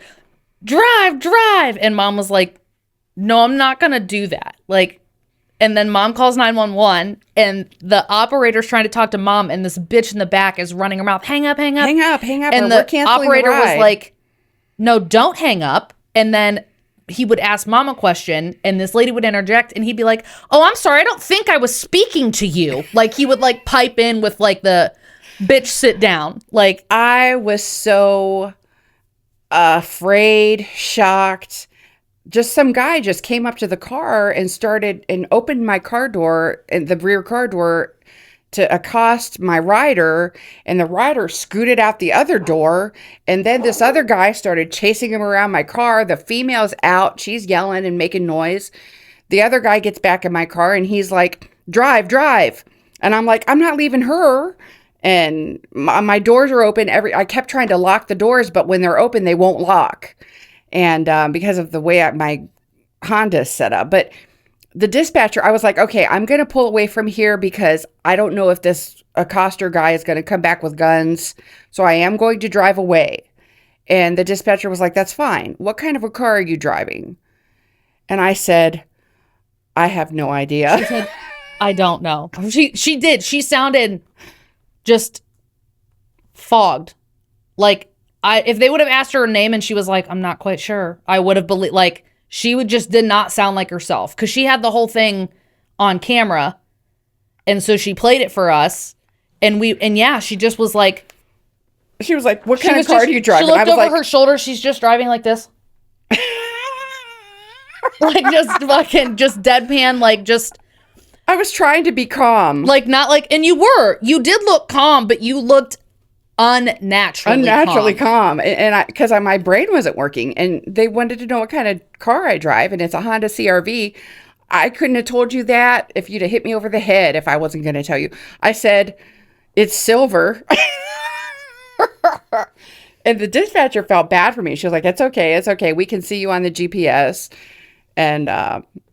drive. And mom was like, no, I'm not going to do that. Like, and then mom calls 911 and the operator's trying to talk to mom and this bitch in the back is running her mouth. Hang up. Hang up. And the operator was like, no, don't hang up. And then he would ask mom a question and this lady would interject and he'd be like, oh, I'm sorry. I don't think I was speaking to you. Like he would like pipe in with like the bitch sit down. Like I was so afraid, shocked. Just some guy just came up to the car and started and opened my car door and the rear car door to accost my rider, and the rider scooted out the other door, and then this other guy started chasing him around my car. The female's out, she's yelling and making noise. The other guy gets back in my car and he's like, drive. And I'm like, I'm not leaving her. And my doors are open. I kept trying to lock the doors, but when they're open, they won't lock. And because of the way my Honda is set up. But the dispatcher, I was like, okay, I'm going to pull away from here because I don't know if this accoster guy is going to come back with guns. So I am going to drive away. And the dispatcher was like, that's fine. What kind of a car are you driving? And I said, I have no idea. She said, I don't know. She did. She sounded just fogged. Like, if they would have asked her name and she was like, I'm not quite sure, I would have believed, like, she did not sound like herself because she had the whole thing on camera. And so she played it for us. And yeah, she just was like, she was like, what kind of car do you drive? She looked over her shoulder. She's just driving like this. Like just fucking, just deadpan, like just. I was trying to be calm. Like not like, and you did look calm, but you looked unnaturally calm. And because my brain wasn't working and they wanted to know what kind of car I drive. And it's a Honda CRV. I couldn't have told you that if you'd have hit me over the head if I wasn't going to tell you. I said, it's silver. And the dispatcher felt bad for me. She was like, it's okay. We can see you on the GPS. And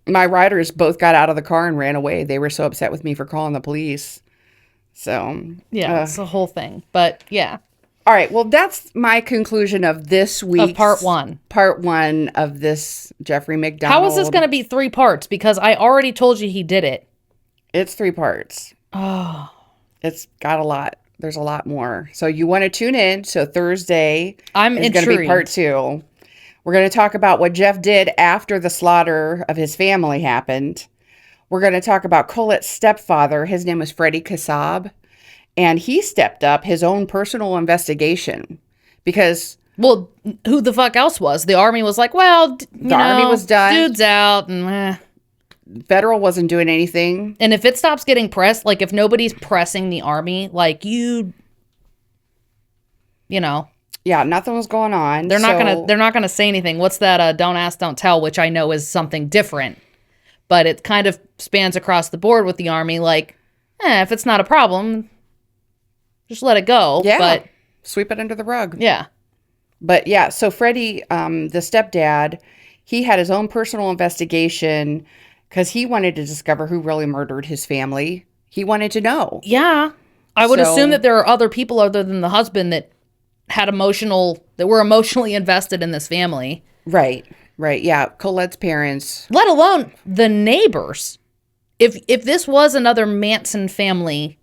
my riders both got out of the car and ran away. They were so upset with me for calling the police. So, yeah, it's the whole thing. But yeah. All right. Well, that's my conclusion of this week's part one. Part one of this Jeffrey MacDonald. How is this going to be 3 parts? Because I already told you he did it. It's 3 parts. Oh. It's got a lot. There's a lot more. So you want to tune in. So Thursday is going to be part 2. We're going to talk about what Jeff did after the slaughter of his family happened. We're going to talk about Colette's stepfather. His name was Freddie Kassab. And he stepped up his own personal investigation because... Well, who the fuck else was? The Army was like, well, the Army was done. Dude's out. And, Federal wasn't doing anything. And if it stops getting pressed, like if nobody's pressing the Army, like you know... Yeah, nothing was going on. They're not gonna say anything. What's that? Don't ask, don't tell, which I know is something different, but it kind of spans across the board with the Army. Like, if it's not a problem, just let it go. Yeah, but sweep it under the rug. Yeah, but yeah. So Freddie, the stepdad, he had his own personal investigation because he wanted to discover who really murdered his family. He wanted to know. Yeah, I would assume that there are other people other than the husband that were emotionally invested in this family. Right. Yeah. Colette's parents. Let alone the neighbors. If this was another Manson family,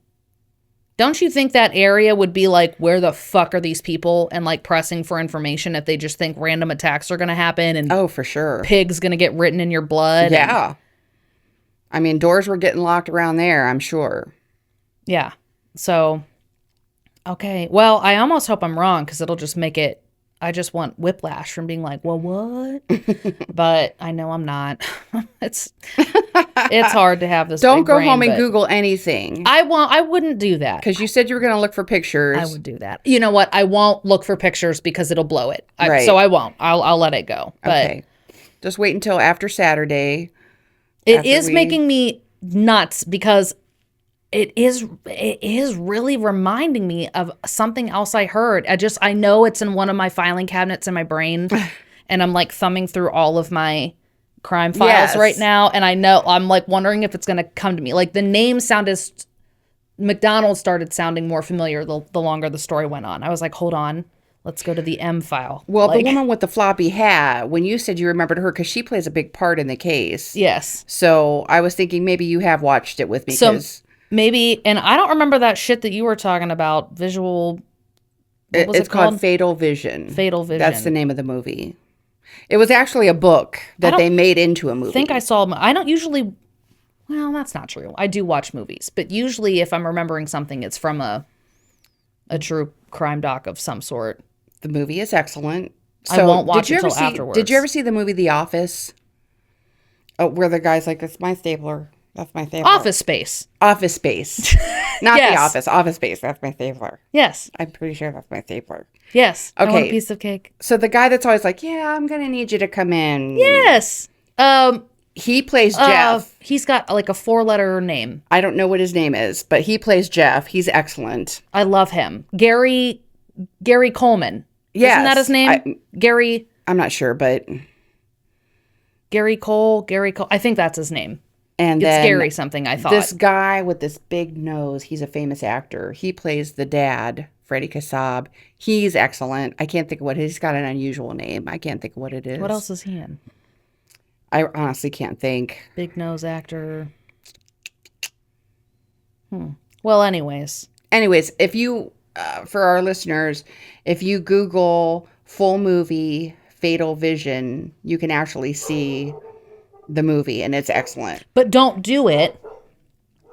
don't you think that area would be like, where the fuck are these people? And like pressing for information if they just think random attacks are going to happen. And oh, for sure. Pigs going to get written in your blood. Yeah. I mean, doors were getting locked around there, I'm sure. Yeah. So... Okay, well, I almost hope I'm wrong because it'll just make it, I just want whiplash from being like, well, what? But I know I'm not. It's hard to have this. Don't go home and Google anything. I wouldn't do that. Because you said you were going to look for pictures. I would do that. You know what? I won't look for pictures because it'll blow it. Right. So I won't. I'll let it go. But okay. Just wait until after Saturday. It is making me nuts because... It is really reminding me of something else I heard. I know it's in one of my filing cabinets in my brain, and I'm like thumbing through all of my crime files right now, and I know I'm like wondering if it's going to come to me. Like the name MacDonald started sounding more familiar the longer the story went on. I was like, hold on, Let's go to the M file. Well, the woman with the floppy hat, when you said you remembered her, because she plays a big part in the case. Yes. So I was thinking maybe you have watched it with me. So maybe, and I don't remember that shit that you were talking about, visual. What was it's it called? called Fatal Vision. Fatal Vision. That's the name of the movie. It was actually a book that they made into a movie. I think I saw, I don't usually, well, that's not true. I do watch movies, but usually if I'm remembering something, it's from a true crime doc of some sort. The movie is excellent. So, I won't watch it until afterwards. Did you ever see the movie The Office? Oh, where the guy's like, "That's my stapler. That's my stapler." Office Space. Office Space. Not Yes. The Office. Office Space. That's my stapler. Yes. I'm pretty sure that's my stapler. Yes. Okay. I want a piece of cake. So the guy that's always like, "Yeah, I'm going to need you to come in." Yes. He plays Jeff. He's got like a 4-letter name. I don't know what his name is, but he plays Jeff. He's excellent. I love him. Gary Coleman. Yes. Isn't that his name? Gary. I'm not sure, but Gary Cole. I think that's his name. And it's then Gary something, I thought. This guy with this big nose, he's a famous actor. He plays the dad, Freddie Kassab. He's excellent. I can't think of what he's got an unusual name. I can't think of what it is. What else is he in? I honestly can't think. Big nose actor. Well, anyways, if you, for our listeners, if you Google full movie Fatal Vision, you can actually see the movie, and it's excellent. But don't do it.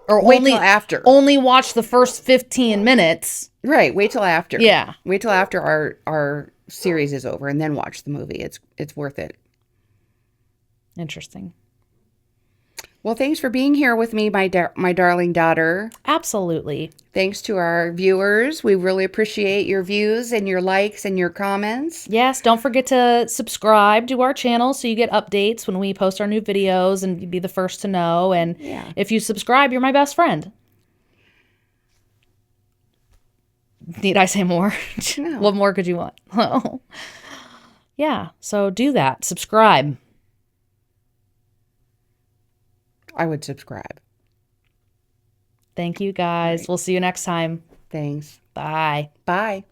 Or wait till after. Only watch the first 15 minutes. Right. Wait till after. Yeah. Wait till after our series is over, and then watch the movie. It's worth it. Interesting. Well, thanks for being here with me, my darling daughter. Absolutely. Thanks to our viewers. We really appreciate your views and your likes and your comments. Yes, don't forget to subscribe to our channel so you get updates when we post our new videos and you'd be the first to know. And if you subscribe, you're my best friend. Need I say more? No. What more could you want? Yeah, so do that. Subscribe. I would subscribe. Thank you, guys. Right. We'll see you next time. Thanks. Bye. Bye.